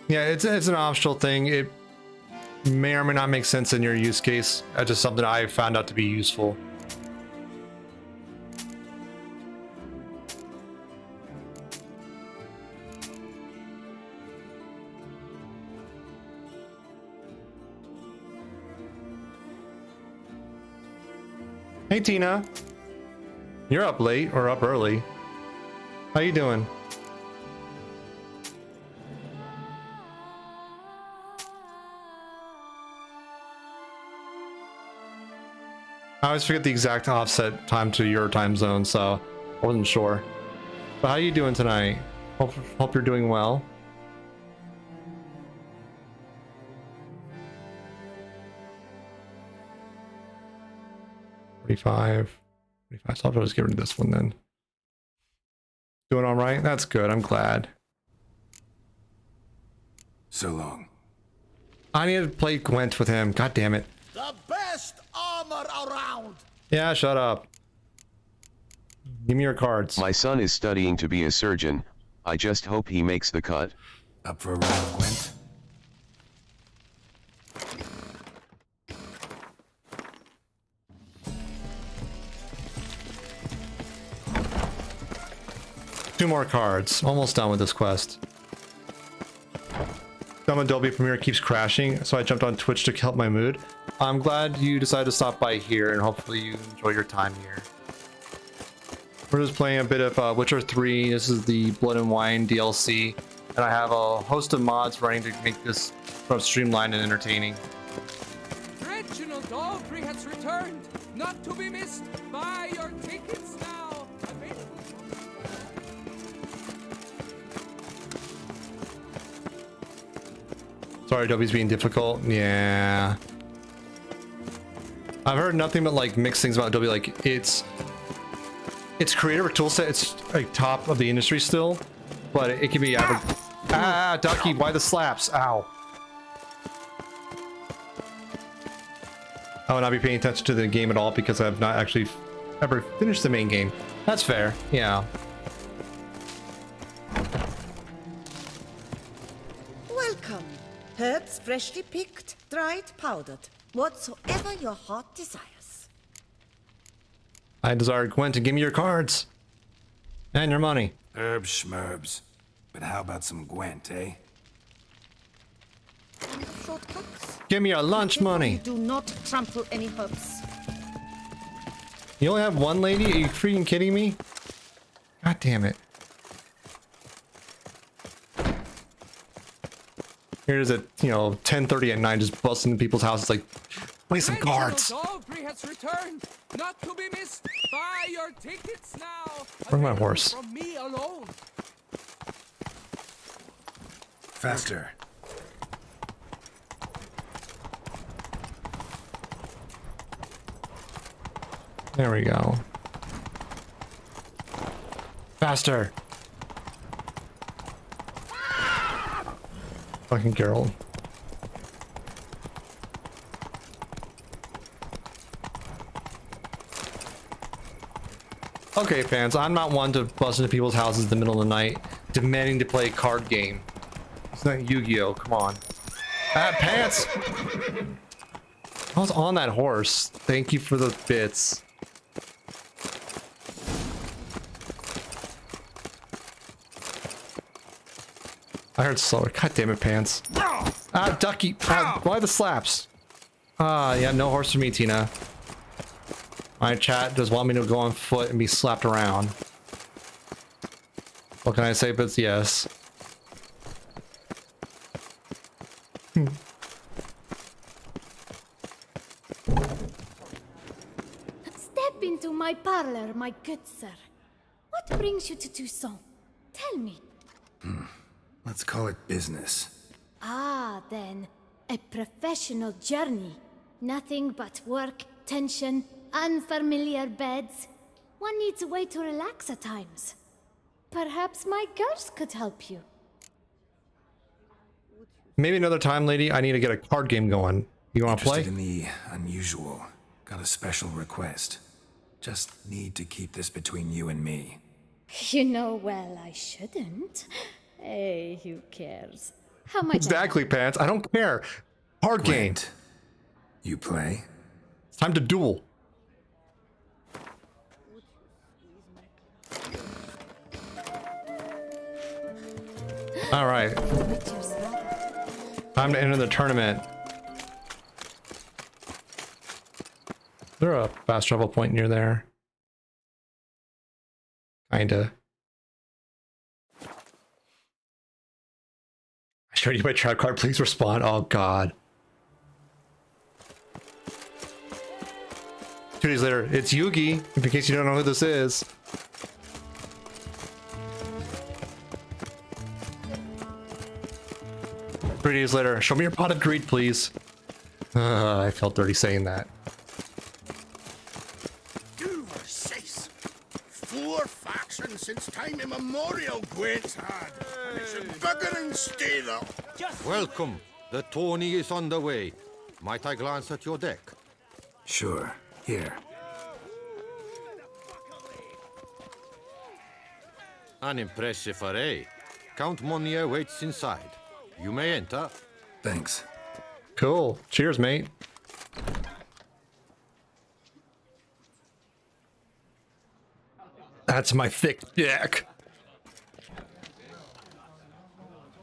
Yeah, it's an optional thing. It may or may not make sense in your use case. It's just something I found out to be useful. Hey Tina, you're up late or up early. How you doing? I always forget the exact offset time to your time zone, so I wasn't sure. But how you doing tonight? Hope you're doing well. $45. So I'll just get rid of this one then. Doing all right? That's good. I'm glad. So long. I need to play Gwent with him. God damn it. The best armor around. Yeah, shut up. Give me your cards. My son is studying to be a surgeon. I just hope he makes the cut. Up for a round of Gwent? Two more cards. Almost done with this quest. Some Adobe Premiere keeps crashing, so I jumped on Twitch to help my mood. I'm glad you decided to stop by here, and hopefully you enjoy your time here. We're just playing a bit of Witcher 3. This is the Blood and Wine DLC, and I have a host of mods running to make this streamlined and entertaining. Reginald Wed-Fri has returned, not to be missed. Buy your tickets now. Sorry, Adobe's being difficult. Yeah. I've heard nothing but like mixed things about Adobe. Like it's creator toolset. It's like top of the industry still, but it can be average. Ah, Ducky, why the slaps? Ow. I will not be paying attention to the game at all because I've not actually ever finished the main game. That's fair. Yeah. Welcome. Herbs freshly picked, dried, powdered. Whatsoever your heart desires. I desire Gwent to give me your cards. And your money. Herbs schmerbs. But how about some Gwent, eh? Shortcuts? Give me your lunch money. Do not trample any herbs. You only have one lady? Are you freaking kidding me? God damn it. Here's at, 10:30 at night, just busting into people's houses like, play some cards. Wed-Fri has returned, not to be missed. Buy your tickets now. Where's my horse? From me alone. Faster. There we go. Faster. Fucking Geralt. Okay, fans, I'm not one to bust into people's houses in the middle of the night demanding to play a card game. It's not Yu-Gi-Oh! Come on. Ah, pants! I was on that horse. Thank you for the bits. I heard slower. God damn it, Pants. Ah, ducky. Ah, why the slaps? Ah, yeah, no horse for me, Tina. My chat does want me to go on foot and be slapped around. What can I say but yes? Step into my parlor, my good sir. What brings you to Toussaint? Tell me. Let's call it business. Ah, then. A professional journey. Nothing but work, tension, unfamiliar beds. One needs a way to relax at times. Perhaps my girls could help you. Maybe another time, lady. I need to get a card game going. You want to play? Interested in the unusual. Got a special request. Just need to keep this between you and me. You know well I shouldn't. Hey, who cares? How much? Exactly, Pants. I don't care. Card game. You play? It's time to duel. All right. Time to enter the tournament. Is there a fast travel point near there? Kinda. I showed you my trap card. Please respond. Oh God. 2 days later, it's Yugi. In case you don't know who this is. Three days later, show me your pot of greed, please. I felt dirty saying that. Six. 4 factions since time immemorial Gwent's had. And it's a bigger and stay though. Welcome. The tourney is on the way. Might I glance at your deck? Sure. Here. An impressive array. Count Monnier waits inside. You may enter. Thanks. Cool. Cheers, mate. That's my thick deck.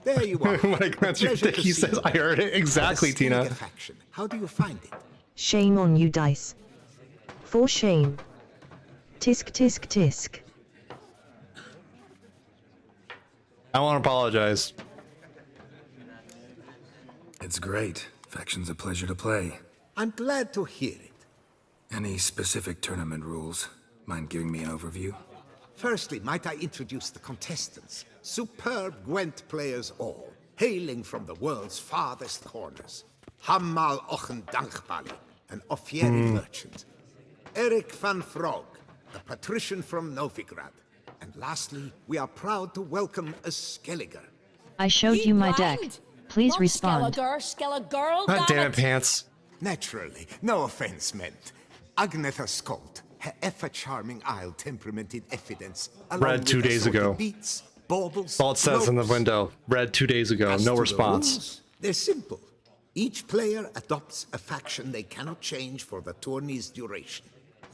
There you are. When I glance your dick, he says, I heard it. Exactly, Tina. How do you find it? Shame on you, Dice. For shame. Tisk tisk tisk. I want to apologize. It's great. Faction's a pleasure to play. I'm glad to hear it. Any specific tournament rules? Mind giving me an overview? Firstly, might I introduce the contestants? Superb Gwent players all, hailing from the world's farthest corners. Hammal Ochen Dankbali, an Offieri merchant. Eric van Frog, a patrician from Novigrad. And lastly, we are proud to welcome a Skelliger. I showed you my deck. Please respond. God damn it, Pants. Naturally, no offense meant. Agnetha Skolt, her ever-charming Isle temperamented evidence. Read 2 days ago. Beats, baubles, All it says in the ropes. window. Read 2 days ago. As No to the response. rules, they're simple. Each player adopts a faction they cannot change for the tourney's duration.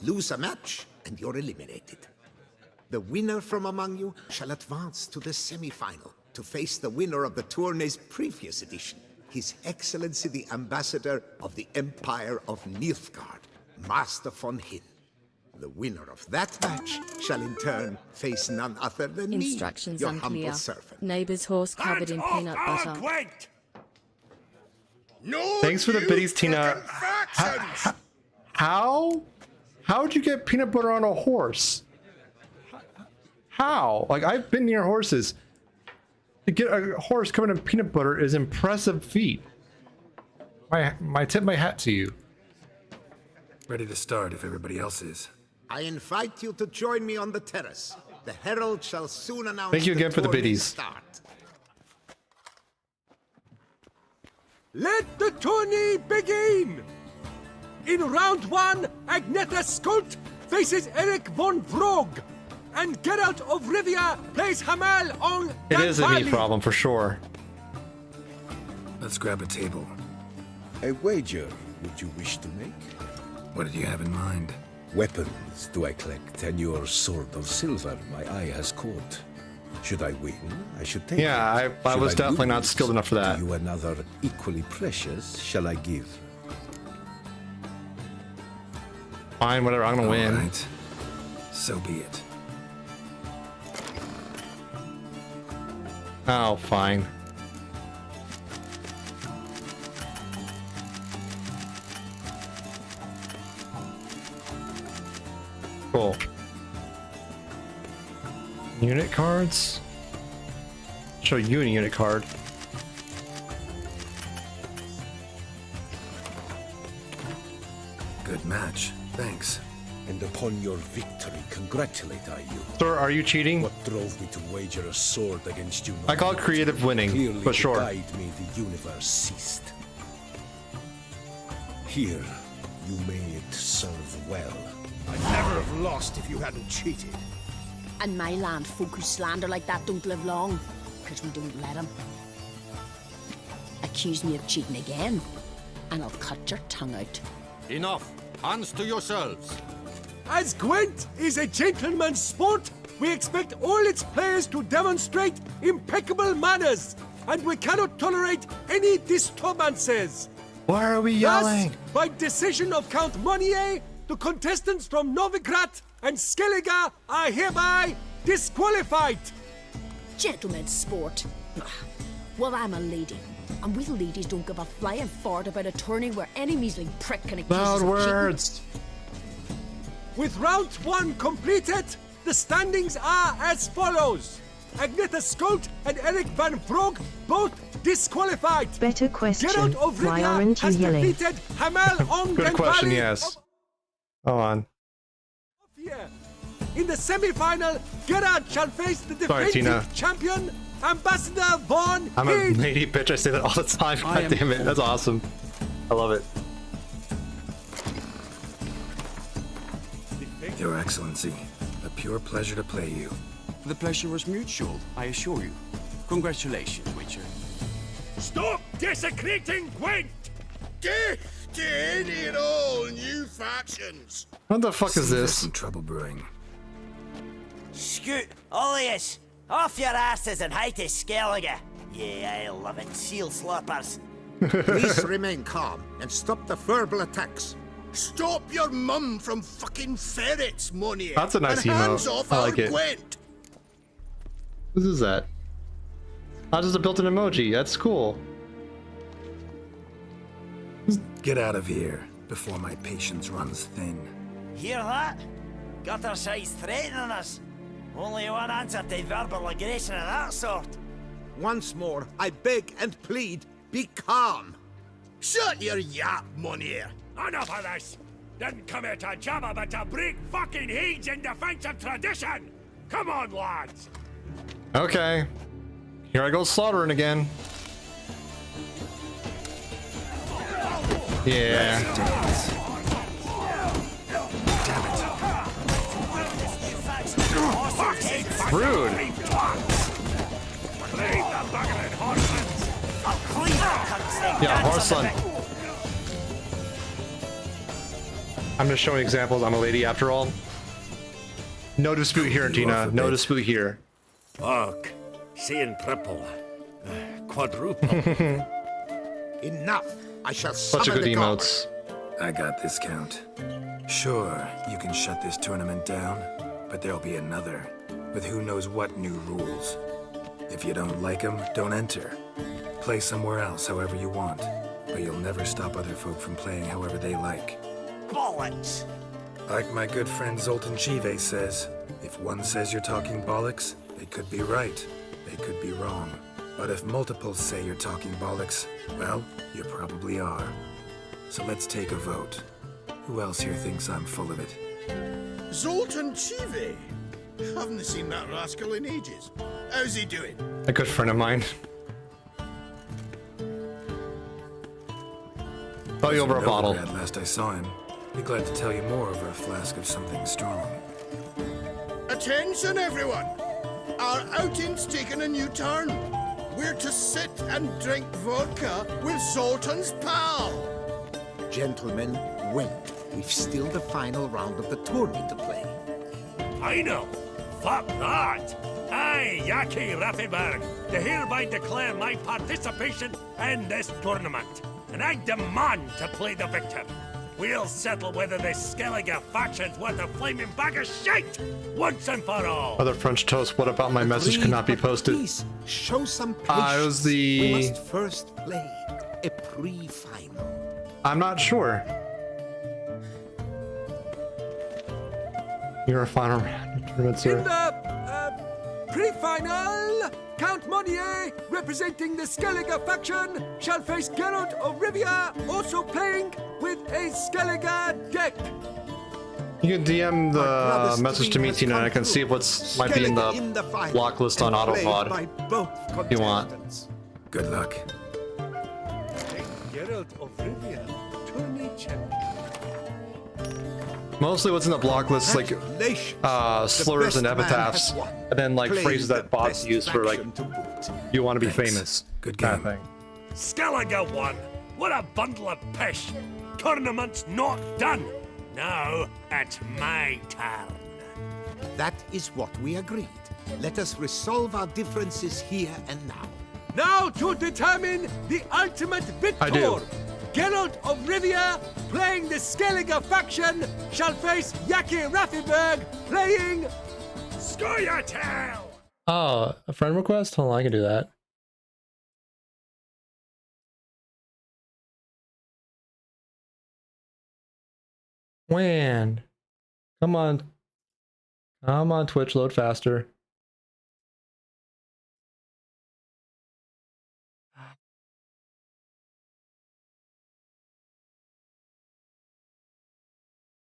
Lose a match, and you're eliminated. The winner from among you shall advance to the semi-final to face the winner of the tourney's previous edition, His Excellency the Ambassador of the Empire of Nilfgaard, Master von Hin. The winner of that match shall in turn face none other than Instructions me, your unclear. humble servant. Neighbor's horse covered in peanut butter. No, Thanks for the biddies, Tina. How'd you get peanut butter on a horse? How? Like, I've been near horses. To get a horse covered in peanut butter is impressive feat. I tip my hat to you. Ready to start if everybody else is. I invite you to join me on the terrace. The herald shall soon announce Thank you again for the tourney's biddies. start. Let the tourney begin! In round 1, Agnetha Skolt faces Eric von Vrog, and Geralt of Rivia plays Hamal on It is a me Danvali. problem for sure. Let's grab a table. A wager. would you wish to make? What did you have in mind? Weapons do I collect, and your sword of silver my eye has caught. Should I win, I should take it. Yeah, I was Should definitely not lose, skilled enough for that. You another equally precious shall I give? Fine, whatever, I'm gonna win. Right. So be it. Oh, fine. Cool. Unit cards? Show you a unit card. Good match. Thanks. And upon your victory, congratulate I you. Sir, are you cheating? What drove me to wager a sword against you? I call it creative winning, Clearly but sure. To guide me, the universe ceased. Here, you made it serve well. I'd never have lost if you hadn't cheated. And my land folk who slander like that don't live long, because we don't let them. Accuse me of cheating again, and I'll cut your tongue out. Enough. Hands to yourselves. As Gwent is a gentleman's sport, we expect all its players to demonstrate impeccable manners, and we cannot tolerate any disturbances. Why are we yelling? Thus, by decision of Count Monnier, the contestants from Novigrad and Skellige are hereby disqualified. Gentlemen's sport. Well, I'm a lady, and we ladies don't give a flying fart about a tourney where any measly prick can accuse us Loud of cheating. words. With round 1 completed, the standings are as follows. Agneta Skolt and Eric Van Vrog both disqualified. Better question. Geralt of Why Rivia aren't you has yelling? defeated Hamel Good question, Ongenbari yes. Hold on. In the semi-final, Gerard shall face the Sorry, defending Tina. champion, Ambassador Von I'm a Hage. lady bitch, I say that all the time. I God am damn it, that's awesome. I love it. Your Excellency, a pure pleasure to play you. The pleasure was mutual, I assure you. Congratulations, Witcher. Stop desecrating Gwent! Death to any and all new factions! What the fuck is Seems there's this? some trouble brewing. Scoot, all of yous, off your asses and hide to Skellige. Yeah, I love it, seal sloppers. Please remain calm and stop the verbal attacks. Stop your mum from fucking ferrets, Monnier. That's a nice and emote. hands off I like our it. Gwent. What is that? Oh, just a built-in emoji. That's cool. Get out of here before my patience runs thin. Hear that? Gutter size threatening us. Only one answer to verbal aggression of that sort. Once more, I beg and plead, be calm. Shut your yap, Monnier. Enough of this! Didn't come here to jabber, but to break fucking heads in defense of tradition! Come on, lads! Okay. Here I go slaughtering again. Yeah. Rude. Yeah, Horseland. I'm just showing examples. I'm a lady after all. No dispute here, Tina. No dispute here. Fuck. Seeing triple. Quadruple. Enough. I shall Such a summon good the emotes. I got this, Count. Sure, you can shut this tournament down, but there'll be another, with who knows what new rules. If you don't like them, don't enter. Play somewhere else however you want, but you'll never stop other folk from playing however they like. Bollocks! Like my good friend Zoltan Chive says, if one says you're talking bollocks, they could be right, they could be wrong. But if multiples say you're talking bollocks, well, you probably are. So let's take a vote. Who else here thinks I'm full of it? Zoltan Chive. Haven't seen that rascal in ages. How's he doing? A good friend of mine. Thought you over a bottle. Last I saw him. Be glad to tell you more over a flask of something strong. Attention, everyone! Our outing's taken a new turn. We're to sit and drink vodka with Zoltan's pal. Gentlemen, wait. We've still the final round of the tourney to play. I know. Fuck that. I, Yaki Raffiberg, do hereby declare my participation in this tournament, and I demand to play the victor. We'll settle whether this Skellige faction's worth a flaming bag of shit once and for all. Other French toast, what about my message could not be posted? Please, show some patience. It was the... We must first play a pre-final. I'm not sure. You're a final round tournament, sir. In the pre-final, Count Monnier, representing the Skellige faction, shall face Geralt of Rivia, also playing with a Skellige deck. You can DM the message to me, Tina, and I can see what's might be in the block list on AutoVod if you want. Good luck. Geralt of Rivia, tourney champion. Mostly what's in the block list is like slurs and epitaphs, and then like phrases that bots use for like, you want to be famous. Good kind of thing. Skellige won. What a bundle of pish. Tournament's not done. Now it's my turn. That is what we agreed. Let us resolve our differences here and now. Now to determine the ultimate victor. I do. Geralt of Rivia, playing the Skellige faction, shall face Yaki Raffiberg, playing Scoia'tael! Oh, a friend request? Hold on, I can do that. When? Come on. Come on, Twitch, load faster.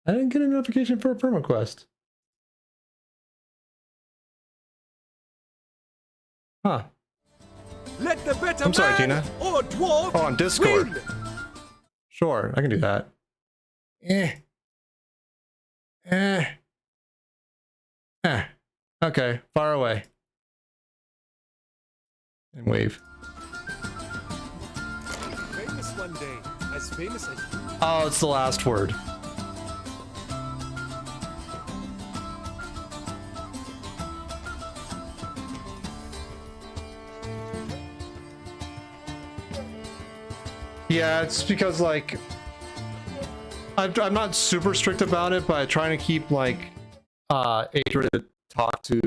I didn't get a notification for a perm request. Huh. Let the better I'm sorry, man Tina. or dwarf Oh, on Discord. win. Sure, I can do that. Okay, far away. And wave. Famous one day, as famous as you. Oh, it's the last word. Yeah, it's because like I'm not super strict about it, but I'm trying to keep like age rated talk to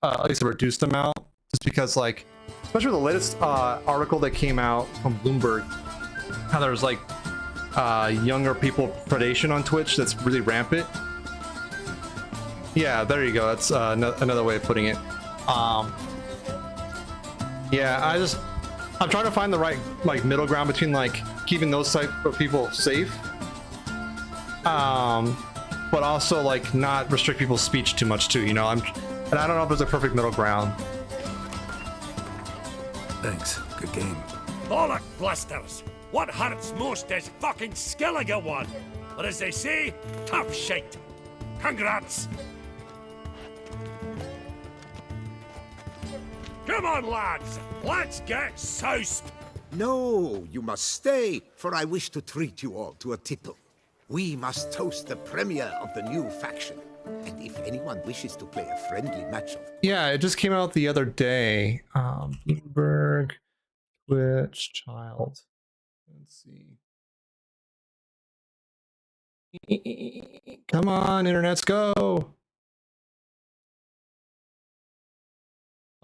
at least a reduced amount, just because like especially the latest article that came out from Bloomberg, how there's like younger people predation on Twitch that's really rampant. Yeah, there you go. That's another way of putting it. Yeah, I'm trying to find the right like middle ground between like keeping those type of people safe, but also like not restrict people's speech too much too. You know, and I don't know if there's a perfect middle ground. Thanks. Good game. Bollock blusters! What hurts most is fucking Skellige won. But as they say, tough shite. Congrats! Come on, lads! Let's get soused! No, you must stay, for I wish to treat you all to a tipple. We must toast the premier of the new faction. And if anyone wishes to play a friendly match of... Yeah, it just came out the other day. Bloomberg, Twitch, child. Let's see. Come on, internets, go!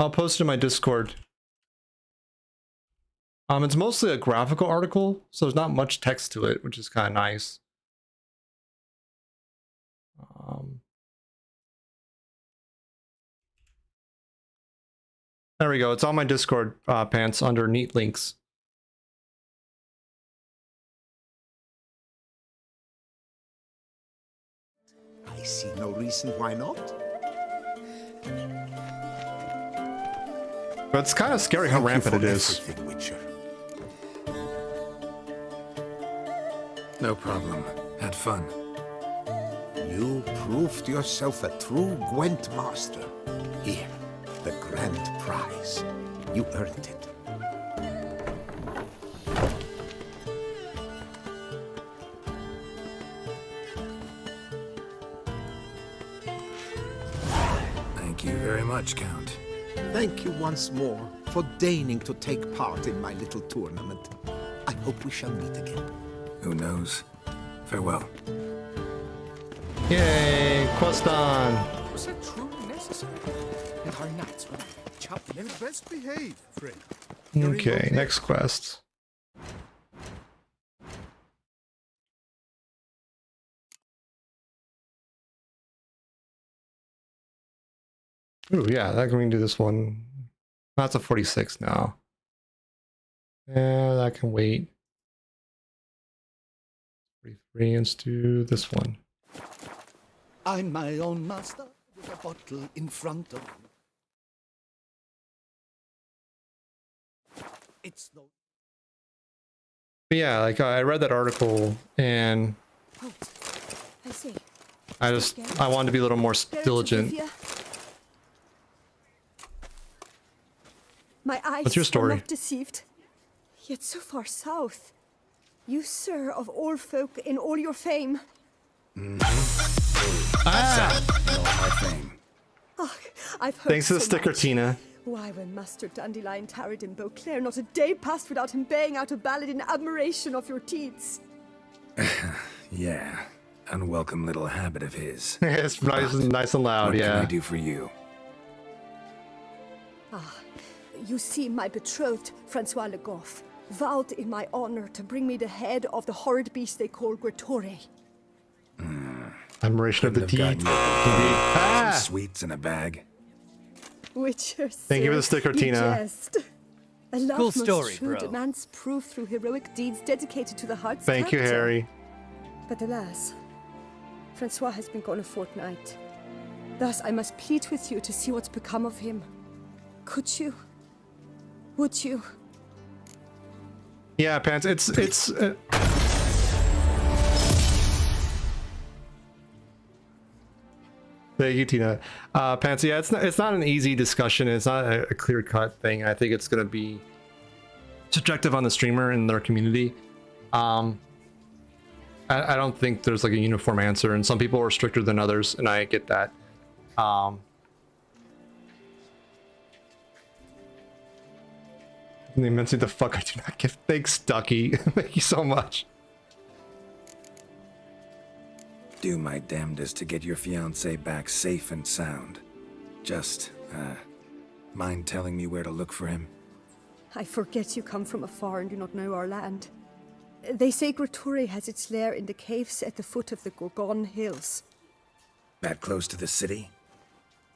I'll post it in my Discord. It's mostly a graphical article, so there's not much text to it, which is kind of nice. There we go. It's on my Discord pants under neat links. I see no reason why not. But it's kind of scary how rampant it is. No problem. Had fun. You proved yourself a true Gwent master. Here, the grand prize. You earned it. Thank you very much, Count. Thank you once more for deigning to take part in my little tournament. I hope we shall meet again. Who knows? Farewell. Yay, quest done. Was that truly necessary? And our knights will chop them. Best behave, friend. Okay, next quest. Ooh, yeah, that can we can do this one. That's a 46 now. Yeah, that can wait. 43, let's do this one. I'm my own master with a bottle in front of me. It's no. But yeah, like I read that article and I see. I wanted to be a little more diligent. My eyes What's your story? are not deceived. Yet so far south. You, sir, of all folk in all your fame. Ah! All my fame. Oh, I've heard Thanks to the so sticker, much. Tina. Why, when Master Dandelion tarried in Beauclair, not a day passed without him baying out a ballad in admiration of your deeds. Yeah, unwelcome little habit of his. It's nice and loud, what yeah. can I do for you? Ah, you see, my betrothed, Francois Le Goff, vowed in my honor to bring me the head of the horrid beast they call Gretore. Admiration of the deed. Indeed. Ah! Sweets in a bag. Witcher, Thank you for the sticker, you Tina. jest. A love Cool most story, true bro. demands proof through heroic deeds dedicated to the heart's Thank you, captor. Harry. But alas, Francois has been gone a fortnight. Thus, I must plead with you to see what's become of him. Could you? Would you? Yeah, Pants, it's Thank you, Tina. Pants, yeah, it's not an easy discussion. It's not a clear-cut thing. I think it's going to be subjective on the streamer and their community. I don't think there's like a uniform answer, and some people are stricter than others, and I get that. And immensely the fuck I do not give. Thanks, Ducky. Thank you so much. Do my damnedest to get your fiancé back safe and sound. Just, mind telling me where to look for him? I forget you come from afar and do not know our land. They say Gretore has its lair in the caves at the foot of the Gorgon Hills. That close to the city?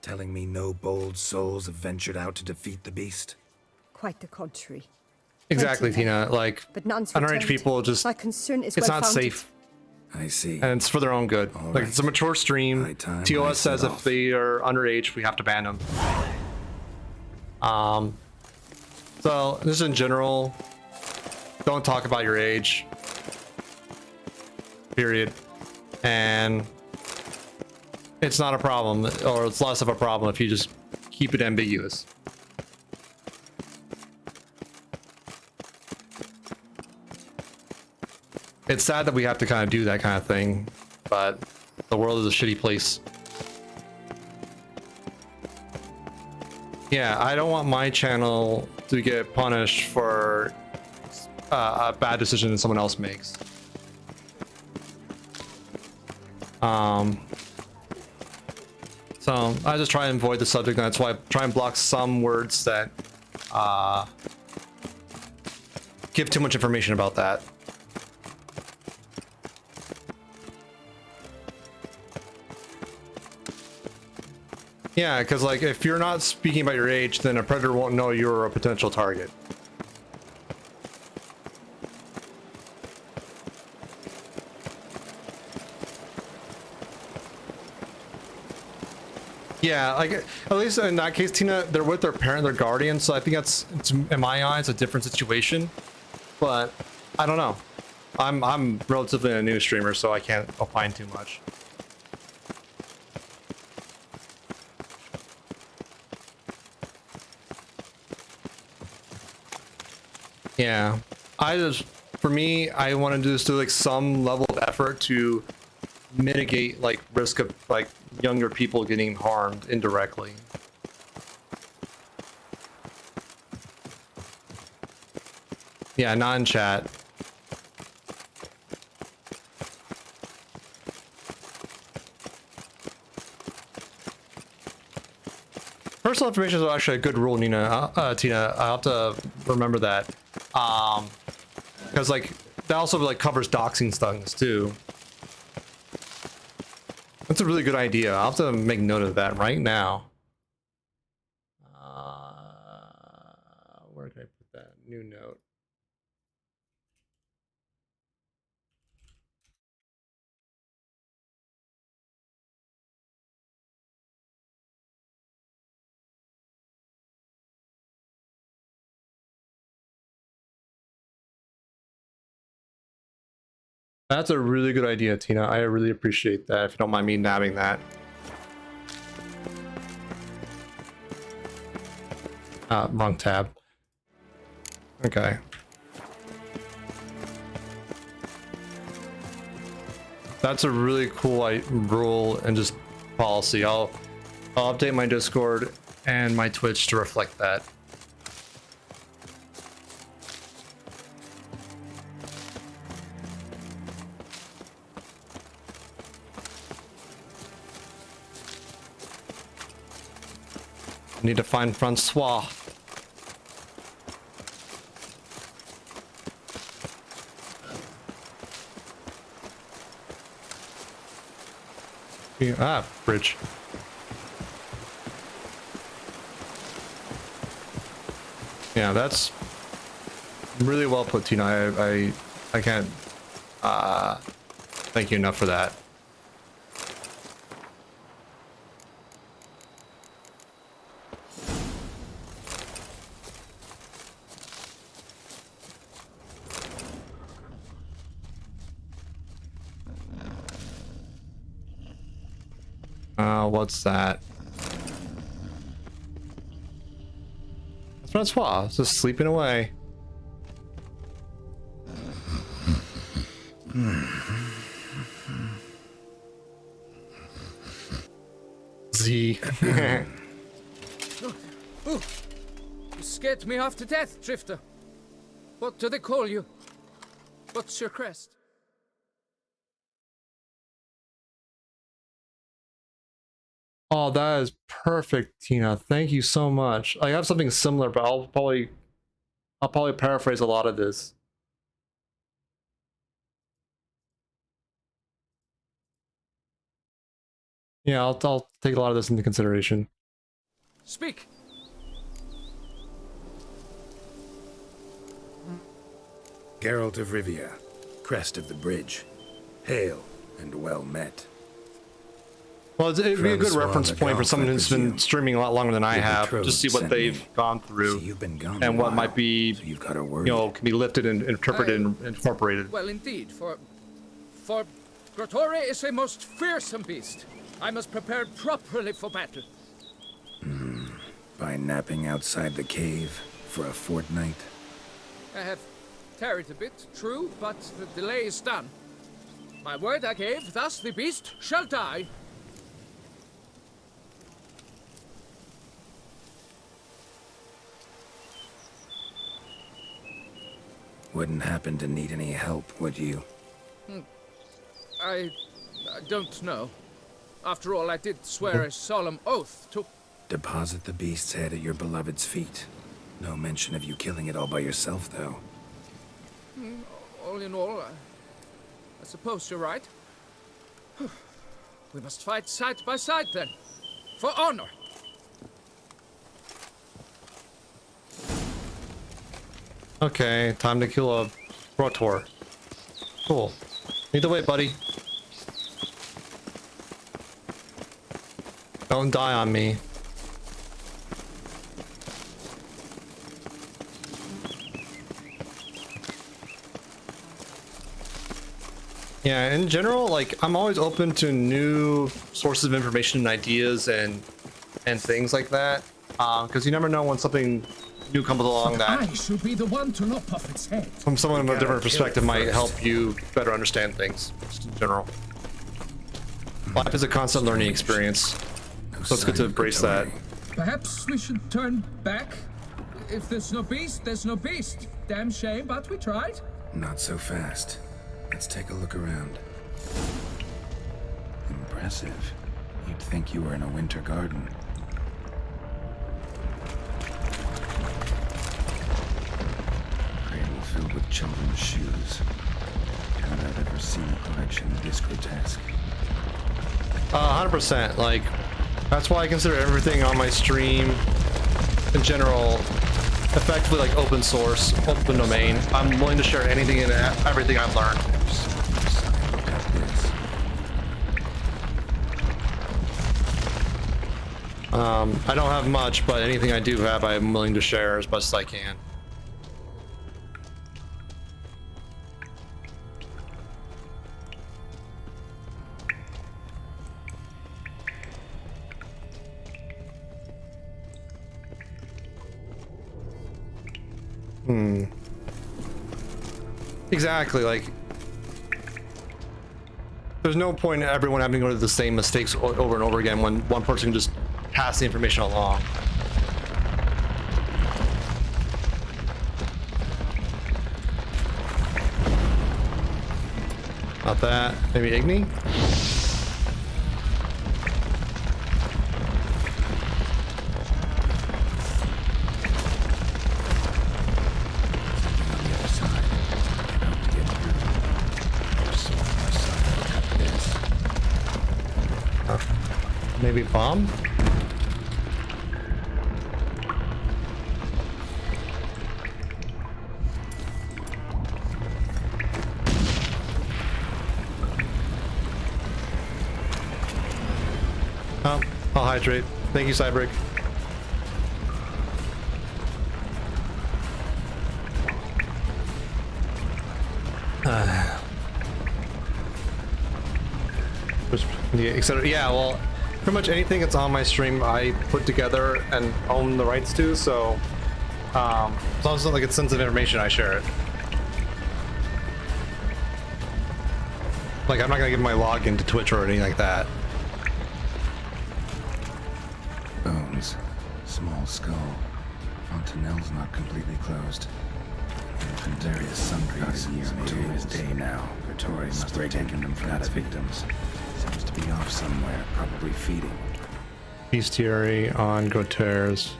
Telling me no bold souls have ventured out to defeat the beast? Quite the contrary. Exactly, Plenty Tina. have, Like, but none's underage returned. people just... My concern is it's not well-founded. safe. I see. And it's for their own good. All Like, right. it's a mature stream. time I TOS set says if off. they are underage, we have to ban them. So, just in general, don't talk about your age. Period. And it's not a problem, or it's less of a problem if you just keep it ambiguous. It's sad that we have to kind of do that kind of thing, but the world is a shitty place. Yeah, I don't want my channel to get punished for a bad decision that someone else makes. So I just try and avoid the subject, and that's why I try and block some words that give too much information about that. Yeah, because like if you're not speaking about your age, then a predator won't know you're a potential target. Yeah, like at least in that case, Tina, they're with their parent, their guardian, so I think it's in my eyes a different situation. But I don't know. I'm relatively a new streamer, so I can't opine too much. Yeah, for me, I want to just do like some level of effort to mitigate like risk of like younger people getting harmed indirectly. Yeah, not in chat. Personal information is actually a good rule, Tina. I have to remember that, because like that also like covers doxing things too. That's a really good idea. I'll have to make note of that right now. Where can I put that new note? That's a really good idea, Tina. I really appreciate that. If you don't mind me nabbing that. Wrong tab. Okay. That's a really cool rule and just policy. I'll update my Discord and my Twitch to reflect that. Need to find Francois. Ah, bridge. Yeah, that's really well put, Tina. I can't thank you enough for that. What's that? Francois, just sleeping away. Z. You scared me half to death, Drifter. What do they call you? What's your crest? Oh, that is perfect, Tina. Thank you so much. I have something similar, but I'll probably paraphrase a lot of this. Yeah, I'll take a lot of this into consideration. Speak. Geralt of Rivia, crest of the bridge. Hail and well met. Well, it'd be a good reference point for someone who's been streaming a lot longer than I have, to see what they've gone through and what might be, can be lifted and interpreted and incorporated. Well, indeed, for Grotore is a most fearsome beast. I must prepare properly for battle. By napping outside the cave for a fortnight? I have tarried a bit, true, but the delay is done. My word I gave, thus the beast shall die. Wouldn't happen to need any help, would you? I don't know. After all, I did swear a solemn oath to... Deposit the beast's head at your beloved's feet. No mention of you killing it all by yourself, though. All in all, I suppose you're right. We must fight side by side, then. For honor. Okay, time to kill a Rotor. Cool. Lead the way, buddy. Don't die on me. Yeah, in general, like, I'm always open to new sources of information and ideas and things like that. Because you never know when something new comes along that I should be the one to lop off its head. from someone with a different perspective might help you better understand things, just in general. Life is a constant learning experience, so it's good to embrace that. Perhaps we should turn back? If there's no beast, there's no beast. Damn shame, but we tried. Not so fast. Let's take a look around. Impressive. You'd think you were in a winter garden. Cradle filled with children's shoes. Doubt I've ever seen a collection this grotesque. 100%. Like, that's why I consider everything on my stream, in general, effectively like open source, open domain. I'm willing to share anything and everything I've learned. I don't have much, but anything I do have, I'm willing to share as best as I can. Exactly, like, there's no point in everyone having to go to the same mistakes over and over again when one person can just pass the information along. Not that. Maybe Igni? Maybe bomb? Oh, I'll hydrate. Thank you, Cybrick. Yeah, etc. Yeah, well, pretty much anything that's on my stream I put together and own the rights to, so as long as it's not like it's sensitive information, I share it. Like, I'm not gonna give my login to Twitch or anything like that. Bones. Small skull. Fontanelle's not completely closed. Infantarius Sundry's to his day now. Pretori must have taken them from its victims. Seems to be off somewhere, probably feeding. Bestiary on Groters.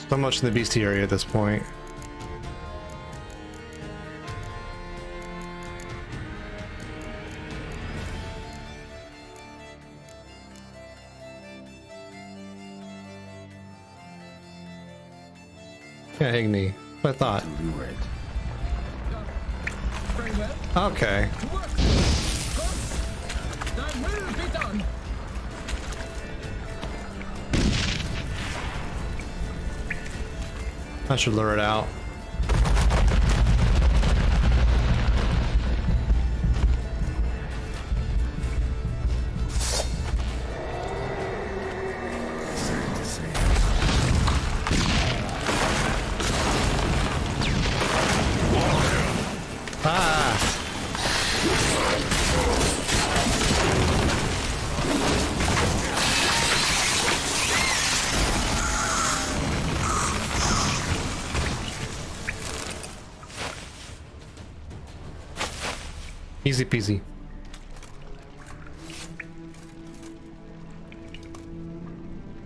So much in the bestiary at this point. Yeah, Igni. What I thought. Okay. That will be done. I should lure it out. Easy peasy.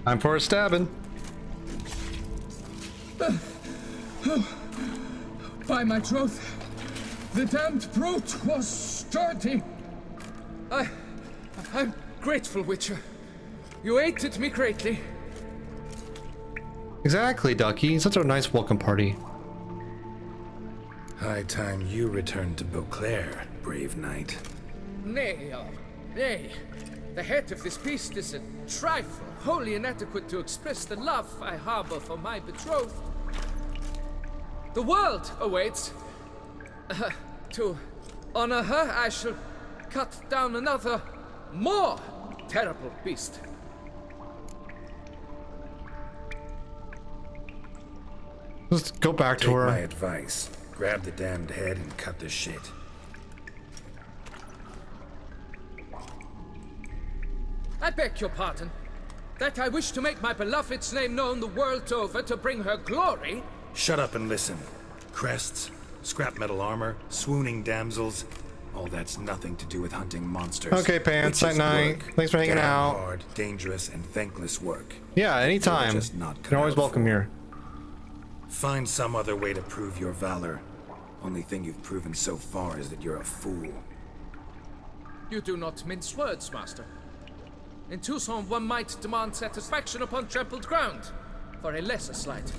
I'm for a stabbing. By my troth, the damned brute was sturdy. I'm grateful, Witcher. You aided me greatly. Exactly, Ducky. Such a nice welcome party. High time you returned to Beauclair, brave knight. Nay, nay. The head of this beast is a trifle, wholly inadequate to express the love I harbor for my betrothed. The world awaits. To honor her, I shall cut down another, more terrible beast. Let's go back to Take her. my advice. Grab the damned head and cut the shit. I beg your pardon. That I wish to make my beloved's name known the world over to bring her glory? Shut up and listen. Crests, scrap metal armor, swooning damsels. All that's nothing to do with hunting monsters. Okay, Pants, Witches' night. work. Thanks for hanging Damn out. Hard, dangerous, and thankless work. Yeah, anytime. You're just not cut You're always out welcome for it. here. Find some other way to prove your valor. Only thing you've proven so far is that you're a fool. You do not mince words, Master. In Tucson, one might demand satisfaction upon trampled ground for a lesser slight.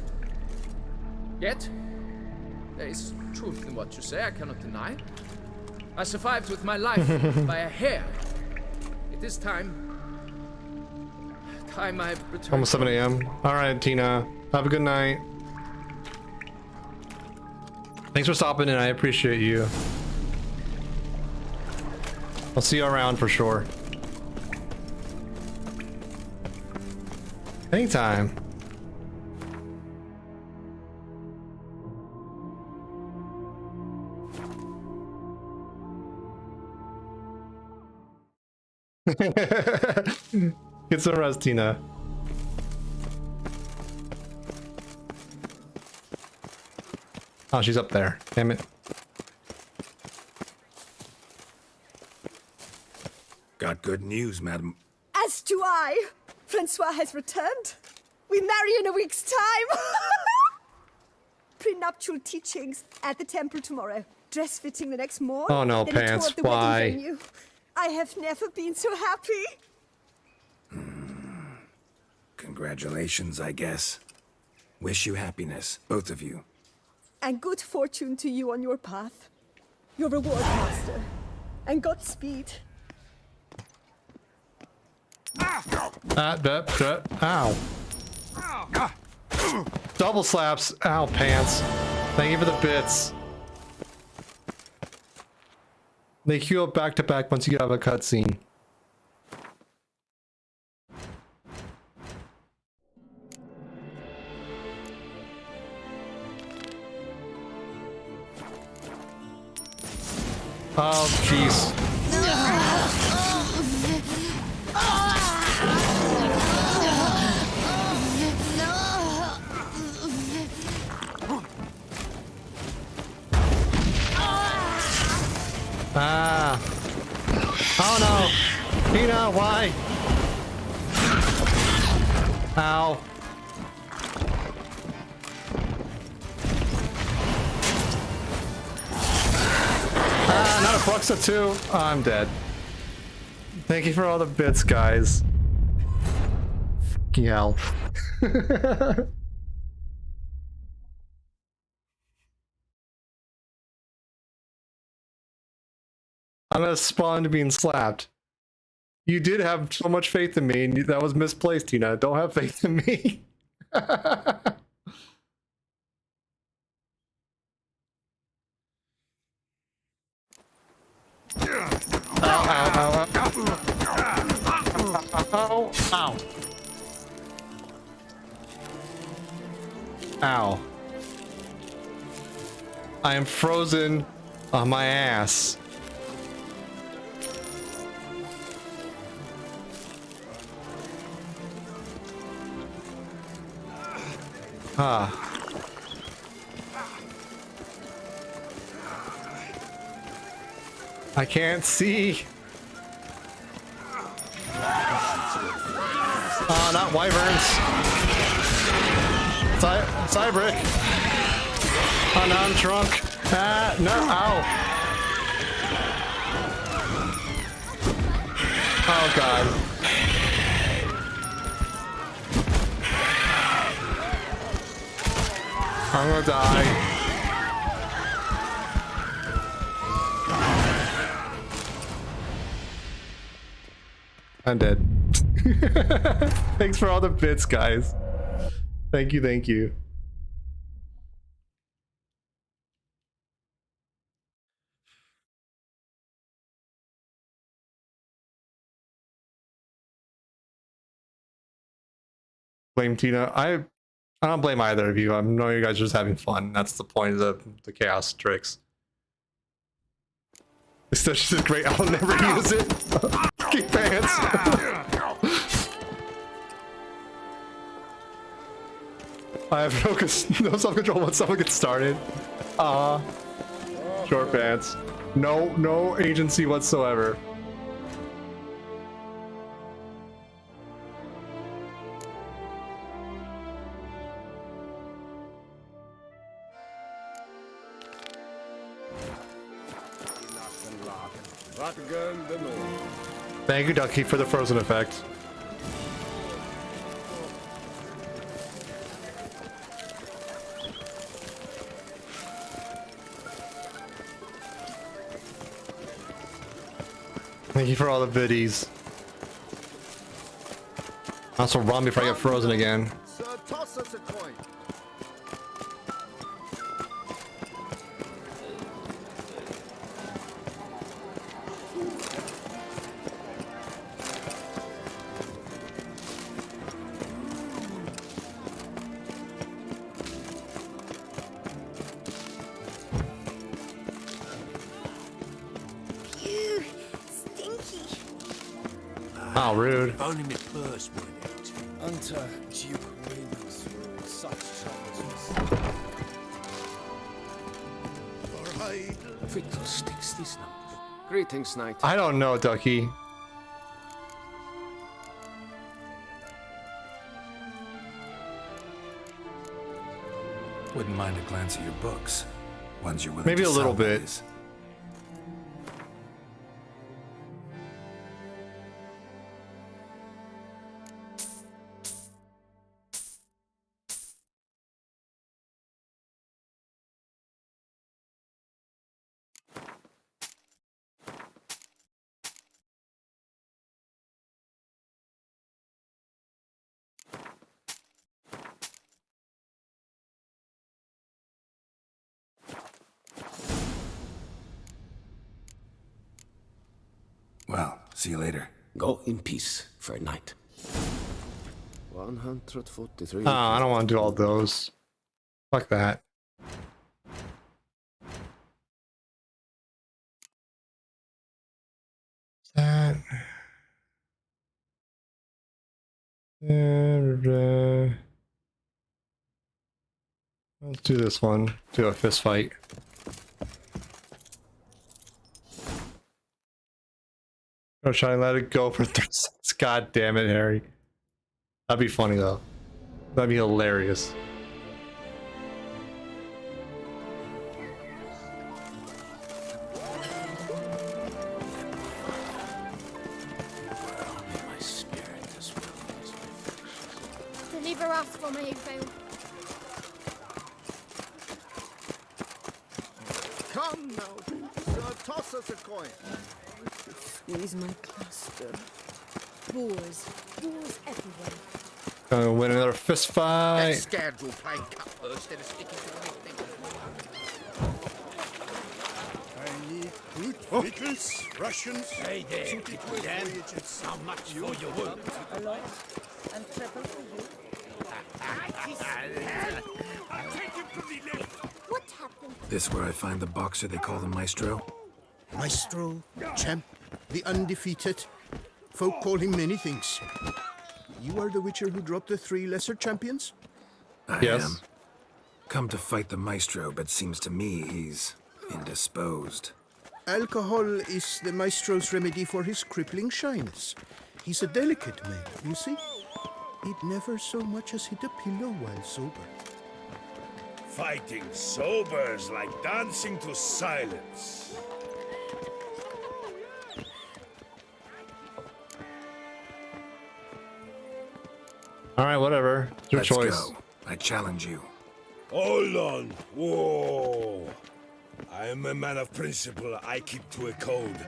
Yet, there is truth in what you say, I cannot deny. I survived with my life by a hair. It is time I return. Almost 7 a.m. Alright, Tina. Have a good night. Thanks for stopping in, I appreciate you. I'll see you around for sure. Anytime. Get some rest, Tina. Oh, she's up there. Damn it. Got good news, madam. As do I. Francois has returned. We marry in a week's time. Prenuptial teachings at the temple tomorrow. Dress fitting the next morning. Oh no, then a tour Pants. of the Why? wedding venue. I have never been so happy. Congratulations, I guess. Wish you happiness, both of you. And good fortune to you on your path. Your reward, Master. And Godspeed. Ow. Double slaps. Ow, Pants. Thank you for the bits. They queue up back to back once you have a cutscene. Oh, jeez. Ah. Oh no. Tina, why? Ow. Ah, not a Fluxa too. Oh, I'm dead. Thank you for all the bits, guys. Fucking hell. I'm gonna spawn to being slapped. You did have so much faith in me, and that was misplaced, Tina. Don't have faith in me. Ow, ow, ow, ow. Ow. I am frozen on my ass. Ah. I can't see. Oh, not wyverns. Cybrick. Oh, no, I'm drunk. Ah, no, ow. Oh, God. I'm gonna die. I'm dead. Thanks for all the bits, guys. Thank you, thank you. Blame Tina. I don't blame either of you. I know you guys are just having fun. That's the point of the chaos tricks. This is great. I'll never use it. Keep pants. I have no self-control once someone gets started. Short pants. No agency whatsoever. Thank you, Ducky, for the frozen effect. Thank you for all the biddies. Also run before I get frozen again. So toss us a coin. Ew, stinky. Oh, rude. Only my purse went out. Unter Duke wins through such troubles. Fiddlesticks, these numbers. Greetings, knight. I don't know, Ducky. Wouldn't mind a glance at your books. Ones you're willing Maybe to a little sell, bit. please. Well, see you later. Go in peace, fair knight. 143. Oh, I don't want to do all those. Fuck that. That. Let's do this one. Do a fist fight. Oh, should I let it go for 30 seconds? God damn it, Harry. That'd be funny though. That'd be hilarious. Deliver us from Hayfield. Come now, so toss us a coin. Squeeze my cluster. Boars. Boars everywhere. Gonna win another fist fight. That scoundrel playing cupper instead of sticking to anything. I need fruit, pickles, Russians. Hey there, Dan. How much for your work? A lot and triple for you. I'll take him from the left. What happened? This where I find the boxer they call the Maestro? Maestro, champ, the undefeated. Folk call him many things. You are the witcher who dropped the 3 lesser champions? I am. Come to fight the Maestro, but seems to me he's indisposed. Alcohol is the Maestro's remedy for his crippling shyness. He's a delicate man, you see? He'd never so much as hit a pillow while sober. Fighting sober's like dancing to silence. Alright, whatever. It's your Let's choice. Go. I challenge you. Hold on. Whoa. I am a man of principle. I keep to a code.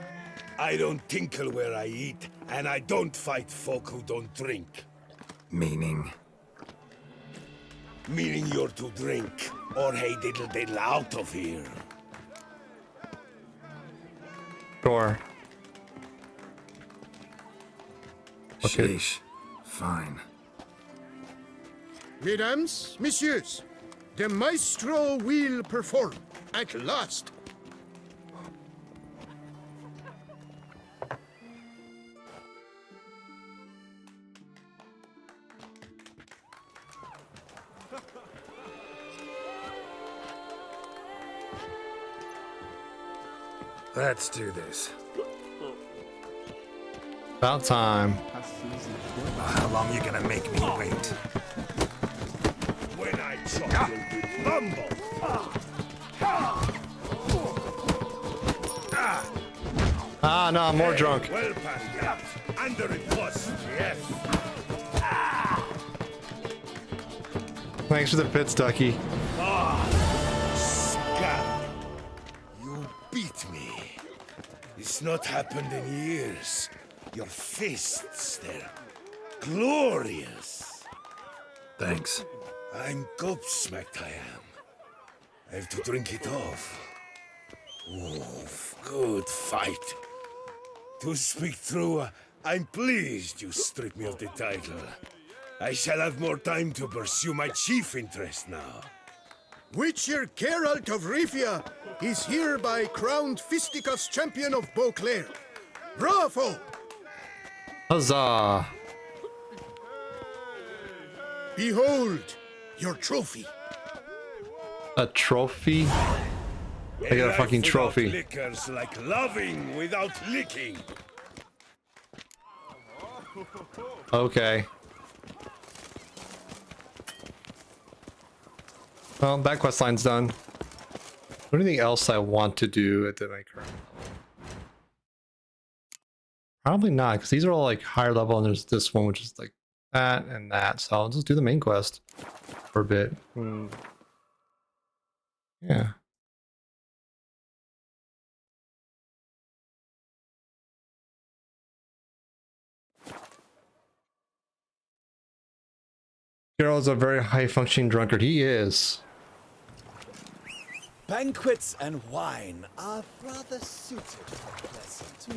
I don't tinkle where I eat, and I don't fight folk who don't drink. Meaning? Meaning you're to drink, or hey diddle diddle out of here. Sure. Okay. Sheesh. Fine. Mesdames, messieurs, the maestro will perform at last. Let's do this. About time. How long you gonna make me wait? When I chop you'll be bumble. Ah, no, I'm more drunk. Well passed out. Under it was, yes. Thanks for the pits, Ducky. Scab. You beat me. It's not happened in years. Your fists, they're glorious. Thanks. I'm gobsmacked, I am. I have to drink it off. Oof, good fight. To speak true, I'm pleased you stripped me of the title. I shall have more time to pursue my chief interest now. Witcher Geralt of Rivia is hereby crowned Fisticuffs champion of Beauclair. Bravo! Huzzah! Behold your trophy. A trophy? I got a fucking trophy. Liquors like loving without licking. Okay. Well, that quest line's done. Anything else I want to do at my current? Probably not, because these are all like higher level, and there's this one which is like that and that. So I'll just do the main quest for a bit. Yeah. Geralt's a very high-functioning drunkard. He is. Banquets and wine are rather suited for pleasant.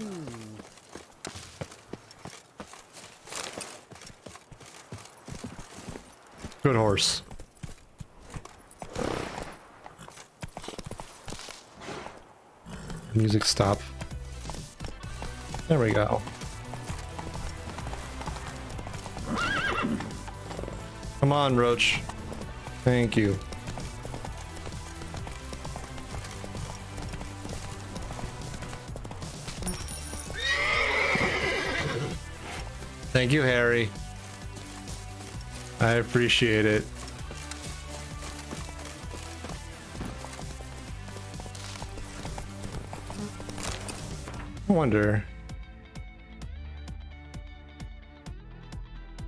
Good horse. Music stop. There we go. Come on, Roach. Thank you. Thank you, Harry. I appreciate it. I wonder.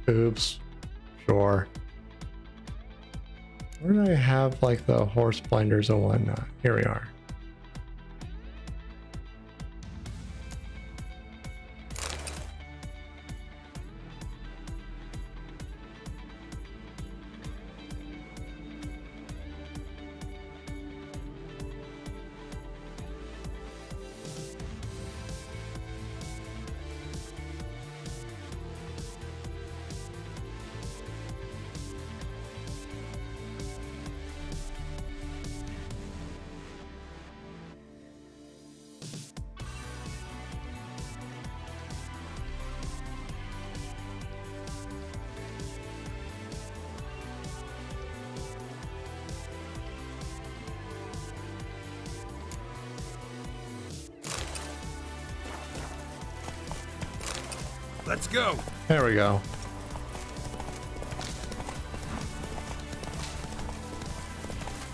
Oops. Sure. Where do I have like the horse blinders and whatnot? Here we are. Let's go. There we go.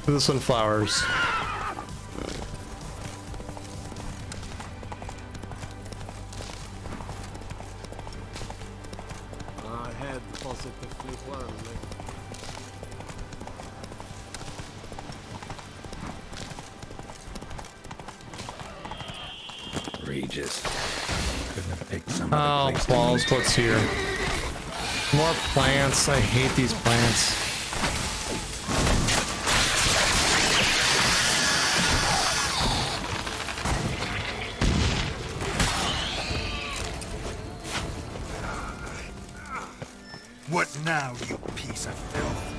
To the sunflowers. I had positively one. Regis. Couldn't have picked some Oh, balls, what's here? More plants. I hate these plants. What now, you piece of filth?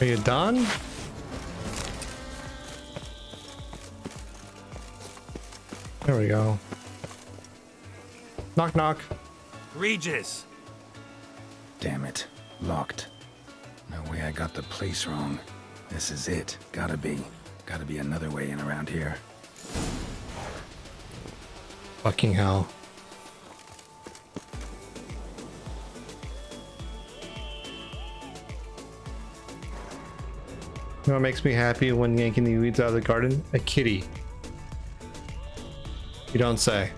Are you done? There we go. Knock knock. Regis! Damn it. Locked. No way I got the place wrong. This is it. Gotta be. Gotta be another way in around here. Fucking hell. You know what makes me happy when yanking the weeds out of the garden? A kitty. You don't say.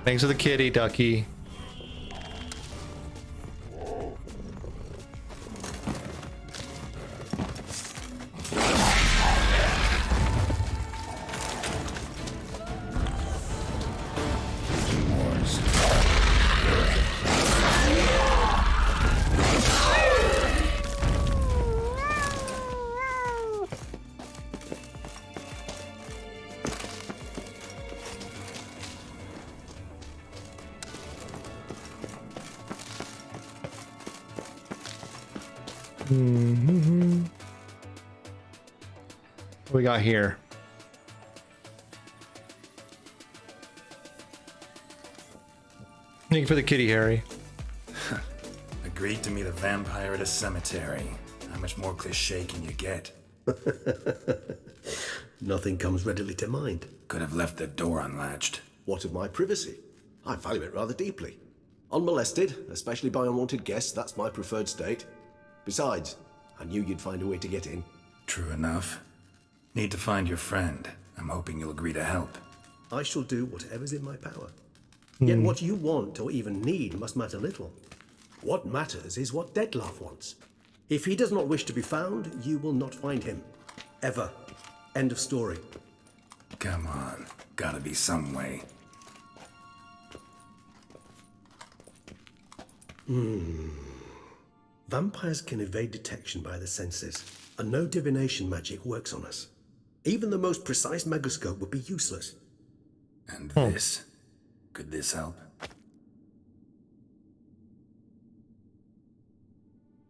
Thanks for the kitty, Ducky. What we got here? Thank you for the kitty, Harry. Agreed to meet a vampire at a cemetery. How much more cliche can you get? Nothing comes readily to mind. Could have left the door unlatched. What of my privacy? I value it rather deeply. Unmolested, especially by unwanted guests, that's my preferred state. Besides, I knew you'd find a way to get in. True enough. Need to find your friend. I'm hoping you'll agree to help. I shall do whatever's in my power. Yet what you want or even need must matter little. What matters is what Dettlaff wants. If he does not wish to be found, you will not find him. Ever. End of story. Come on. Gotta be some way. Vampires can evade detection by the senses, and no divination magic works on us. Even the most precise megoscope would be useless. And this? Could this help?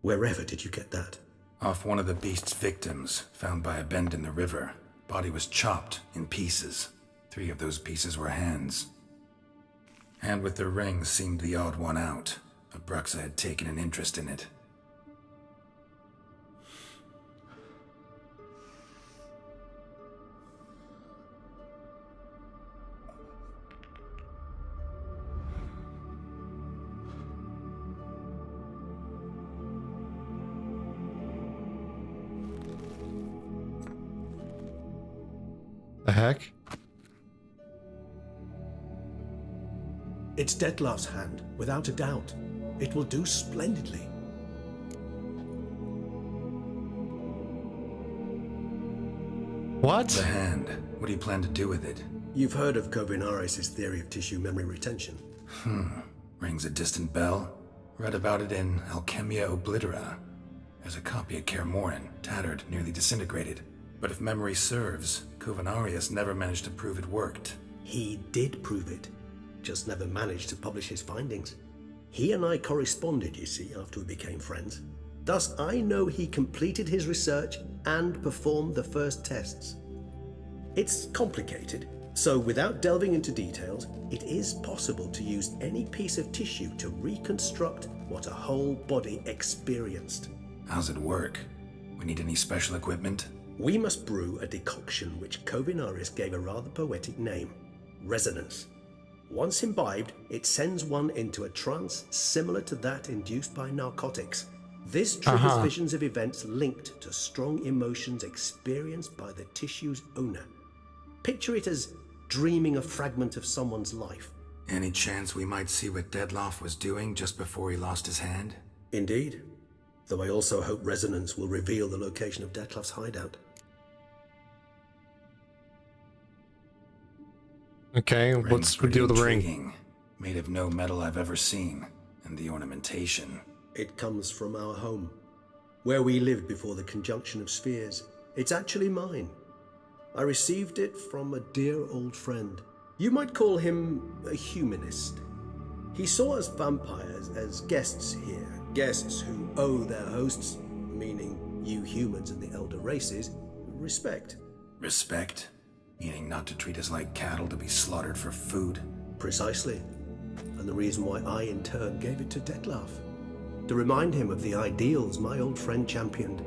Wherever did you get that? Off one of the beast's victims, found by a bend in the river. Body was chopped in pieces. 3 of those pieces were hands. Hand with the ring seemed the odd one out. Abruxa had taken an interest in it. The heck? It's Dettlaff's hand, without a doubt. It will do splendidly. What? The hand. What do you plan to do with it? You've heard of Kovinaris' theory of tissue memory retention. Rings a distant bell. Read about it in Alchemia Oblitera. There's a copy at Kaer Morhen, tattered, nearly disintegrated. But if memory serves, Kovinaris never managed to prove it worked. He did prove it, just never managed to publish his findings. He and I corresponded, you see, after we became friends. Thus, I know he completed his research and performed the first tests. It's complicated, so without delving into details, it is possible to use any piece of tissue to reconstruct what a whole body experienced. How's it work? We need any special equipment? We must brew a decoction which Kovinaris gave a rather poetic name, resonance. Once imbibed, it sends one into a trance similar to that induced by narcotics. This triggers visions of events linked to strong emotions experienced by the tissue's owner. Picture it as dreaming a fragment of someone's life. Any chance we might see what Dettlaff was doing just before he lost his hand? Indeed. Though I also hope resonance will reveal the location of Dettlaff's hideout. Okay, what's the deal with the ring? Intriguing. Made of no metal I've ever seen, and the ornamentation. It comes from our home, where we lived before the conjunction of spheres. It's actually mine. I received it from a dear old friend. You might call him a humanist. He saw us vampires as guests here, guests who owe their hosts, meaning you humans and the elder races, respect. Respect? Meaning not to treat us like cattle to be slaughtered for food? Precisely. And the reason why I, in turn, gave it to Detlef. To remind him of the ideals my old friend championed.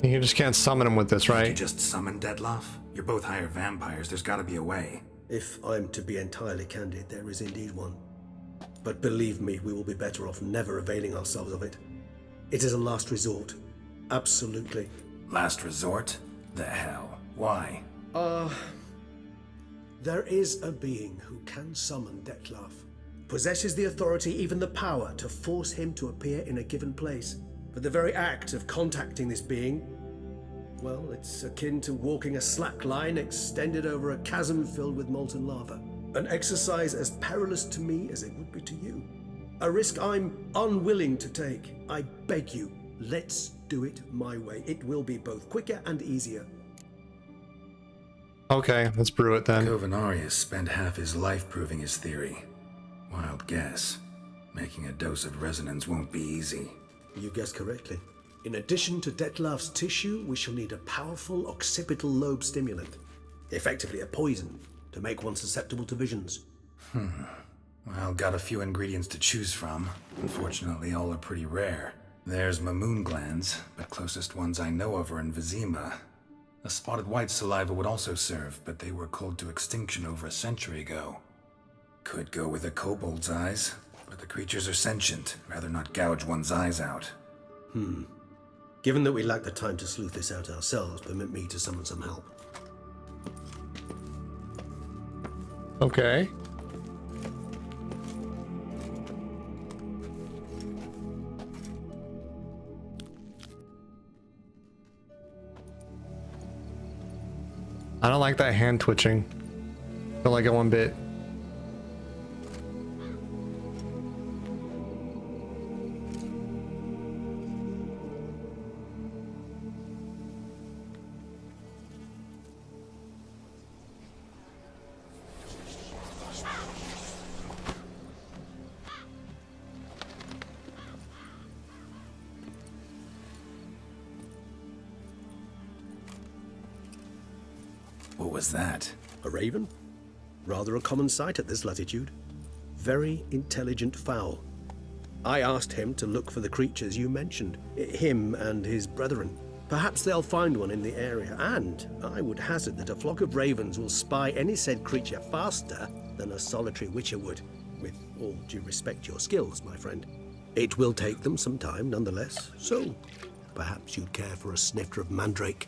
You just can't summon him with this, right? You just summon Detlef? You're both higher vampires. There's gotta be a way. If I'm to be entirely candid, there is indeed one. But believe me, we will be better off never availing ourselves of it. It is a last resort. Absolutely. Last resort? The hell? Why? There is a being who can summon Detlef. Possesses the authority, even the power, to force him to appear in a given place. But the very act of contacting this being, well, it's akin to walking a slack line extended over a chasm filled with molten lava. An exercise as perilous to me as it would be to you. A risk I'm unwilling to take. I beg you, let's do it my way. It will be both quicker and easier. Okay, let's brew it then. Covenarius spent half his life proving his theory. Wild guess. Making a dose of resonance won't be easy. You guessed correctly. In addition to Detlef's tissue, we shall need a powerful occipital lobe stimulant. Effectively a poison, to make one susceptible to visions. Well, got a few ingredients to choose from. Unfortunately, all are pretty rare. There's Mamoon glands, but closest ones I know of are in Vizima. A spotted white saliva would also serve, but they were cold to extinction over a century ago. Could go with a kobold's eyes, but the creatures are sentient. Rather not gouge one's eyes out. Given that we lack the time to sleuth this out ourselves, permit me to summon some help. Okay. I don't like that hand twitching. Don't like it one bit. What was that? A raven? Rather a common sight at this latitude. Very intelligent fowl. I asked him to look for the creatures you mentioned, him and his brethren. Perhaps they'll find one in the area, and I would hazard that a flock of ravens will spy any said creature faster than a solitary witcher would. With all due respect to your skills, my friend. It will take them some time, nonetheless, so perhaps you'd care for a snifter of mandrake.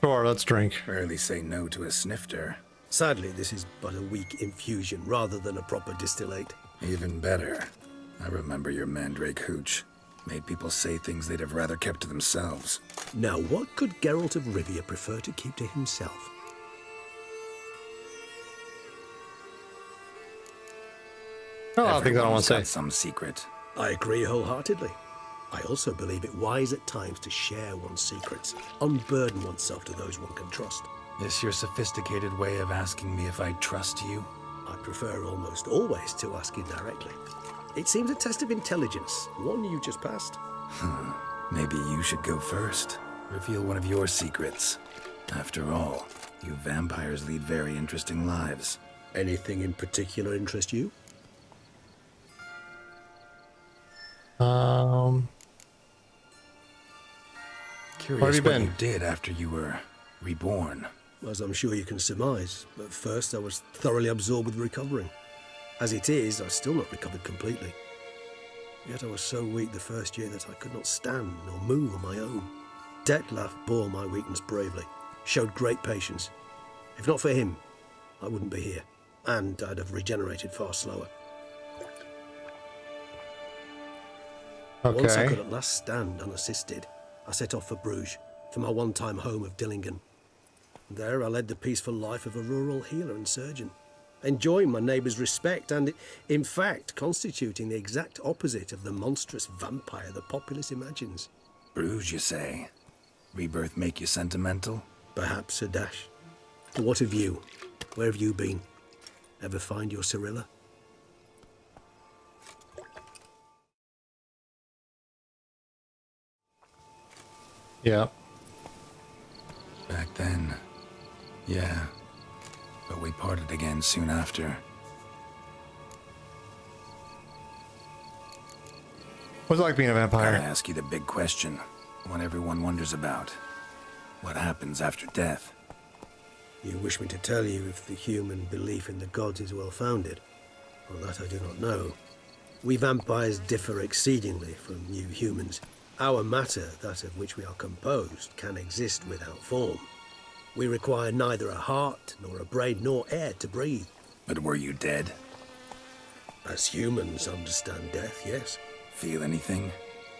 Sure, let's drink. Rarely say no to a snifter. Sadly, this is but a weak infusion rather than a proper distillate. Even better. I remember your mandrake hooch. Made people say things they'd have rather kept to themselves. Now, what could Geralt of Rivia prefer to keep to himself? Oh, I think I don't want to say. Some secret. I agree wholeheartedly. I also believe it wise at times to share one's secrets, unburden oneself to those one can trust. This your sophisticated way of asking me if I trust you? I prefer almost always to ask indirectly. It seems a test of intelligence, one you just passed. Maybe you should go first. Reveal one of your secrets. After all, you vampires lead very interesting lives. Anything in particular interest you? Curious Where have you been? you did after you were reborn. As I'm sure you can surmise, at first I was thoroughly absorbed with recovering. As it is, I've still not recovered completely. Yet I was so weak the first year that I could not stand nor move on my own. Detlef bore my weakness bravely, showed great patience. If not for him, I wouldn't be here, and I'd have regenerated far slower. Okay. Once I could at last stand unassisted, I set off for Bruges, for my one-time home of Dillingen. There I led the peaceful life of a rural healer and surgeon, enjoying my neighbours' respect and, in fact, constituting the exact opposite of the monstrous vampire the populace imagines. Bruges, you say? Rebirth make you sentimental? Perhaps a dash. But what of you? Where have you been? Ever find your Cyrilla? Yeah. Back then, yeah. But we parted again soon after. What's it like being a vampire? Gotta ask you the big question, one everyone wonders about. What happens after death? You wish me to tell you if the human belief in the gods is well-founded? Well, that I do not know. We vampires differ exceedingly from you humans. Our matter, that of which we are composed, can exist without form. We require neither a heart, nor a brain, nor air to breathe. But were you dead? As humans understand death, yes. Feel anything?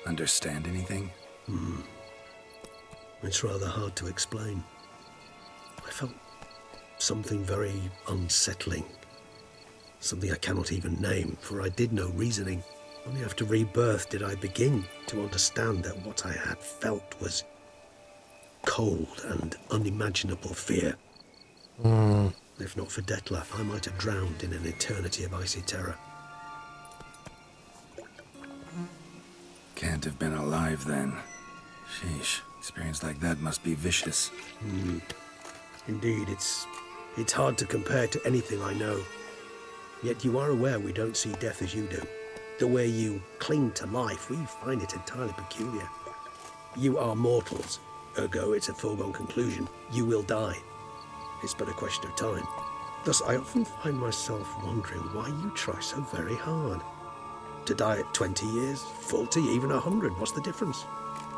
Understand anything? It's rather hard to explain. I felt something very unsettling. Something I cannot even name, for I did no reasoning. Only after rebirth did I begin to understand that what I had felt was cold and unimaginable fear. If not for Detlef, I might have drowned in an eternity of icy terror. Can't have been alive then. Sheesh, experience like that must be vicious. Indeed, it's hard to compare to anything I know. Yet you are aware we don't see death as you do. The way you cling to life, we find it entirely peculiar. You are mortals, ergo it's a foregone conclusion. You will die. It's but a question of time. Thus, I often find myself wondering why you try so very hard. To die at 20 years, 40, even 100, what's the difference?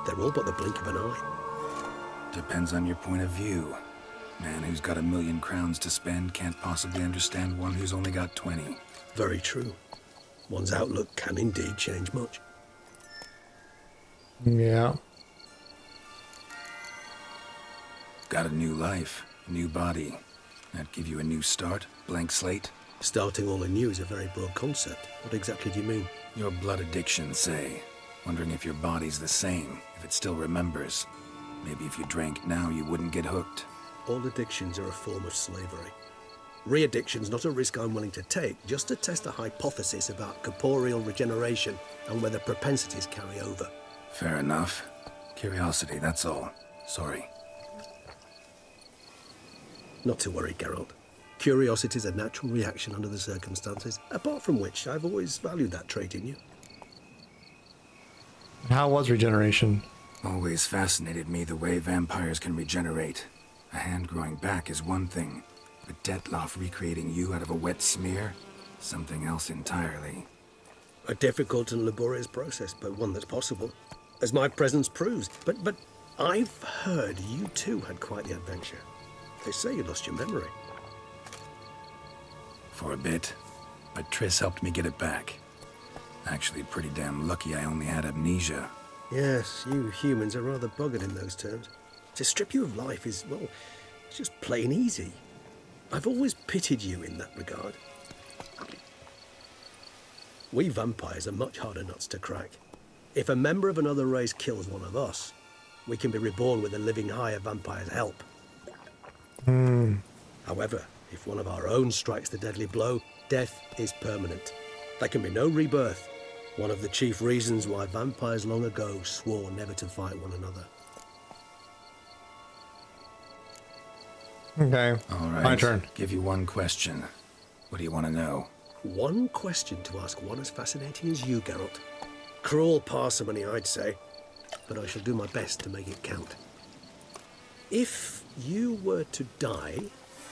They're all but the blink of an eye. Depends on your point of view. Man who's got 1,000,000 crowns to spend can't possibly understand one who's only got 20. Very true. One's outlook can indeed change much. Yeah. Got a new life, a new body. That give you a new start, blank slate? Starting all anew is a very broad concept. What exactly do you mean? Your blood addiction, say. Wondering if your body's the same, if it still remembers. Maybe if you drank now, you wouldn't get hooked. All addictions are a form of slavery. Re-addiction's not a risk I'm willing to take, just to test a hypothesis about corporeal regeneration and whether propensities carry over. Fair enough. Curiosity, that's all. Sorry. Not to worry, Geralt. Curiosity's a natural reaction under the circumstances, apart from which I've always valued that trait in you. How was regeneration? Always fascinated me the way vampires can regenerate. A hand growing back is one thing, but Detloff recreating you out of a wet smear? Something else entirely. A difficult and laborious process, but one that's possible, as my presence proves. But I've heard you too had quite the adventure. They say you lost your memory. For a bit, but Triss helped me get it back. Actually, pretty damn lucky I only had amnesia. Yes, you humans are rather buggered in those terms. To strip you of life is, well, it's just plain easy. I've always pitied you in that regard. We vampires are much harder nuts to crack. If a member of another race kills one of us, we can be reborn with a living higher vampire's help. However, if one of our own strikes the deadly blow, death is permanent. There can be no rebirth. One of the chief reasons why vampires long ago swore never to fight one another. Okay. All right. My turn. Give you one question. What do you want to know? One question to ask one as fascinating as you, Geralt. Cruel parsimony, I'd say, but I shall do my best to make it count. If you were to die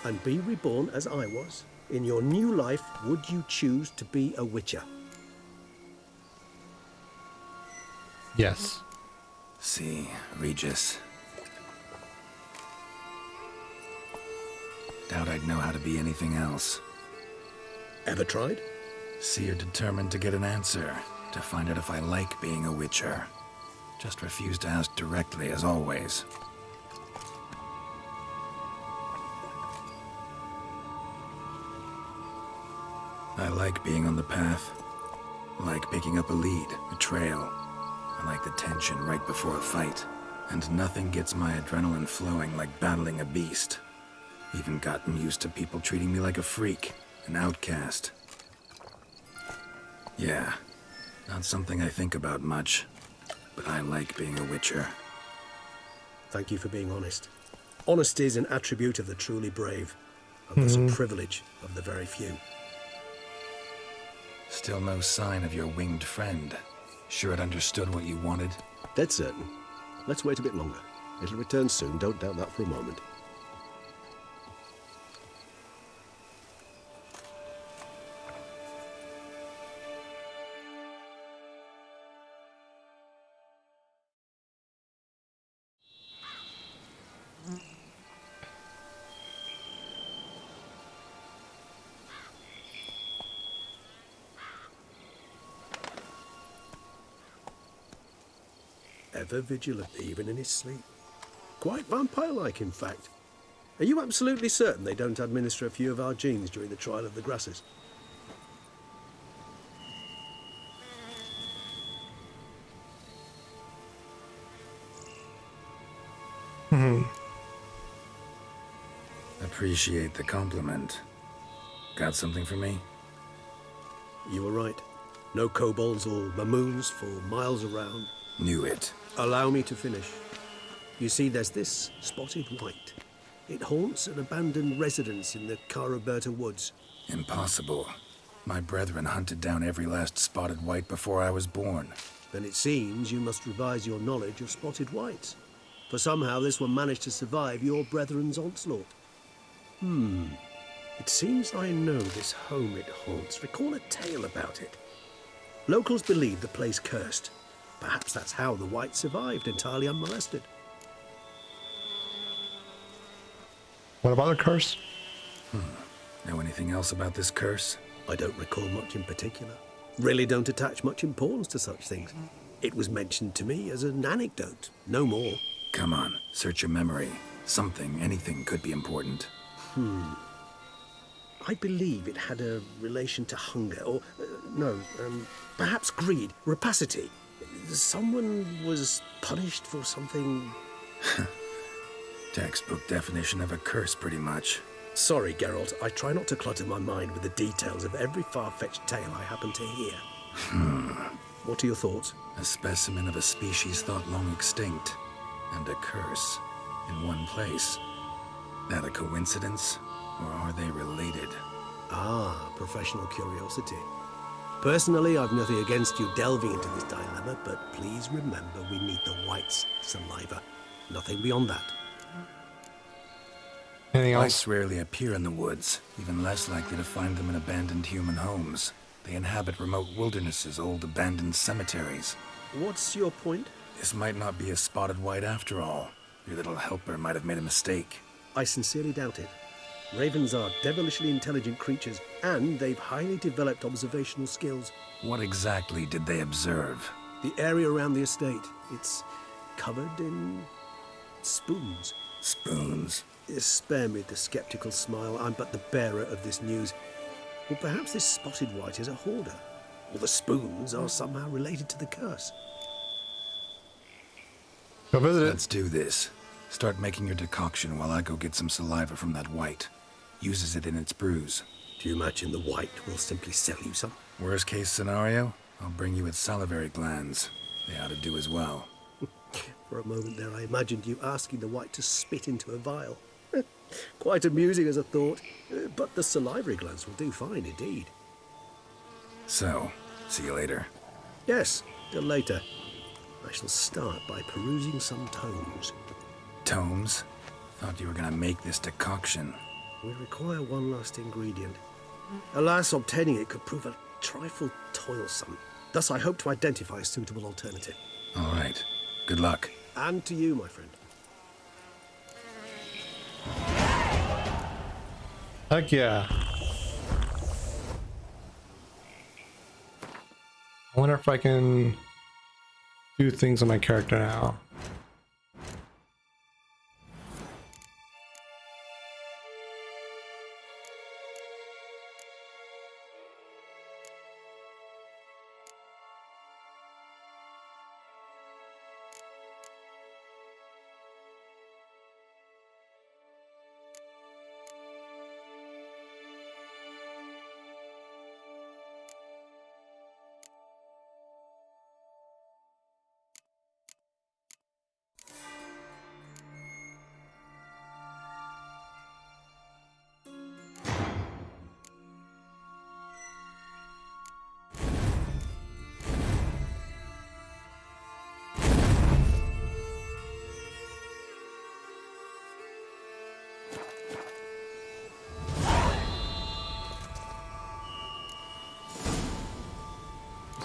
and be reborn as I was, in your new life, would you choose to be a witcher? Yes. See, Regis. Doubt I'd know how to be anything else. Ever tried? See, you're determined to get an answer, to find out if I like being a witcher. Just refuse to ask directly, as always. I like being on the path. I like picking up a lead, a trail. I like the tension right before a fight. And nothing gets my adrenaline flowing like battling a beast. Even gotten used to people treating me like a freak, an outcast. Yeah, not something I think about much, but I like being a witcher. Thank you for being honest. Honesty is an attribute of the truly brave, and thus a privilege of the very few. Still no sign of your winged friend. Sure it understood what you wanted? Dead certain. Let's wait a bit longer. It'll return soon, don't doubt that for a moment. Ever vigilant, even in his sleep. Quite vampire-like, in fact. Are you absolutely certain they don't administer a few of our genes during the trial of the grasses? Appreciate the compliment. Got something for me? You were right. No kobolds or mamoons for miles around. Knew it. Allow me to finish. You see, there's this spotted white. It haunts an abandoned residence in the Caraberta woods. Impossible. My brethren hunted down every last spotted white before I was born. Then it seems you must revise your knowledge of spotted whites. For somehow this one managed to survive your brethren's onslaught. It seems I know this home it haunts. Recall a tale about it. Locals believe the place cursed. Perhaps that's how the white survived entirely unmolested. What about the curse? Know anything else about this curse? I don't recall much in particular. Really don't attach much importance to such things. It was mentioned to me as an anecdote, no more. Come on, search your memory. Something, anything could be important. I believe it had a relation to hunger, or, perhaps greed, rapacity. Someone was punished for something... Textbook definition of a curse, pretty much. Sorry, Geralt, I try not to clutter my mind with the details of every far-fetched tale I happen to hear. What are your thoughts? A specimen of a species thought long extinct, and a curse in one place. That a coincidence, or are they related? Ah, professional curiosity. Personally, I've nothing against you delving into this dilemma, but please remember we need the white's saliva. Nothing beyond that. Anything else? Whites rarely appear in the woods, even less likely to find them in abandoned human homes. They inhabit remote wildernesses, old abandoned cemeteries. What's your point? This might not be a spotted white after all. Your little helper might have made a mistake. I sincerely doubt it. Ravens are devilishly intelligent creatures, and they've highly developed observational skills. What exactly did they observe? The area around the estate. It's covered in spoons. Spoons? Spare me the skeptical smile. I'm but the bearer of this news. Or perhaps this spotted white is a hoarder. Or the spoons are somehow related to the curse. Go visit it. Let's do this. Start making your decoction while I go get some saliva from that white. Uses it in its brews. Do you imagine the white will simply sell you some? Worst case scenario, I'll bring you its salivary glands. They ought to do as well. For a moment there I imagined you asking the white to spit into a vial. Quite amusing as a thought, but the salivary glands will do fine indeed. So, see you later. Yes, till later. I shall start by perusing some tomes. Tomes? Thought you were gonna make this decoction. We require one last ingredient. Alas, obtaining it could prove a trifle toilsome. Thus I hope to identify a suitable alternative. All right. Good luck. And to you, my friend. Heck yeah. I wonder if I can do things on my character now.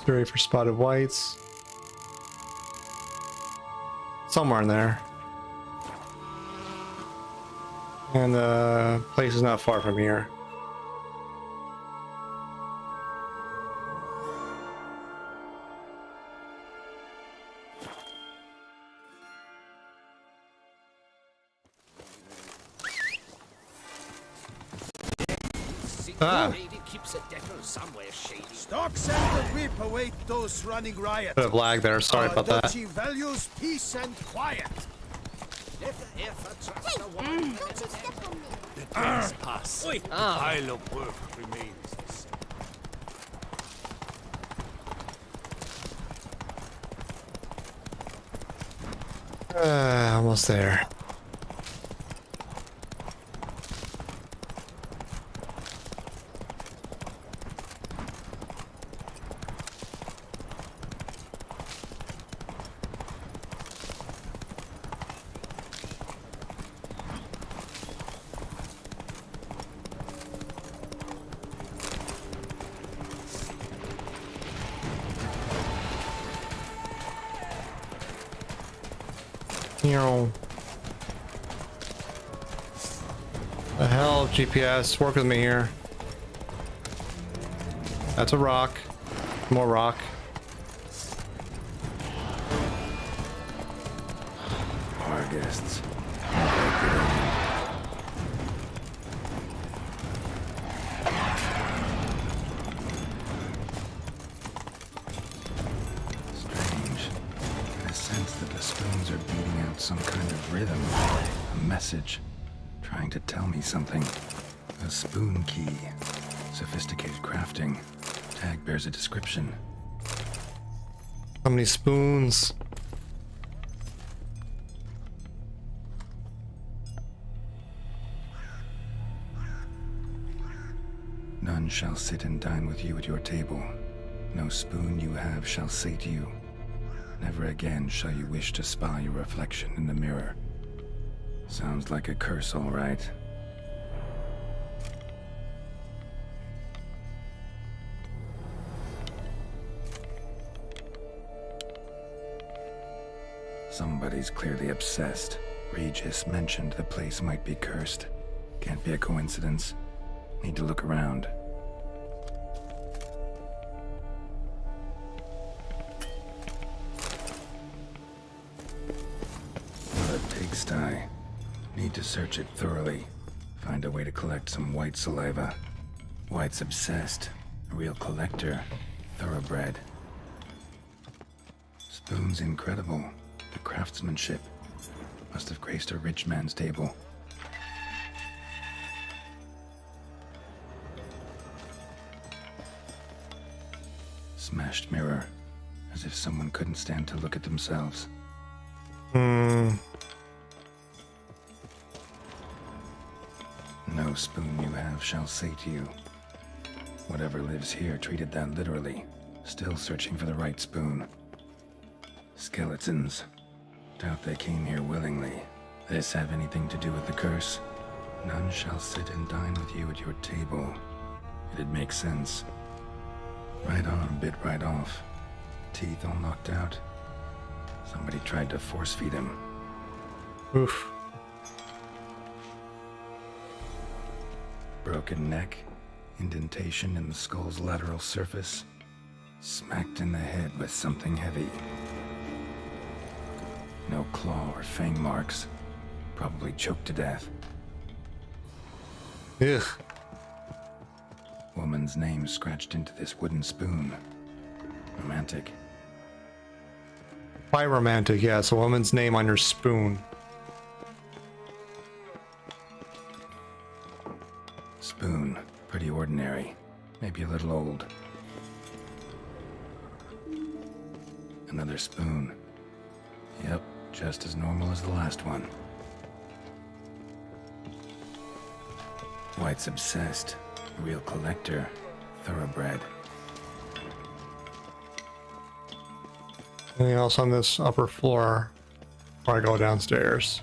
Ready for spotted whites. Somewhere in there. And the place is not far from here. Ah. Stocks and the whip await those running riot. Bit of lag there, sorry about that. Duchy values peace and quiet. The days pass. The pile of work remains the same. Almost there. The hell, GPS, work with me here. That's a rock. More rock. Our guests. Strange. I sense that the spoons are beating out some kind of rhythm, a message, trying to tell me something. A spoon key. Sophisticated crafting. Tag bears a description. How many spoons? None shall sit and dine with you at your table. No spoon you have shall sate you. Never again shall you wish to spy your reflection in the mirror. Sounds like a curse, all right. Somebody's clearly obsessed. Regis mentioned the place might be cursed. Can't be a coincidence. Need to look around. What a pigsty. Need to search it thoroughly. Find a way to collect some white saliva. White's obsessed. A real collector. Thoroughbred. Spoon's incredible. The craftsmanship. Must have graced a rich man's table. Smashed mirror. As if someone couldn't stand to look at themselves. No spoon you have shall sate you. Whatever lives here treated that literally. Still searching for the right spoon. Skeletons. Doubt they came here willingly. This have anything to do with the curse? None shall sit and dine with you at your table. It'd make sense. Right arm bit right off. Teeth all knocked out. Somebody tried to force feed him. Oof. Broken neck. Indentation in the skull's lateral surface. Smacked in the head with something heavy. No claw or fang marks. Probably choked to death. Ugh. Woman's name scratched into this wooden spoon. Romantic. Quite romantic, yes. A woman's name on your spoon. Spoon. Pretty ordinary. Maybe a little old. Another spoon. Yep, just as normal as the last one. White's obsessed. Real collector. Thoroughbred. Anything else on this upper floor before I go downstairs?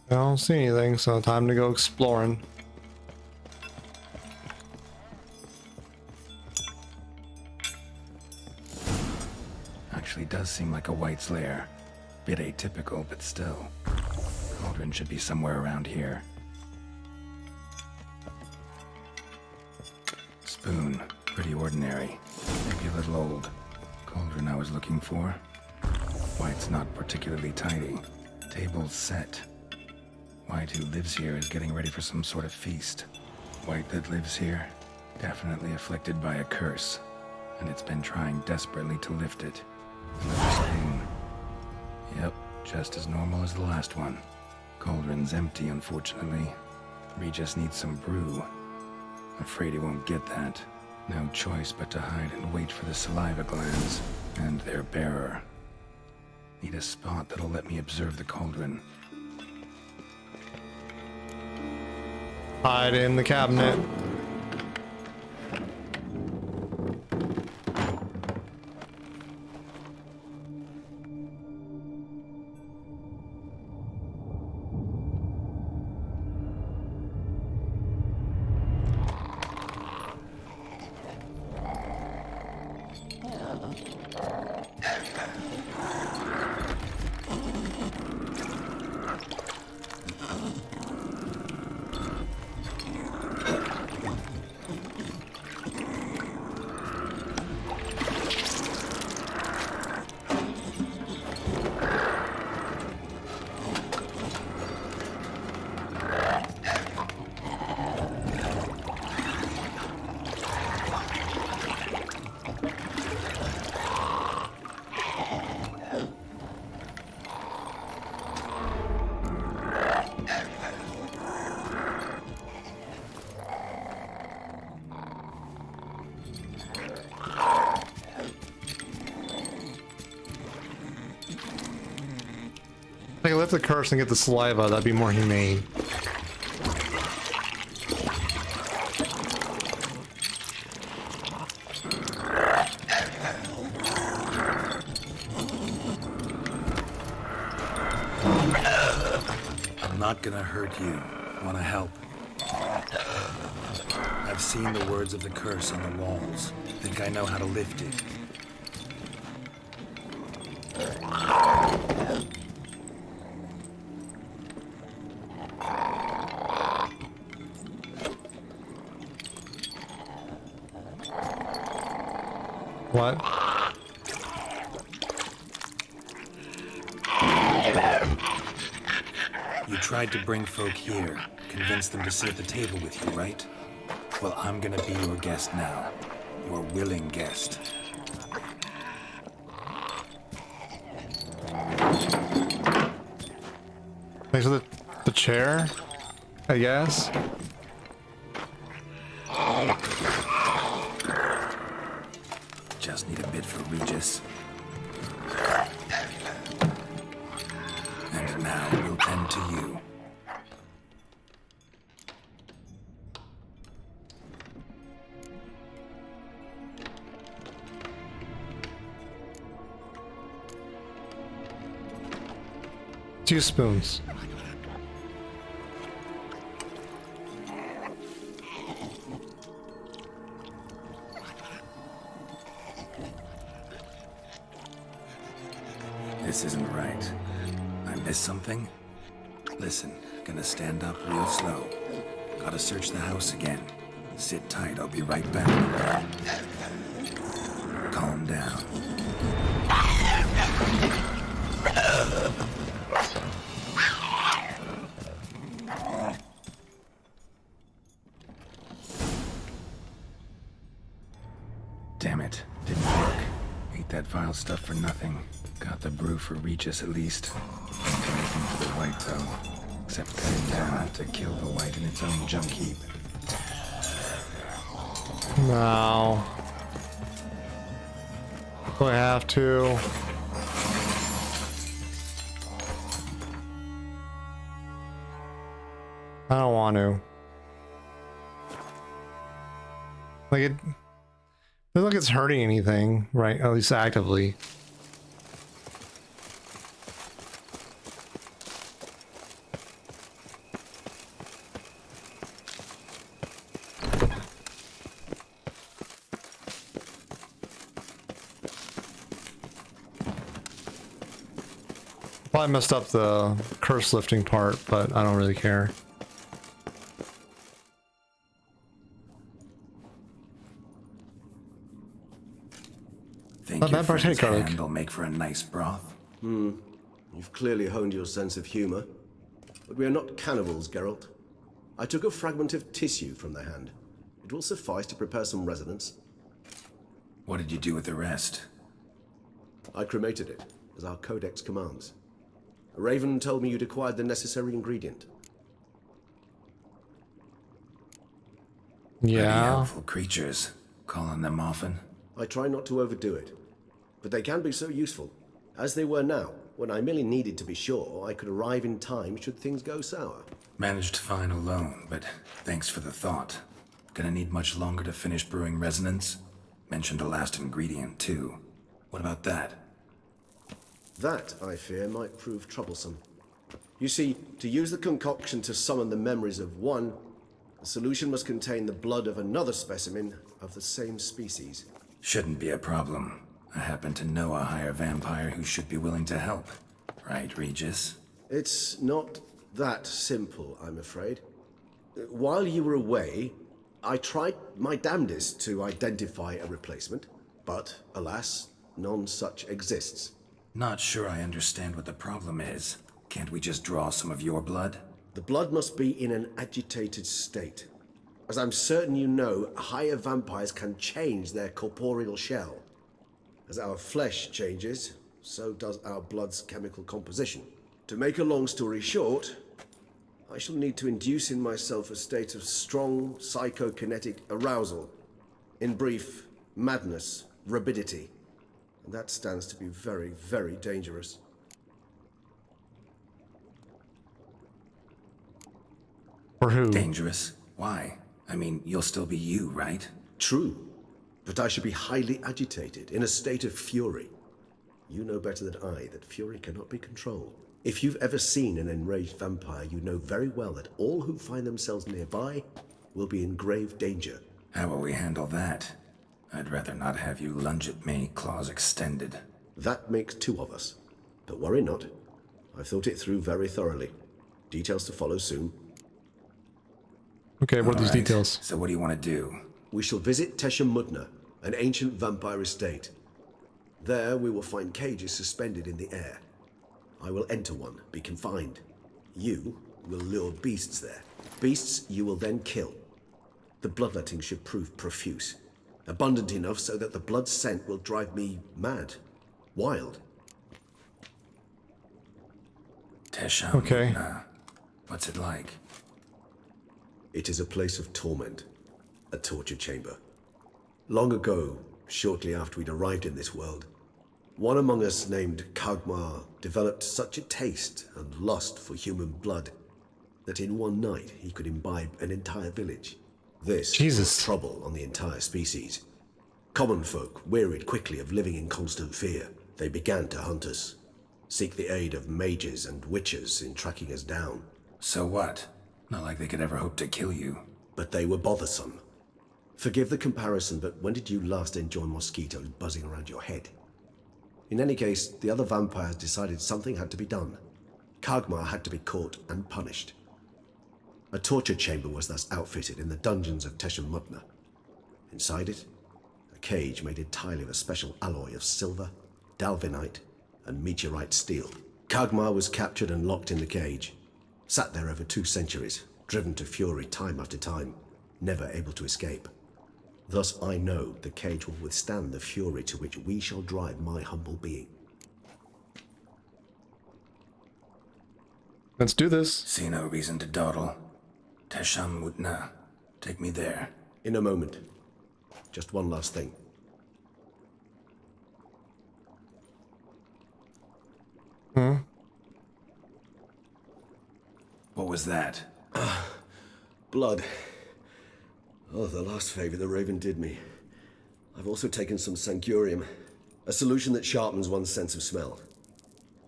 I don't see anything, so time to go exploring. actually does seem like a white's lair. Bit atypical, but still. Cauldron should be somewhere around here. Spoon. Pretty ordinary. Maybe a little old. Cauldron I was looking for. White's not particularly tidy. Table's set. White who lives here is getting ready for some sort of feast. White that lives here, definitely afflicted by a curse. And it's been trying desperately to lift it. Another spoon. Yep, just as normal as the last one. Cauldron's empty, unfortunately. Regis needs some brew. Afraid he won't get that. No choice but to hide and wait for the saliva glands and their bearer. Need a spot that'll let me observe the cauldron. Hide in the cabinet. I could lift the curse and get the saliva, that'd be more humane. I'm not gonna hurt you. Wanna help? I've seen the words of the curse on the walls. Think I know how to lift it. What? You tried to bring folk here, convince them to sit at the table with you, right? Well, I'm gonna be your guest now. Your willing guest. Thanks for the chair, I guess. Just need a bit for Regis. And now we'll tend to you. Two spoons. This isn't right. I missed something? Listen, gonna stand up real slow. Gotta search the house again. Sit tight, I'll be right back. Calm down. Damn it, didn't work. Ate that vile stuff for nothing. Got the brew for Regis at least. Anything for the white though. Except cut it down to kill the white in its own junk heap. No. Do I have to? I don't want to. Like it doesn't look like it's hurting anything, right? At least actively. Probably messed up the curse lifting part, but I don't really care. Think your friend's hand will make for a nice broth? You've clearly honed your sense of humor. But we are not cannibals, Geralt. I took a fragment of tissue from the hand. It will suffice to prepare some resonance. What did you do with the rest? I cremated it, as our codex commands. A raven told me you'd acquired the necessary ingredient. Pretty Yeah. helpful creatures. Call on them often? I try not to overdo it. But they can be so useful, as they were now, when I merely needed to be sure I could arrive in time should things go sour. Managed fine alone, but thanks for the thought. Gonna need much longer to finish brewing resonance? Mentioned a last ingredient, too. What about that? That, I fear, might prove troublesome. You see, to use the concoction to summon the memories of one, the solution must contain the blood of another specimen of the same species. Shouldn't be a problem. I happen to know a higher vampire who should be willing to help. Right, Regis? It's not that simple, I'm afraid. While you were away, I tried my damnedest to identify a replacement, but alas, none such exists. Not sure I understand what the problem is. Can't we just draw some of your blood? The blood must be in an agitated state. As I'm certain you know, higher vampires can change their corporeal shell. As our flesh changes, so does our blood's chemical composition. To make a long story short, I shall need to induce in myself a state of strong psychokinetic arousal. In brief, madness, rabidity. And that stands to be very, very dangerous. For who? Dangerous? Why? I mean, you'll still be you, right? True. But I should be highly agitated, in a state of fury. You know better than I that fury cannot be controlled. If you've ever seen an enraged vampire, you know very well that all who find themselves nearby will be in grave danger. How will we handle that? I'd rather not have you lunge at me, claws extended. That makes two of us. But worry not. I've thought it through very thoroughly. Details to follow soon. Okay, what are these details? So what do you want to do? We shall visit Tesha Mudna, an ancient vampire estate. There we will find cages suspended in the air. I will enter one, be confined. You will lure beasts there. Beasts you will then kill. The bloodletting should prove profuse. Abundant enough so that the blood scent will drive me mad. Wild. Tesha. Okay. What's it like? It is a place of torment. A torture chamber. Long ago, shortly after we'd arrived in this world, one among us named Kagmar developed such a taste and lust for human blood that in one night he could imbibe an entire village. This brought trouble on the entire species. Common folk wearied quickly of living in constant fear. They began to hunt us, seek the aid of mages and witches in tracking us down. So what? Not like they could ever hope to kill you. But they were bothersome. Forgive the comparison, but when did you last enjoy mosquitoes buzzing around your head? In any case, the other vampires decided something had to be done. Kagmar had to be caught and punished. A torture chamber was thus outfitted in the dungeons of Tesha Mudna. Inside it, a cage made entirely of a special alloy of silver, dalvinite, and meteorite steel. Kagmar was captured and locked in the cage. Sat there over 2 centuries, driven to fury time after time, never able to escape. Thus I know the cage will withstand the fury to which we shall drive my humble being. Let's do this. See no reason to dawdle. Tesha Mudna. Take me there. In a moment. Just one last thing. What was that? Blood. Oh, the last favor the Raven did me. I've also taken some Sancurium, a solution that sharpens one's sense of smell.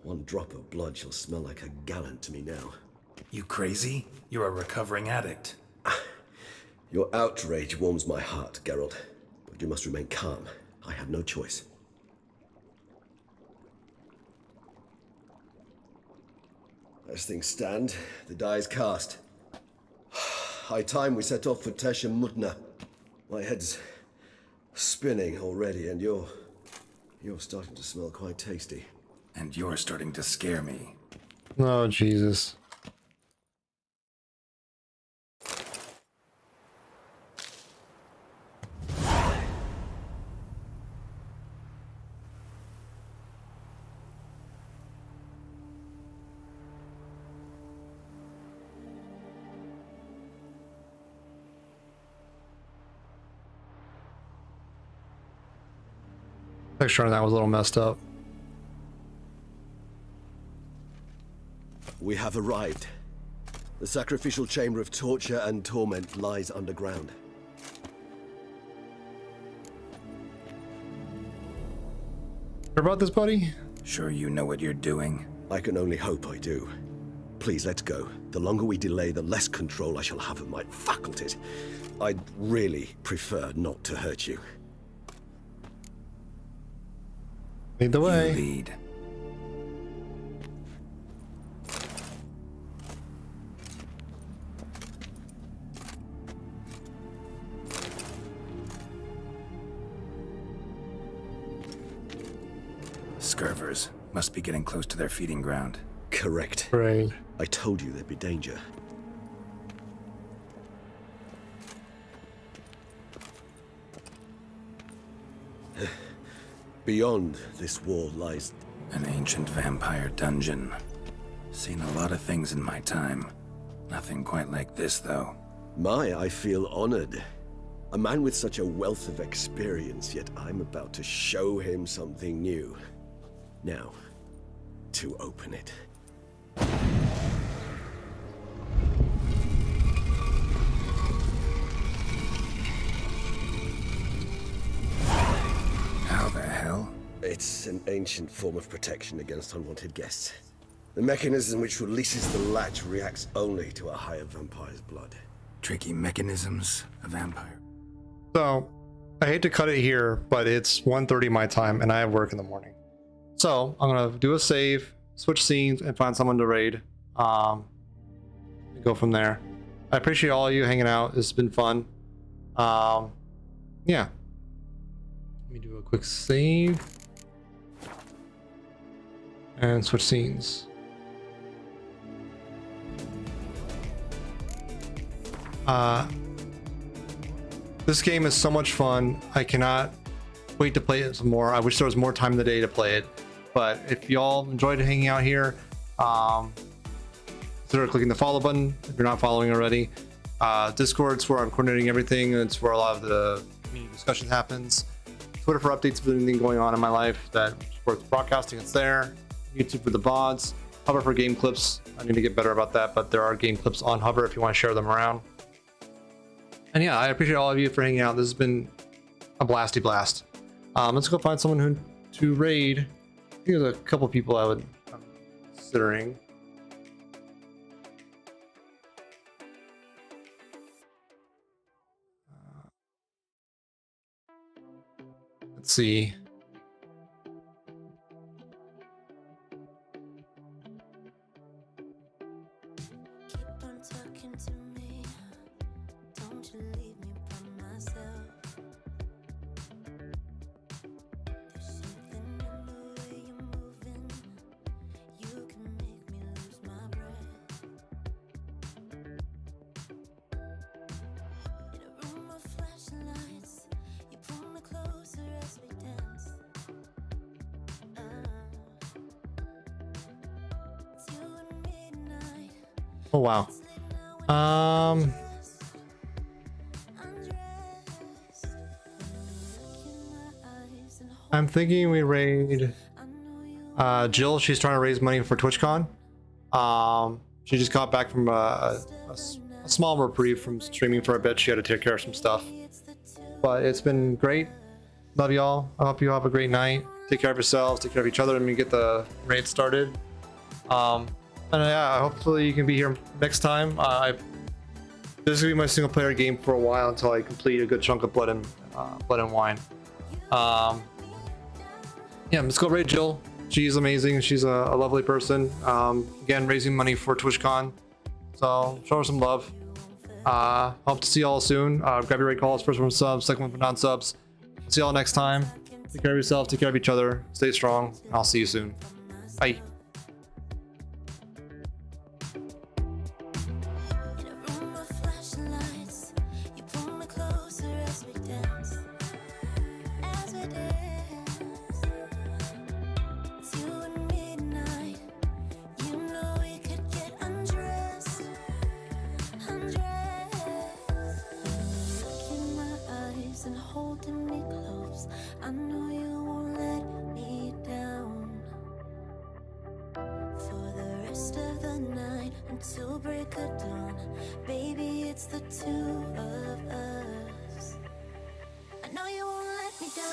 One drop of blood shall smell like a gallon to me now. You crazy? You're a recovering addict. Your outrage warms my heart, Geralt. But you must remain calm. I have no choice. As things stand, the die is cast. High time we set off for Tesha Mutna. My head's spinning already, and you're starting to smell quite tasty. And you're starting to scare me. Oh, Jesus. Picture on that was a little messed up. We have arrived. The sacrificial chamber of torture and torment lies underground. Hear about this, buddy? Sure you know what you're doing? I can only hope I do. Please, let's go. The longer we delay, the less control I shall have of my faculties. I'd really prefer not to hurt you. Lead the way. You lead. Scurvers must be getting close to their feeding ground. Correct. Right. I told you there'd be danger. Beyond this wall lies an ancient vampire dungeon. Seen a lot of things in my time. Nothing quite like this, though. I feel honored. A man with such a wealth of experience, yet I'm about to show him something new. Now, to open it. How the hell? It's an ancient form of protection against unwanted guests. The mechanism which releases the latch reacts only to a higher vampire's blood. Tricky mechanisms, a vampire. So, I hate to cut it here, but it's 1:30 my time, and I have work in the morning. So, I'm gonna do a save, switch scenes, and find someone to raid. And go from there. I appreciate all of you hanging out. This has been fun. Yeah. Let me do a quick save. And switch scenes. This game is so much fun. I cannot wait to play it some more. I wish there was more time in the day to play it. But if y'all enjoyed hanging out here, consider clicking the follow button if you're not following already. Discord's where I'm coordinating everything. It's where a lot of the community discussion happens. Twitter for updates of anything going on in my life that supports broadcasting, it's there. YouTube for the VODs. Hover for game clips. I need to get better about that, but there are game clips on Hover if you want to share them around. And yeah, I appreciate all of you for hanging out. This has been a blasty blast. Let's go find someone to raid. I think there's a couple people I'm considering. Let's see. Oh wow. I'm thinking we raid Jill. She's trying to raise money for TwitchCon. She just got back from a small reprieve from streaming for a bit. She had to take care of some stuff, but it's been great. Love y'all. I hope you have a great night. Take care of yourselves, take care of each other, and we get the raid started. And yeah, hopefully you can be here next time. This is gonna be my single player game for a while until I complete a good chunk of Blood and Wine. Yeah, let's go raid Jill. She's amazing. She's a lovely person. Again, raising money for TwitchCon. So show her some love. Hope to see y'all soon. Grab your rate calls. First one subs, second one for non-subs. See y'all next time. Take care of yourself. Take care of each other. Stay strong. I'll see you soon. Bye. And holding me close, I know you won't let me down. For the rest of the night until break of dawn, baby, it's the two of us. I know you won't let me down.